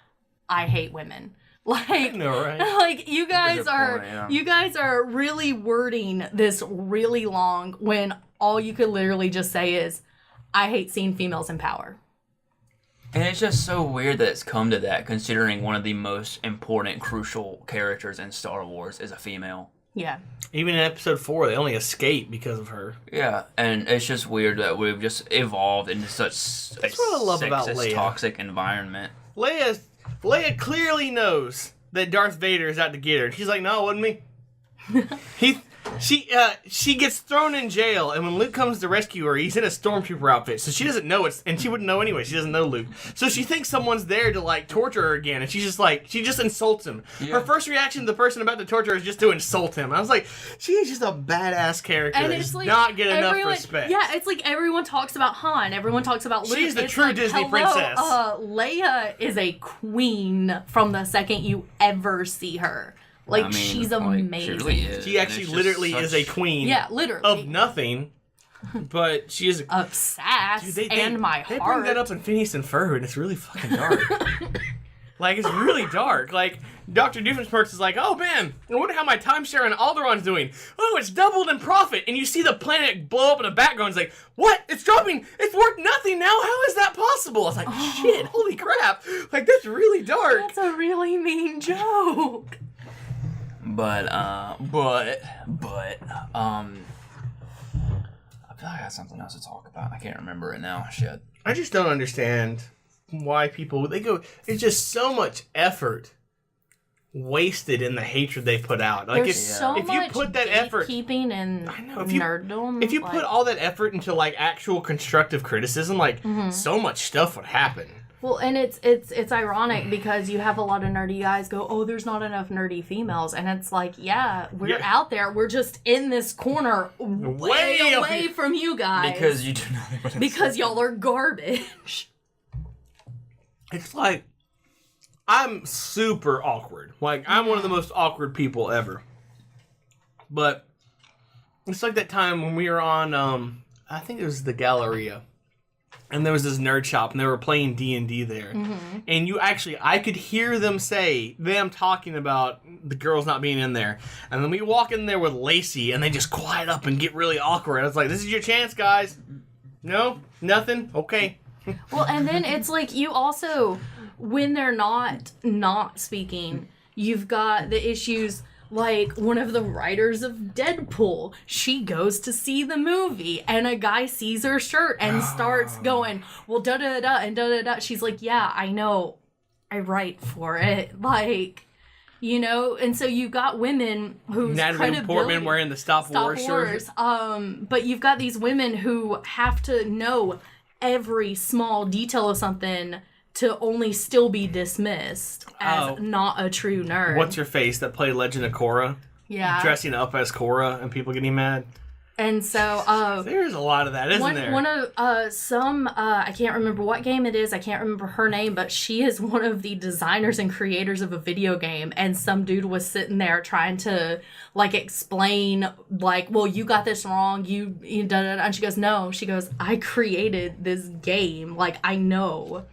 I hate women. Like, I know, right? Like you guys are really wording this really long when all you could literally just say is I hate seeing females in power. And it's just so weird that it's come to that, considering one of the most important, crucial characters in Star Wars is a female. Yeah. Even in episode 4, they only escape because of her. Yeah, and it's just weird that we've just evolved into such a what I love about sexist, Leia. toxic environment. Leia clearly knows that Darth Vader is out to get her. And she's like, no, it wasn't me. She gets thrown in jail, and when Luke comes to rescue her, he's in a stormtrooper outfit, so she doesn't know and she wouldn't know anyway. She doesn't know Luke, so she thinks someone's there to like torture her again, and she's just like, she just insults him. Yeah. Her first reaction to the person about to torture her is just to insult him. I was like, she's just a badass character and that does like, not get enough respect. Yeah, it's like everyone talks about Han, everyone talks about Luke. She's the it's true like, Disney princess. Leia is a queen from the second you ever see her. Like, I mean, she's amazing. She really is. She actually literally is a queen. Yeah, literally. Of nothing. But she is of sass and my heart. They bring that up in Phineas and Ferb, and it's really fucking dark. Like, it's really dark. Like, Dr. Doofenshmirtz is like, oh man, I wonder how my timeshare on Alderaan's doing. Oh, it's doubled in profit. And you see the planet blow up in the background. It's like, what? It's dropping. It's worth nothing now. How is that possible? I was like, shit, holy crap. Like, that's really dark. That's a really mean joke. But I feel like I got something else to talk about. I can't remember it now. Shit. I just don't understand why people, it's just so much effort wasted in the hatred they put out. Like, There's so if much you put that effort, keeping and nerddom. If you put all that effort into like actual constructive criticism, like so much stuff would happen. Well, and it's ironic because you have a lot of nerdy guys go, oh, there's not enough nerdy females. And it's like, yeah, we're out there. We're just in this corner way away from you guys. Because you do nothing. Because y'all are garbage. It's like, I'm super awkward. Like, I'm one of the most awkward people ever. But it's like that time when we were on, I think it was the Galleria. and there was this nerd shop, and they were playing D&D there. Mm-hmm. And I could hear them talking about the girls not being in there. And then we walk in there with Lacey, and they just quiet up and get really awkward. I was like, this is your chance, guys. No? Nothing? Okay. Well, and then it's like you also, when they're not speaking, you've got the issues. Like, one of the writers of Deadpool, she goes to see the movie, and a guy sees her shirt and starts going, well, da-da-da, and da-da-da. She's like, yeah, I know. I write for it. Like, you know? And so you've got women whose Natalie Portman wearing the Stop Wars shirt. But you've got these women who have to know every small detail of something to only still be dismissed as not a true nerd. What's her face that played Legend of Korra? Yeah. Dressing up as Korra and people getting mad. And so, there's a lot of that, isn't there? One of, I can't remember what game it is, I can't remember her name, but she is one of the designers and creators of a video game, and some dude was sitting there trying to, like, explain, like, well, you got this wrong, you da-da-da, and she goes, no, I created this game, like, I know.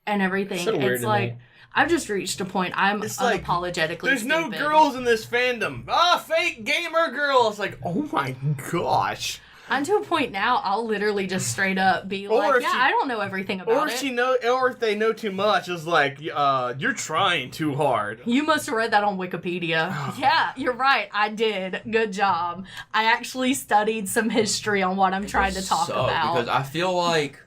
And everything. So weird it's to like me. I've just reached a point. I'm unapologetically there's stupid. no girls in this fandom. Fake gamer girl. It's like, oh my gosh. I'm to a point now. I'll literally just straight up be like, I don't know everything about it. Or if they know too much, it's like, you're trying too hard. You must have read that on Wikipedia. Yeah, you're right. I did. Good job. I actually studied some history on what I'm trying to talk about. Because I feel like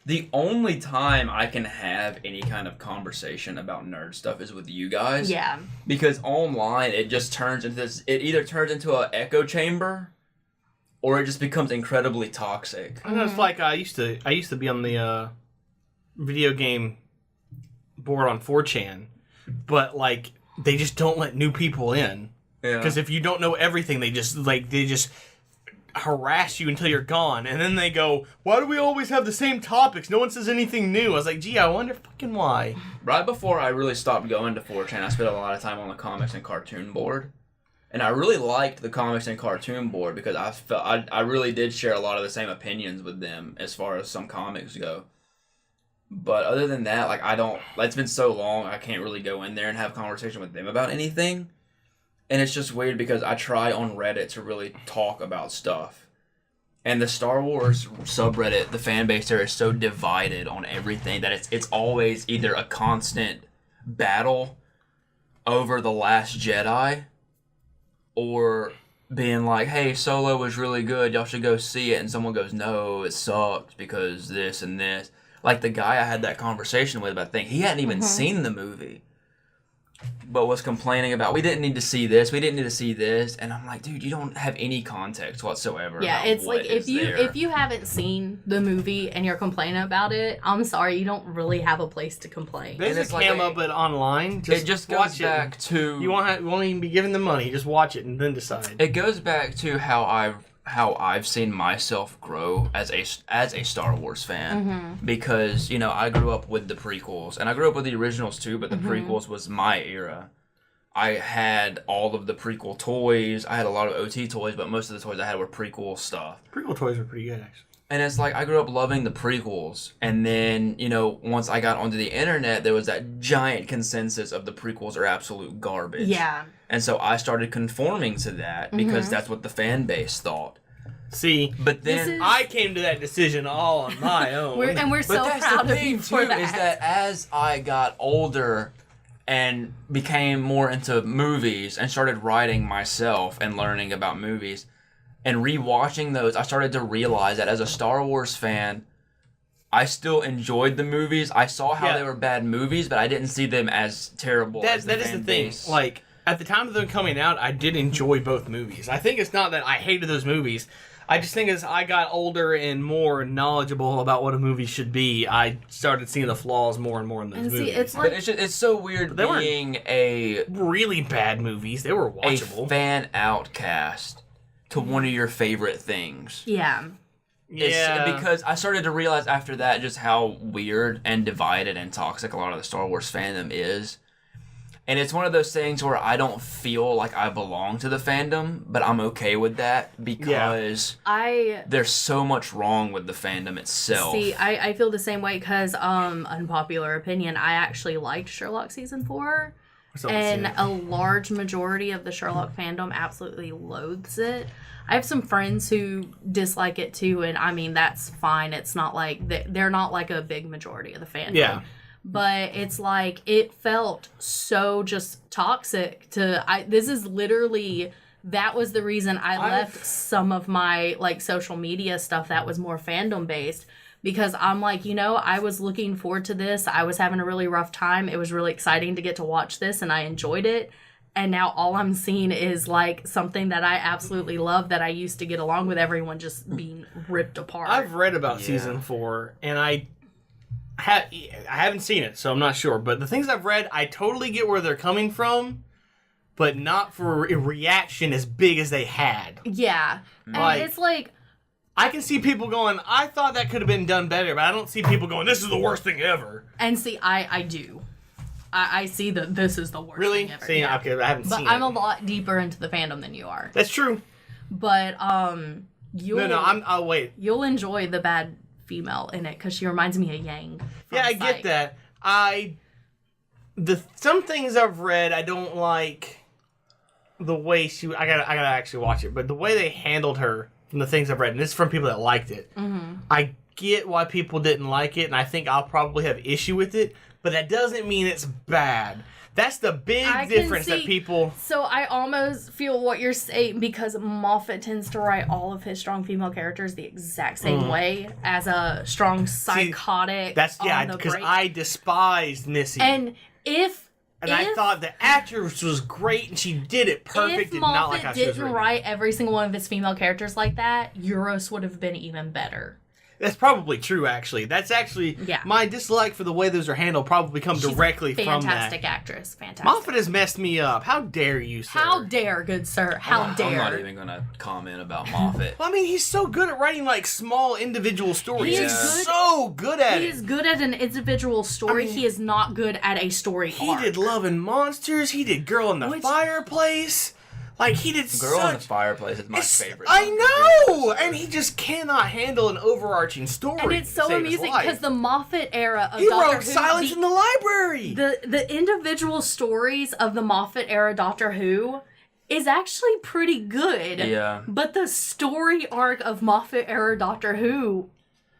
the only time I can have any kind of conversation about nerd stuff is with you guys. Yeah. Because online, it just turns into this. It either turns into an echo chamber, or it just becomes incredibly toxic. I know, it's like I used to be on the video game board on 4chan, but like they just don't let new people in. Yeah. Because if you don't know everything, they just harass you until you're gone, and then they go, why do we always have the same topics? No one says anything new. I was like, gee, I wonder fucking why. Right before I really stopped going to 4chan, I spent a lot of time on the comics and cartoon board. And I really liked the comics and cartoon board because I felt I really did share a lot of the same opinions with them as far as some comics go. But other than that, like, it's been so long, I can't really go in there and have a conversation with them about anything. And it's just weird because I try on Reddit to really talk about stuff. And the Star Wars subreddit, the fan base there is so divided on everything that it's always either a constant battle over The Last Jedi or being like, hey, Solo was really good, y'all should go see it. And someone goes, no, it sucked because this and this. Like the guy I had that conversation with about thing, he hadn't even seen the movie. But was complaining about, we didn't need to see this, and I'm like, dude, you don't have any context whatsoever. Yeah, about it's what like is if you haven't seen the movie and you're complaining about it, I'm sorry, you don't really have a place to complain. There's a cam up it online. It just goes back to you won't even be given the money. Just watch it and then decide. It goes back to how I've seen myself grow as a Star Wars fan, because I grew up with the prequels, and I grew up with the originals too, but the prequels was my era. I had all of the prequel toys. I had a lot of OT toys, but most of the toys I had were prequel stuff. Prequel toys were pretty good, actually. And it's like I grew up loving the prequels, and then once I got onto the internet, there was that giant consensus of the prequels are absolute garbage. Yeah. And so I started conforming to that because that's what the fan base thought. See, but then I came to that decision all on my own. We're so proud of you for that. Is that as I got older and became more into movies and started writing myself and learning about movies and rewatching those, I started to realize that as a Star Wars fan, I still enjoyed the movies. I saw how they were bad movies, but I didn't see them as terrible as the fan base. That is the thing. Like, at the time of them coming out, I did enjoy both movies. I think it's not that I hated those movies. I just think as I got older and more knowledgeable about what a movie should be, I started seeing the flaws more and more in those movies. It's like, but it's so weird being a really bad movies. They were watchable. A fan outcast to one of your favorite things. Yeah. Because I started to realize after that just how weird and divided and toxic a lot of the Star Wars fandom is. And it's one of those things where I don't feel like I belong to the fandom, but I'm okay with that because there's so much wrong with the fandom itself. See, I feel the same way because, unpopular opinion, I actually liked Sherlock Season 4. And a large majority of the Sherlock fandom absolutely loathes it. I have some friends who dislike it too, and I mean, that's fine. It's not like, they're not like a big majority of the fandom. Yeah. But it's like, it felt so just toxic this is literally, that was the reason I left some of my like social media stuff that was more fandom based. Because I'm like, I was looking forward to this. I was having a really rough time. It was really exciting to get to watch this and I enjoyed it. And now all I'm seeing is like something that I absolutely love that I used to get along with everyone just being ripped apart. I've read about season 4 and I haven't seen it, so I'm not sure. But the things I've read, I totally get where they're coming from, but not for a reaction as big as they had. Yeah. And it's like, I can see people going, I thought that could have been done better, but I don't see people going, this is the worst thing ever. And see, I do. I see that this is the worst thing ever. See, okay, I haven't seen it. But I'm a lot deeper into the fandom than you are. That's true. But, I'll wait. You'll enjoy the bad female in it because she reminds me of Yang. Yeah, I get that. Some things I've read, I don't like the way I gotta actually watch it, but the way they handled her from the things I've read, and this is from people that liked it, I get why people didn't like it, and I think I'll probably have issue with it, but that doesn't mean it's bad. That's the big difference that people... So I almost feel what you're saying because Moffat tends to write all of his strong female characters the exact same way as a strong psychotic. Because I despised Missy. And I thought the actress was great and she did it perfect and not like how she was written. If Moffat didn't write every single one of his female characters like that, Euros would have been even better. That's probably true, actually. That's actually... Yeah. My dislike for the way those are handled probably come directly from that. Fantastic actress. Fantastic. Moffat has messed me up. How dare you, sir? How dare, good sir. How dare. I'm not even going to comment about Moffat. Well, I mean, he's so good at writing, like, small individual stories. He is so good at it. He is good at an individual story. I mean, he is not good at a story arc. He did Love and Monsters. He did Girl in the Fireplace. Like, he did Girl in the Fireplace is my favorite. I know! And he just cannot handle an overarching story. And it's so amusing because the Moffat era of He Doctor wrote Who... Silence in the Library! The individual stories of the Moffat era Doctor Who is actually pretty good. Yeah. But the story arc of Moffat era Doctor Who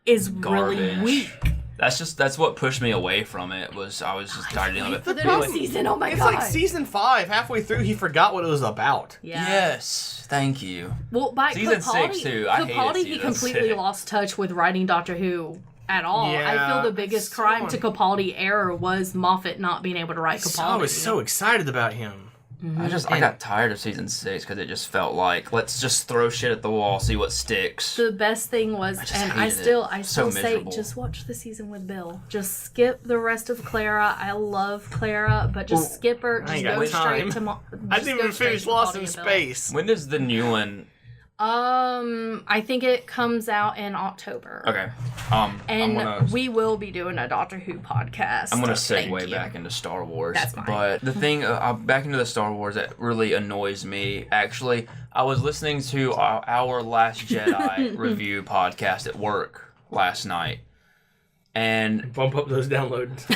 is really weak. That's what pushed me away from it. I was just tired of it. For the next season, oh my god! It's like season 5, halfway through, he forgot what it was about. Yeah. Yes, thank you. Well, by season 6 too. I hated he completely lost touch with writing Doctor Who at all. Yeah, I feel the biggest crime to Capaldi error was Moffat not being able to write Capaldi. I was so excited about him. I got tired of season 6 because it just felt like, let's just throw shit at the wall, see what sticks. The best thing was, I still say, miserable. just watch the season with Bill. Just skip the rest of Clara. I love Clara, but just skip her. Just go straight to I didn't even finish Lost in Space. When does the new one... I think it comes out in October. Okay. And we will be doing a Doctor Who podcast. I'm gonna segue back into Star Wars. That's fine. But the thing, back into the Star Wars that really annoys me. Actually, I was listening to our Last Jedi review podcast at work last night, and bump up those downloads.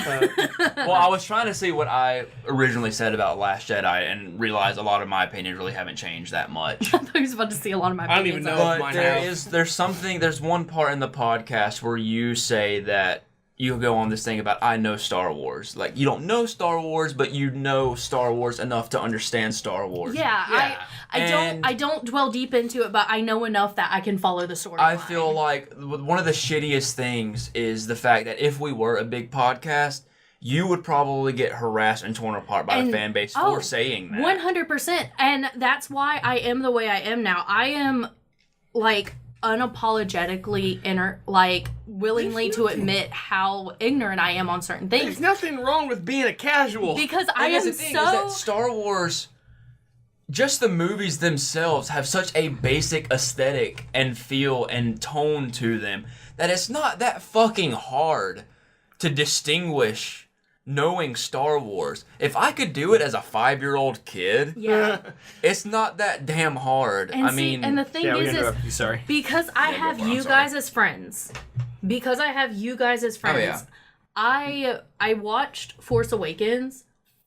Well, I was trying to see what I originally said about Last Jedi and realized a lot of my opinions really haven't changed that much. I thought he was about to see a lot of my opinions. I don't even know if But there's one part in the podcast where you say that you go on this thing about, I know Star Wars. Like, you don't know Star Wars, but you know Star Wars enough to understand Star Wars. Yeah. I don't dwell deep into it, but I know enough that I can follow the storyline. I feel like one of the shittiest things is the fact that if we were a big podcast, you would probably get harassed and torn apart by the fan base for saying that. 100%. And that's why I am the way I am now. I am, like, unapologetically willingly to admit how ignorant I am on certain things. There's nothing wrong with being a casual. Because I am is that Star Wars, just the movies themselves have such a basic aesthetic and feel and tone to them that it's not that fucking hard to distinguish knowing Star Wars, if I could do it as a 5-year-old kid, it's not that damn hard. And and the thing is sorry. Because I have you guys as friends. I watched Force Awakens,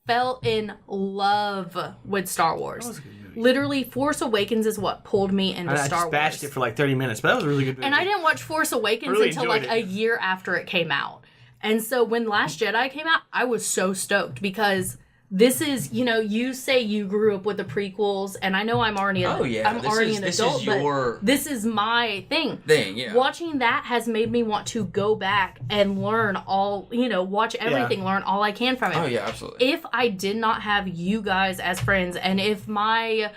fell in love with Star Wars. That was a good movie. Literally, Force Awakens is what pulled me into Star Wars. I bashed it for like 30 minutes, but that was a really good movie. And I didn't watch Force Awakens until like a year after it came out. And so when Last Jedi came out, I was so stoked because this is, you say you grew up with the prequels, and I know I'm already an adult, but this is my thing. Watching that has made me want to go back and learn all, watch everything, learn all I can from it. Oh, yeah, absolutely. If I did not have you guys as friends, and if my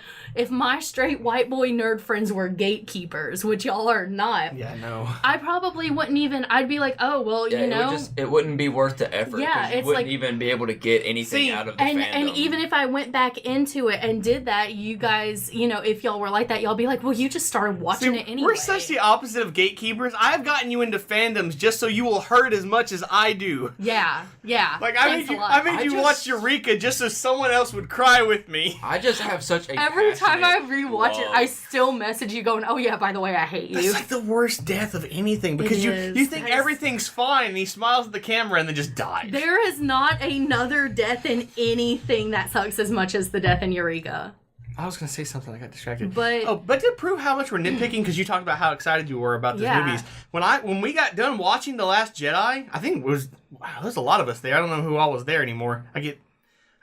straight white boy nerd friends were gatekeepers, which y'all are not. Yeah, no. I probably wouldn't even, I'd be like, oh, well, it wouldn't be worth the effort. Yeah, you wouldn't even be able to get anything out of the fandom. And even if I went back into it and did that, you guys, if y'all were like that, y'all be like, well, you just started watching it anyway. We're such the opposite of gatekeepers. I've gotten you into fandoms just so you will hurt as much as I do. Yeah. Like, I made you watch Eureka just so someone else would cry with me. I just have such a Every time I rewatch it, I still message you going, oh yeah, by the way, I hate you. It's like the worst death of anything because you think everything's fine and he smiles at the camera and then just dies. There is not another death in anything that sucks as much as the death in Eureka. I was going to say something, I got distracted. But to prove how much we're nitpicking, because you talked about how excited you were about these movies. When we got done watching The Last Jedi, I think there's a lot of us there. I don't know who all was there anymore. I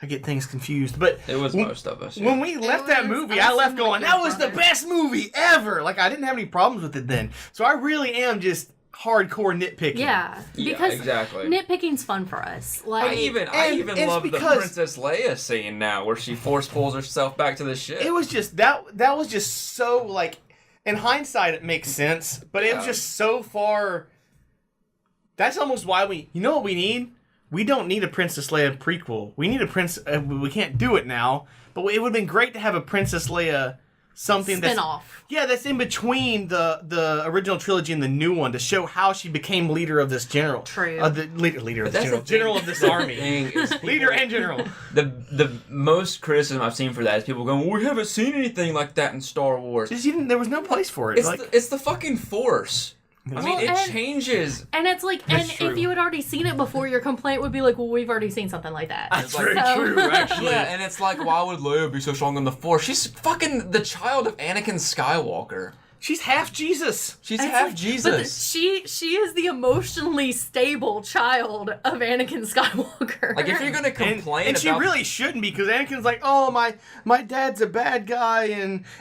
get things confused, but it was most of us. When we left that movie, I left going, that was the best movie ever. Like, I didn't have any problems with it then. So I really am just hardcore nitpicking. Yeah, because exactly. Nitpicking's fun for us. Like, I even love the Princess Leia scene now, where she force pulls herself back to the ship. It was just that was just so, like, in hindsight it makes sense, but it was just so far. That's almost why you know what we need. We don't need a Princess Leia prequel. We need a we can't do it now, but it would have been great to have a Princess Leia spin-off. That's in between the original trilogy and the new one to show how she became leader of this general. True. The leader of this general of this army. Leader and general. The most criticism I've seen for that is people going, well, we haven't seen anything like that in Star Wars. There was no place for it. It's the fucking Force. I mean, it changes. And it's like, if you had already seen it before, your complaint would be like, well, we've already seen something like that. That's very true, actually. Yeah, and it's like, why would Leia be so strong in the Force? She's fucking the child of Anakin Skywalker. She's half Jesus. She's half Jesus. But she is the emotionally stable child of Anakin Skywalker. Like, if you're gonna complain and she really shouldn't be, because Anakin's like, oh, my dad's a bad guy,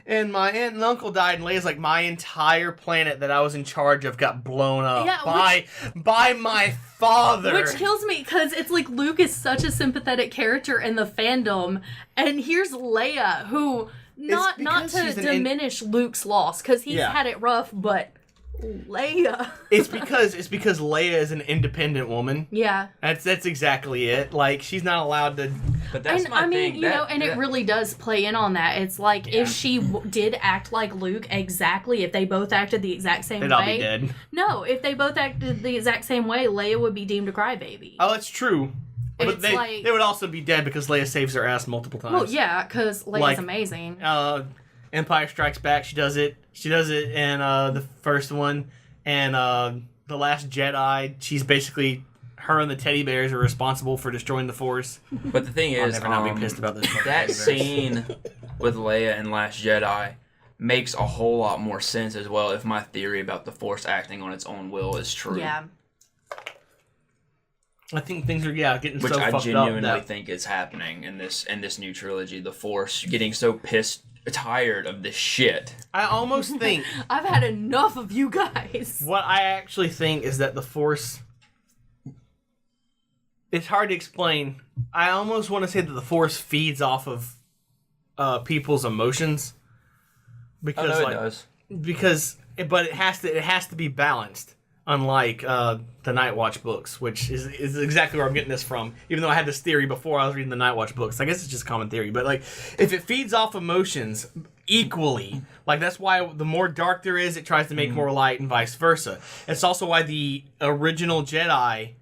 and my aunt and uncle died, and Leia's like, my entire planet that I was in charge of got blown up by my father. Which kills me, because it's like Luke is such a sympathetic character in the fandom, and here's Leia, who... Not to diminish Luke's loss, because he's had it rough, but Leia. It's because Leia is an independent woman. Yeah. That's exactly it. Like, she's not allowed to. But that's my thing. It really does play in on that. It's like, if she did act like Luke exactly, if they both acted the exact same way. They'd all be dead. No, if they both acted the exact same way, Leia would be deemed a crybaby. Oh, that's true. But they would also be dead because Leia saves her ass multiple times. Well, yeah, because Leia's amazing. Empire Strikes Back, she does it. She does it in the first one. And The Last Jedi, she's basically... Her and the teddy bears are responsible for destroying the Force. But the thing is... I'll never not be pissed about this. That scene with Leia in Last Jedi makes a whole lot more sense as well if my theory about the Force acting on its own will is true. Yeah. I think things are getting Which so fucked up. Which I genuinely think is happening in this new trilogy. The Force getting so tired of this shit. I almost think I've had enough of you guys. What I actually think is that the Force. It's hard to explain. I almost want to say that the Force feeds off of people's emotions because it does. But it has to be balanced. Unlike the Night Watch books, which is exactly where I'm getting this from. Even though I had this theory before I was reading the Night Watch books. I guess it's just common theory. But, like, if it feeds off emotions equally, like, that's why the more dark there is, it tries to make more light and vice versa. It's also why the original Jedi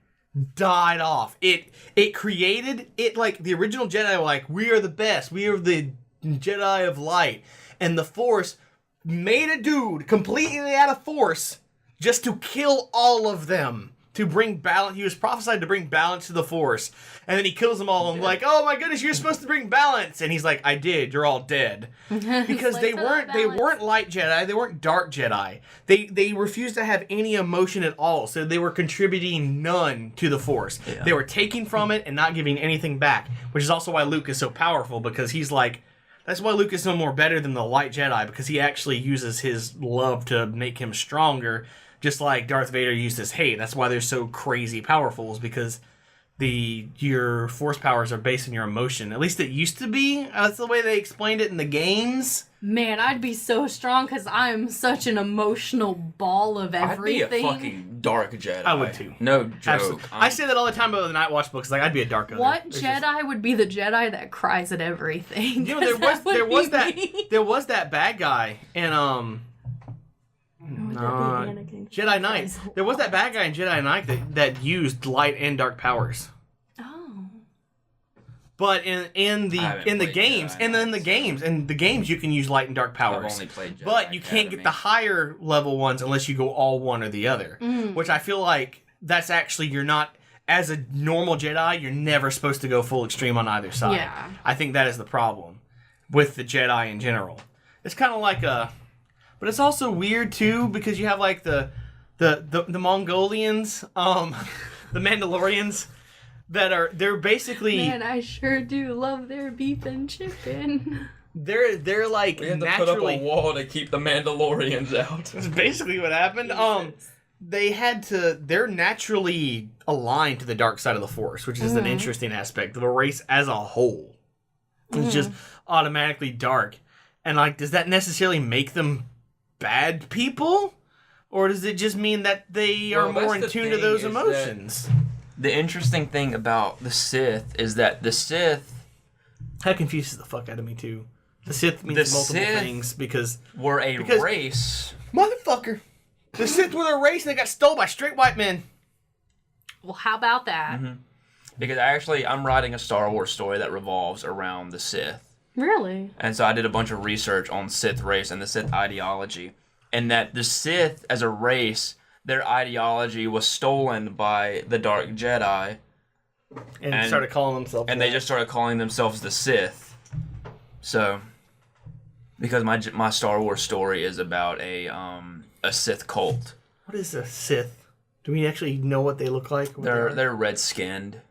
died off. It created it like the original Jedi were like, we are the best. We are the Jedi of light. And the Force made a dude completely out of Force just to kill all of them. To bring balance. He was prophesied to bring balance to the Force. And then he kills them all and like, oh my goodness, you're supposed to bring balance. And he's like, I did. You're all dead. Because they weren't light Jedi. They weren't dark Jedi. They refused to have any emotion at all. So they were contributing none to the Force. Yeah. They were taking from it and not giving anything back. Which is also why Luke is so powerful. Because he's like, that's why Luke is no more better than the light Jedi. Because he actually uses his love to make him stronger. Just like Darth Vader used his hate. That's why they're so crazy powerful, is because your force powers are based on your emotion. At least it used to be. That's the way they explained it in the games. Man, I'd be so strong because I'm such an emotional ball of everything. I'd be a fucking dark Jedi. I would too. No joke. Absolutely. I say that all the time about the Night Watch books. Like, I'd be a dark Jedi. What Jedi would be the Jedi that cries at everything? You know, there was that bad guy in Jedi Knight. There was that bad guy in Jedi Knight that used light and dark powers. Oh. But in the games you can use light and dark powers. I've only played Jedi but you can't get the higher level ones unless you go all one or the other. Which I feel like that's actually, you're not, as a normal Jedi, you're never supposed to go full extreme on either side. Yeah. I think that is the problem with the Jedi in general. It's kind of like but it's also weird too, because you have like the Mongolians, the Mandalorians, they're basically. Man, I sure do love their beef and chicken. They're like, we had to naturally put up a wall to keep the Mandalorians out. That's basically what happened. They're naturally aligned to the dark side of the Force, which is an interesting aspect of a race as a whole. It's just automatically dark, and like, does that necessarily make them bad people, or does it just mean that they are more in tune to those emotions? The interesting thing about the Sith is that the Sith, that confuses the fuck out of me too. The Sith means multiple things because race. Motherfucker, the Sith were a race and they got stole by straight white men. Well, how about that? Because I'm writing a Star Wars story that revolves around the Sith. Really? And so I did a bunch of research on Sith race and the Sith ideology. And that the Sith, as a race, their ideology was stolen by the Dark Jedi. And started calling themselves they just started calling themselves the Sith. So, because my Star Wars story is about a Sith cult. What is a Sith? Do we actually know what they look like? They're red-skinned.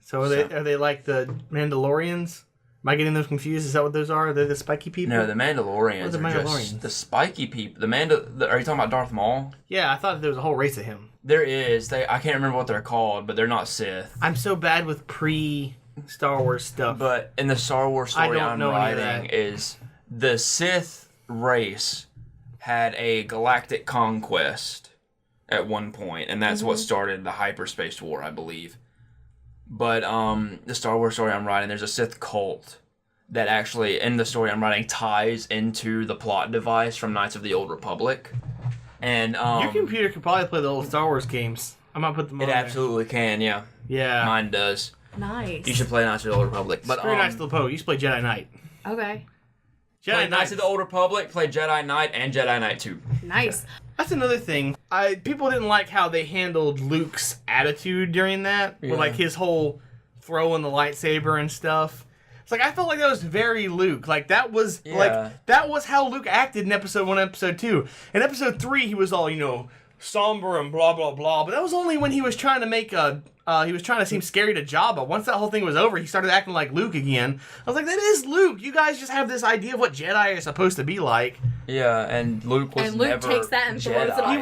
So are they like the Mandalorians? Am I getting those confused? Is that what those are? Are they the spiky people? No, the Mandalorians are just the spiky people. Are you talking about Darth Maul? Yeah, I thought there was a whole race of him. There is. I can't remember what they're called, but they're not Sith. I'm so bad with pre-Star Wars stuff. But in the Star Wars story I'm writing is the Sith race had a galactic conquest at one point, and that's what started the hyperspace war, I believe. But the Star Wars story I'm writing, there's a Sith cult that actually, in the story I'm writing, ties into the plot device from Knights of the Old Republic. And your computer could probably play the old Star Wars games. I might put them on. It absolutely can, yeah. Yeah. Mine does. Nice. You should play Knights of the Old Republic. But Screw Knights of the Poe. You should play Jedi Knight. Okay. Play Knights of the Old Republic, play Jedi Knight, and Jedi Knight 2. Nice. That's another thing. People didn't like how they handled Luke's attitude during that. Yeah. With like his whole throwing the lightsaber and stuff. It's like, I felt like that was very Luke. Like that was that was how Luke acted in episode 1, episode 2. In episode 3 he was all, somber and blah blah blah. But that was only when he was trying to make he was trying to seem scary to Jabba. Once that whole thing was over, he started acting like Luke again. I was like, that is Luke. You guys just have this idea of what Jedi are supposed to be like. Yeah, and Luke was never takes that and throws it on. He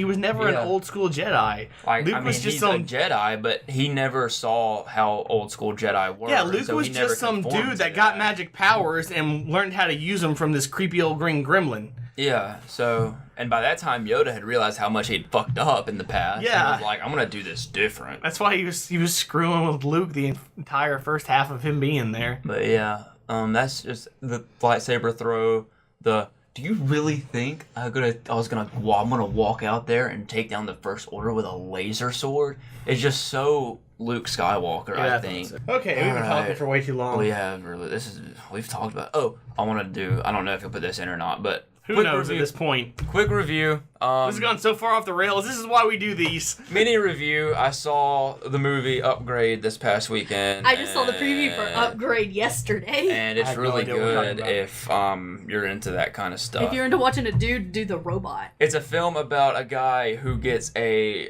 was never an old school Jedi. Luke was just some Jedi, but he never saw how old school Jedi were. Yeah, Luke was just some dude that got magic powers and learned how to use them from this creepy old green gremlin. Yeah, so, and by that time Yoda had realized how much he'd fucked up in the past. Yeah. And was like, I'm gonna do this different. That's why he was screwing with Luke the entire first half of him being there. But yeah, that's just the lightsaber throw, the do you really think I'm gonna walk out there and take down the First Order with a laser sword? It's just so Luke Skywalker, Yeah, I think. Okay, we've been talking for way too long. We've talked about. Oh, I don't know if you'll put this in or not, but Who knows at this point? Quick review. This has gone so far off the rails. This is why we do these. Mini review. I saw the movie Upgrade this past weekend. I just saw the preview for Upgrade yesterday. And it's really good if you're into that kind of stuff. If you're into watching a dude do the robot. It's a film about a guy who gets an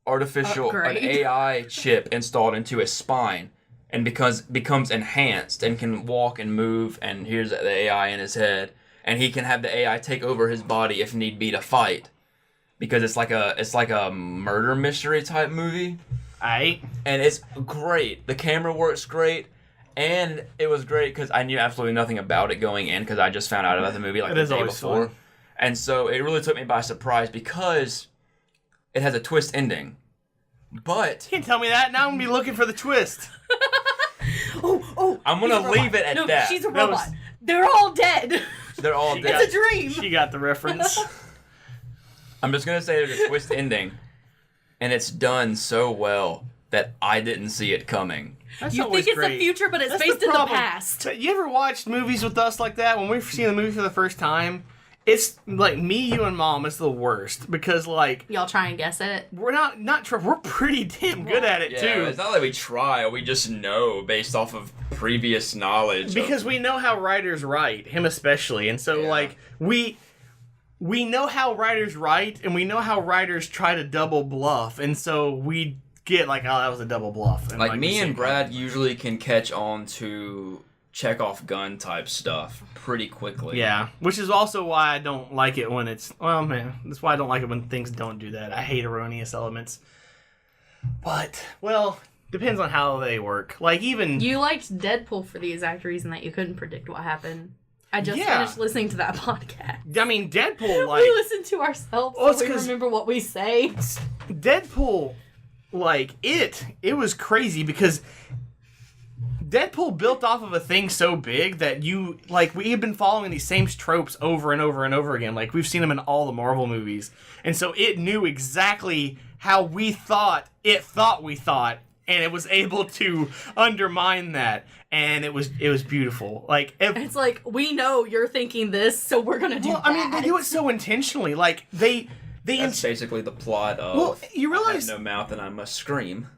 AI chip installed into his spine and becomes enhanced and can walk and move, and here's the AI in his head. And he can have the AI take over his body if need be to fight, because it's like a murder mystery type movie. Aight. And it's great. The camera works great, and it was great because I knew absolutely nothing about it going in because I just found out about the movie like the day before, fun. And so it really took me by surprise because it has a twist ending. But you can't tell me that. Now I'm gonna be looking for the twist. I'm gonna leave it at that. She's a robot. They're all dead. They're all dead. It's a dream. She got the reference. I'm just going to say there's a twist ending, and it's done so well that I didn't see it coming. That's you think it's great. The future, but it's based in the past. You ever watched movies with us like that? When we've seen the movie for the first time, it's like me, you, and Mom is the worst because like y'all try and guess it. We're we're pretty damn good at it too. It's not like we try; we just know based off of previous knowledge. Because we know how writers write, him especially, and so like we know how writers write, and we know how writers try to double bluff, and so we get like, oh, that was a double bluff. And, like me and Brad usually can catch on to check-off gun type stuff pretty quickly. Yeah, which is also why I don't like it when it's... Well, man, that's why I don't like it when things don't do that. I hate erroneous elements. But, well, depends on how they work. Like, even... You liked Deadpool for the exact reason that you couldn't predict what happened. I just finished listening to that podcast. I mean, Deadpool, like... We listen to ourselves so we remember what we say. Deadpool, like, it was crazy because... Deadpool built off of a thing so big that we've been following these same tropes over and over and over again. Like, we've seen them in all the Marvel movies. And so it knew exactly how we thought we thought, and it was able to undermine that. And it was beautiful. Like, it's like, we know you're thinking this, so we're gonna do that. I mean, they do it so intentionally. Like, that's basically the plot of. Well, you realize I have no mouth and I must scream.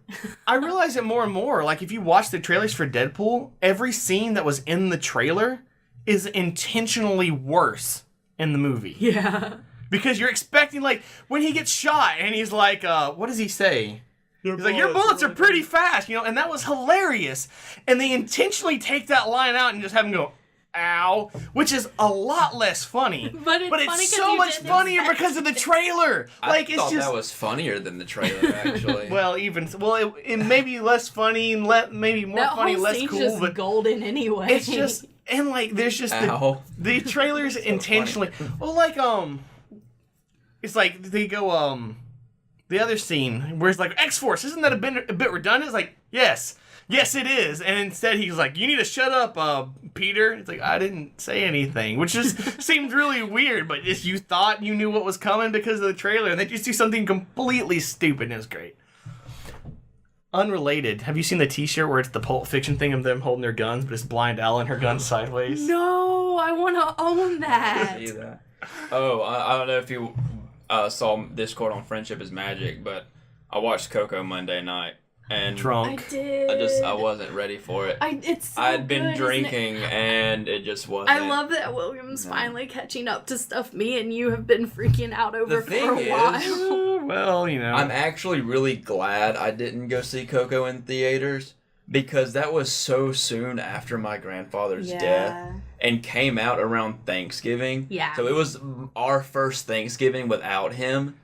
I realize it more and more. Like, if you watch the trailers for Deadpool, every scene that was in the trailer is intentionally worse in the movie. Yeah. Because you're expecting, like, when he gets shot and he's like, what does he say? He's like, your bullets are pretty fast, and that was hilarious. And they intentionally take that line out and just have him go, ow, which is a lot less funny. But it's so much funnier because of the trailer. Like, I thought that was funnier than the trailer, actually. it may be less funny, maybe more funny, less cool. Just but golden anyway. It's just, and like, there's just the trailers intentionally. Well, like, it's like they go, the other scene where it's like, X-Force, isn't that a bit redundant? It's like, yes, it is. And instead he's like, you need to shut up, Peter. It's like, I didn't say anything, which just seems really weird, but just you thought you knew what was coming because of the trailer, and then you do something completely stupid, and it was great. Unrelated, have you seen the t-shirt where it's the Pulp Fiction thing of them holding their guns, but it's Blind Al and her gun sideways? No, I want to own that. I see that. Oh, I don't know if you saw Discord on Friendship is Magic, but I watched Coco Monday night. And drunk. I did. I wasn't ready for it. It's so I'd been good, drinking and it just wasn't. I love that William's finally catching up to stuff me and you have been freaking out over for a while. Well, I'm actually really glad I didn't go see Coco in theaters because that was so soon after my grandfather's death and came out around Thanksgiving. Yeah. So it was our first Thanksgiving without him.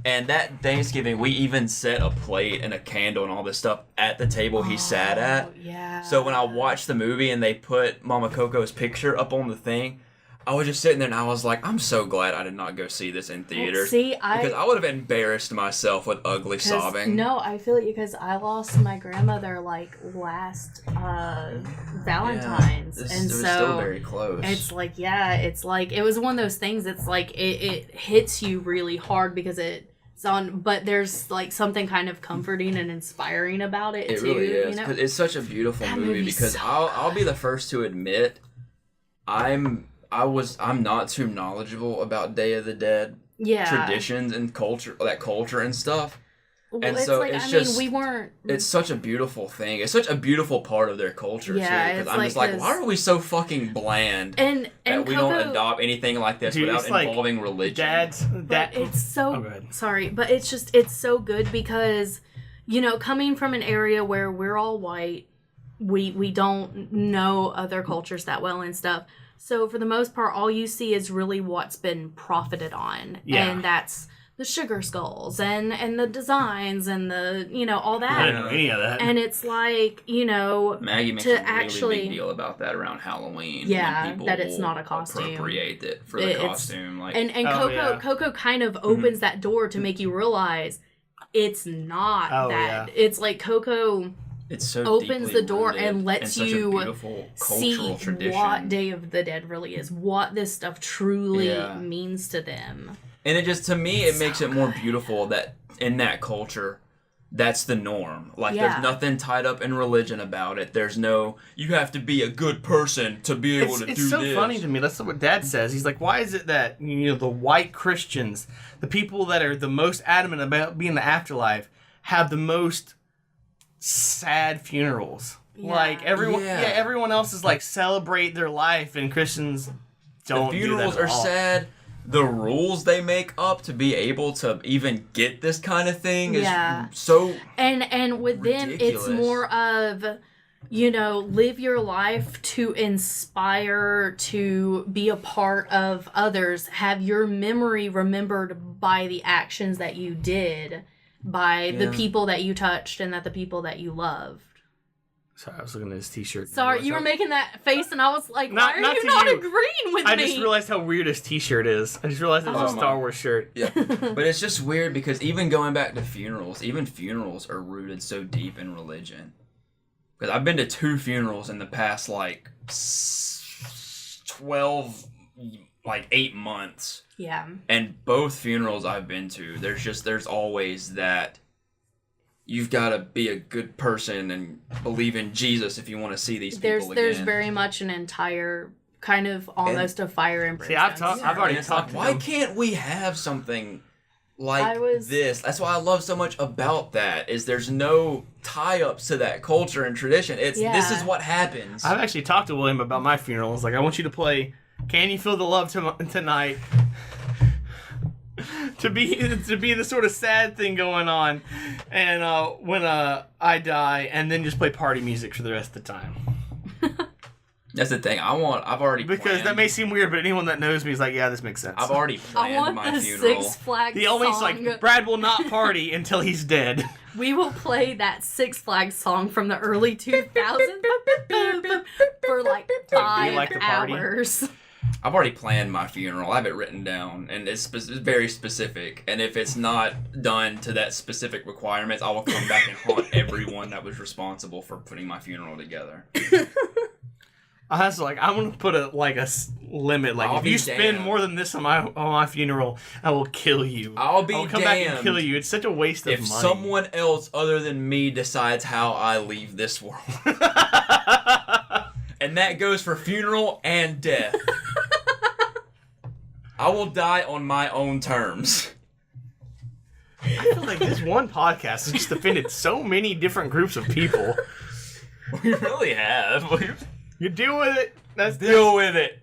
And that Thanksgiving, we even set a plate and a candle and all this stuff at the table he sat at. Yeah. So when I watched the movie and they put Mama Coco's picture up on the thing, I was just sitting there and I was like, I'm so glad I did not go see this in theaters. See, because I would have embarrassed myself with ugly sobbing. No, I feel it because I lost my grandmother like last Valentine's, and it was so still very close. It's like it was one of those things. It's like it hits you really hard because it's on, but there's like something kind of comforting and inspiring about it. It too, really is. You know? It's such a beautiful That movie movie's because so I'll be the first to admit I'm not too knowledgeable about Day of the Dead traditions and culture and stuff. Well, and it's so like, it's I just mean, we weren't. It's such a beautiful thing. It's such a beautiful part of their culture too. Because I'm just like, why are we so fucking bland and that we don't adopt anything like this without involving religion? It's so sorry, but it's so good because coming from an area where we're all white, we don't know other cultures that well and stuff. So for the most part, all you see is really what's been profited on, and that's the sugar skulls and the designs and the all that. I didn't know any of that. And it's like Maggie makes a really big deal about that around Halloween. Yeah, when people that it's not a costume. Appropriate it for the costume, like and Coco kind of opens that door to make you realize it's not that. Yeah. It's like Coco. It's so opens the door and lets you see tradition. What Day of the Dead really is, what this stuff truly means to them. And it just, to me, it makes it more beautiful that in that culture, that's the norm. Like, there's nothing tied up in religion about it. There's no, you have to be a good person to be able to do this. It's so funny to me. That's what Dad says. He's like, why is it that, the white Christians, the people that are the most adamant about being in the afterlife, have the most sad funerals? Like everyone else is like celebrate their life, and Christians don't. The funerals are sad. The rules they make up to be able to even get this kind of thing is so and with ridiculous. Them it's more of live your life to inspire, to be a part of others, have your memory remembered by the actions that you did, by the people that you touched and the people that you loved. Sorry, I was looking at his t-shirt. Sorry, you were making that face and I was like, why are you not agreeing with me? I just realized how weird his t-shirt is. I just realized it was a Star Wars shirt. Yeah, but it's just weird because even going back to funerals, even funerals are rooted so deep in religion. Because I've been to 2 funerals in the past, 12, 8 months. Yeah. And both funerals I've been to, there's always that you've got to be a good person and believe in Jesus if you want to see these people again. There's very much an entire kind of almost a fire and brimstone. See, I've already talked to why can't we have something like this? That's why I love so much about that, is there's no tie-ups to that culture and tradition. This is what happens. I've actually talked to William about my funeral. I was like, I want you to play Can You Feel the Love Tonight? to be the sort of sad thing going on, and when I die, and then just play party music for the rest of the time. That's the thing. I've already because planned. That may seem weird, but anyone that knows me is like, yeah, this makes sense. I've already planned my funeral. Six Flags the only song. Brad will not party until he's dead. We will play that Six Flags song from the early 2000s for 5 hours. I've already planned my funeral. I have it written down, and it's very specific. And if it's not done to that specific requirements, I will come back and haunt everyone that was responsible for putting my funeral together. I was like, I'm gonna put a limit. Like, if you spend more than this on my funeral, I will kill you. I'll come back and kill you. It's such a waste of money. If someone else other than me decides how I leave this world, and that goes for funeral and death. I will die on my own terms. I feel like this one podcast has just offended so many different groups of people. We really have. You deal with it. Deal with it.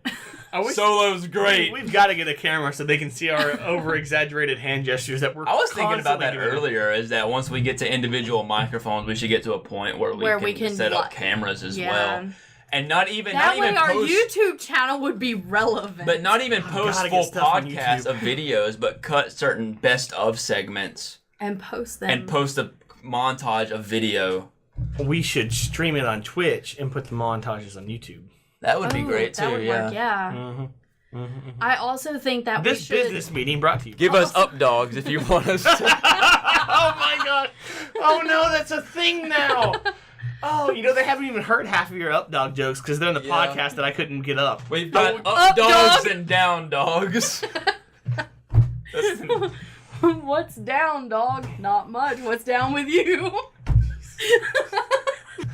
Solo's great. We've got to get a camera so they can see our over-exaggerated hand gestures that we're I was thinking about that doing. earlier, is that once we get to individual microphones, we should get to a point where we can set up cameras as well. And not even our YouTube channel would be relevant. But not even post full podcasts of videos, but cut certain best of segments. And post them. And post a montage of video. We should stream it on Twitch and put the montages on YouTube. That would be great too, that would work, yeah. Mm-hmm. I also think that This we should... business meeting brought to you. Give us Updogs if you want us to. Oh my god! Oh no, that's a thing now. Oh, they haven't even heard half of your Updog jokes because they're in the podcast that I couldn't get up. We've got Updog Updogs and Down Dogs. What's down, dog? Not much. What's down with you?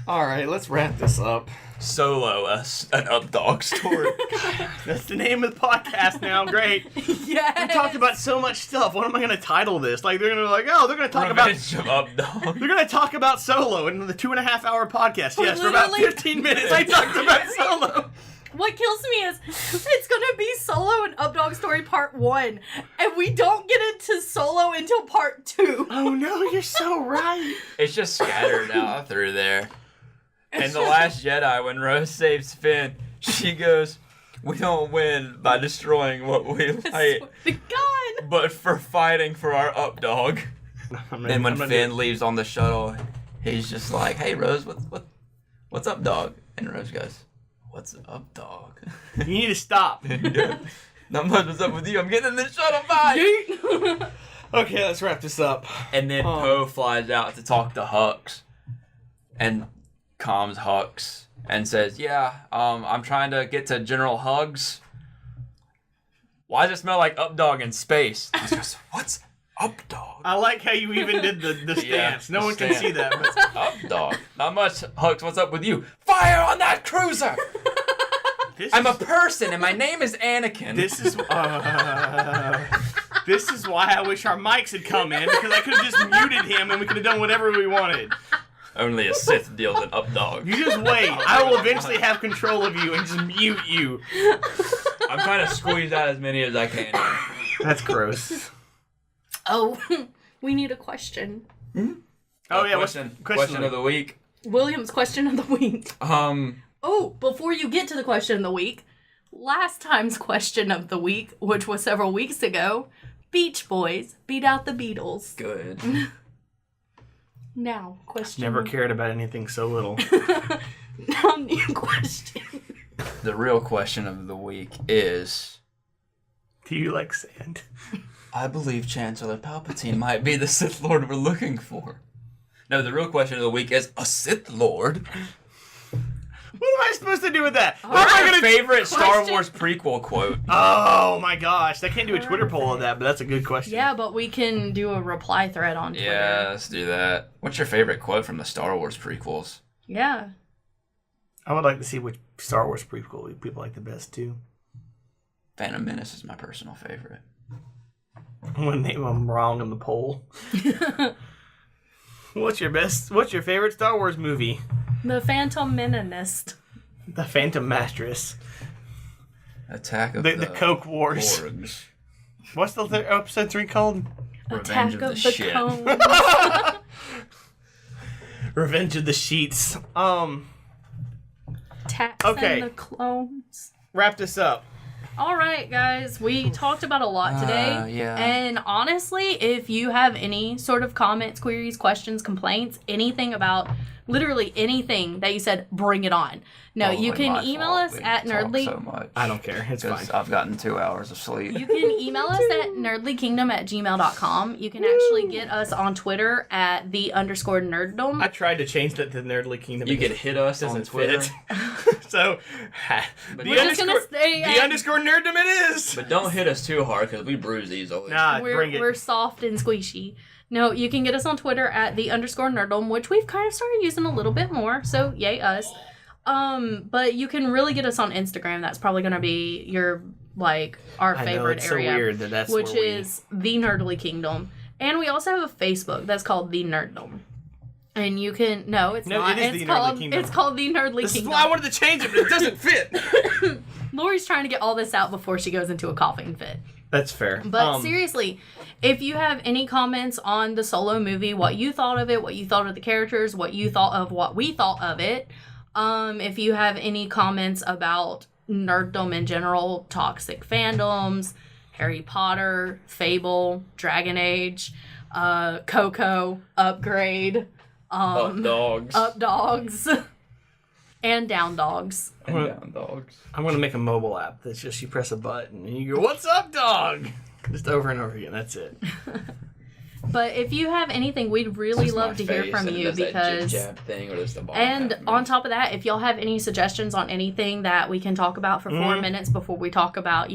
All right, let's wrap this up. Solo us an Updog story. That's the name of the podcast now. Great. Yes. We talked about so much stuff. What am I going to title this? Like, they're going to be like, oh, they're going to talk Revenge of Updog. They're going to talk about Solo in the 2.5-hour podcast. Yes, for about Literally- 15 minutes I talked about Solo. What kills me is it's gonna be Solo and Updog Story Part 1, and we don't get into Solo until Part 2. Oh no, you're so right. It's just scattered out through there. In The Last Jedi, when Rose saves Finn, she goes, "We don't win by destroying what we like, God. but for fighting for our Updog." And when Finn leaves on the shuttle, he's just like, "Hey Rose, what's up, dog?" And Rose goes, "What's up, dog?" You need to stop. Not much was up with you. I'm getting in the shuttle. Bye. Okay, let's wrap this up. And then Poe flies out to talk to Hux, and calms Hux and says, "Yeah, I'm trying to get to General Hugs. Why does it smell like Updog in space?" He goes, "What's Updog?" I like how you even did the stance. No one can see that. But... Updog. Not much. Hux, what's up with you? Fire on that cruiser! I'm a person and my name is Anakin. This is why I wish our mics had come in, because I could have just muted him and we could have done whatever we wanted. Only a Sith deals in Updog. You just wait. I will eventually have control of you and just mute you. I'm trying to squeeze out as many as I can. That's gross. Oh, we need a question. Oh yeah, question of the week. William's question of the week. Oh, before you get to the question of the week, last time's question of the week, which was several weeks ago, Beach Boys beat out the Beatles. Good. Now, question. Never cared about anything so little. Now, new question. The real question of the week is... Do you like sand? I believe Chancellor Palpatine might be the Sith Lord we're looking for. No, the real question of the week is, a Sith Lord? What am I supposed to do with that? What's your favorite Star Wars prequel quote? Oh my gosh, I can't do a Twitter poll of that, but that's a good question. Yeah, but we can do a reply thread on Twitter. Yeah, let's do that. What's your favorite quote from the Star Wars prequels? Yeah. I would like to see which Star Wars prequel people like the best too. Phantom Menace is my personal favorite. I'm gonna name them wrong in the poll. What's your favorite Star Wars movie? The Phantom Menace. The Phantom Mattress. Attack of the Coke Wars. Borgs. What's the episode 3 called? Attack of the Shit. Cones. Revenge of the Sheets. Tax Okay. and the Clones. Wrap this up. All right, guys, we talked about a lot today. Yeah. And honestly, if you have any sort of comments, queries, questions, complaints, anything about literally anything that you said, bring it on. No, you can email us at nerdly. So much. I don't care. It's fine. I've gotten 2 hours of sleep. You can email us at nerdlykingdom@gmail.com. You can actually get us on Twitter at _nerddom. I tried to change that to Nerdly Kingdom. You can hit us on Twitter. So, But We're just gonna stay the at- _nerddom it is. But don't hit us too hard because we bruise easily. Nah, bring it. We're soft and squishy. No, you can get us on Twitter at _nerddom, which we've kind of started using a little bit more, so yay us. But you can really get us on Instagram. That's probably going to be your, our I know, favorite it's area. so weird that's which where we... is The Nerdly Kingdom. And we also have a Facebook that's called The Nerddom. And you can... No, it's not. It is The Nerdly Kingdom. It's called The Nerdly This Kingdom. is why I wanted to change it, but it doesn't fit. Lori's trying to get all this out before she goes into a coughing fit. That's fair. But seriously, if you have any comments on the Solo movie, what you thought of it, what you thought of the characters, what you thought of what we thought of it, if you have any comments about nerddom in general, toxic fandoms, Harry Potter, Fable, Dragon Age, Coco, Upgrade, Updogs. Updogs. And down dogs. And down dogs. I'm gonna make a mobile app that's just you press a button and you go, "What's up, dog?" Just over and over again. That's it. But if you have anything, we'd really love to hear from you because. Thing, or the and on top of that, if y'all have any suggestions on anything that we can talk about for 4 minutes before we talk about,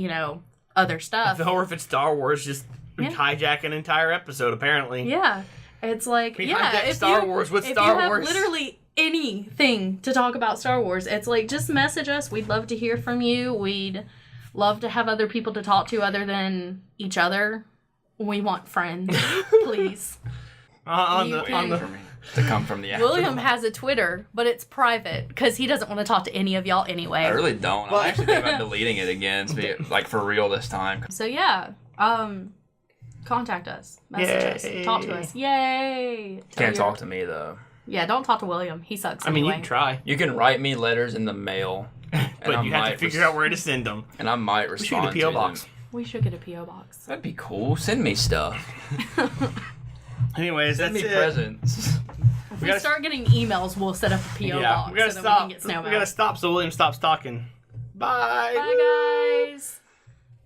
other stuff. Or if it's Star Wars, just hijack an entire episode. Apparently. Yeah, it's like if Star Wars with if Star you Wars. have literally anything to talk about Star Wars, it's like just message us. We'd love to hear from you. We'd love to have other people to talk to other than each other. We want friends, please. To come from the William has a Twitter, but it's private because he doesn't want to talk to any of y'all anyway. I really don't. I'm actually thinking about deleting it again, like for real this time. So yeah, contact us, message us, talk to us. Yay! Can't talk to me though. Yeah, don't talk to William. He sucks. I mean, anyway. you can try. You can write me letters in the mail, but you have to figure out where to send them. And I might respond. We should get a P.O. box. We should get a P.O. box. That'd be cool. Send me stuff. Anyways, Send that's me it. presents. If we start getting emails, we'll set up a P.O. box we gotta so stop. that we can get snail mail. We gotta stop so William stops talking. Bye. Bye, guys.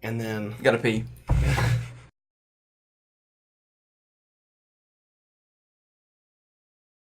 And then... Gotta pee.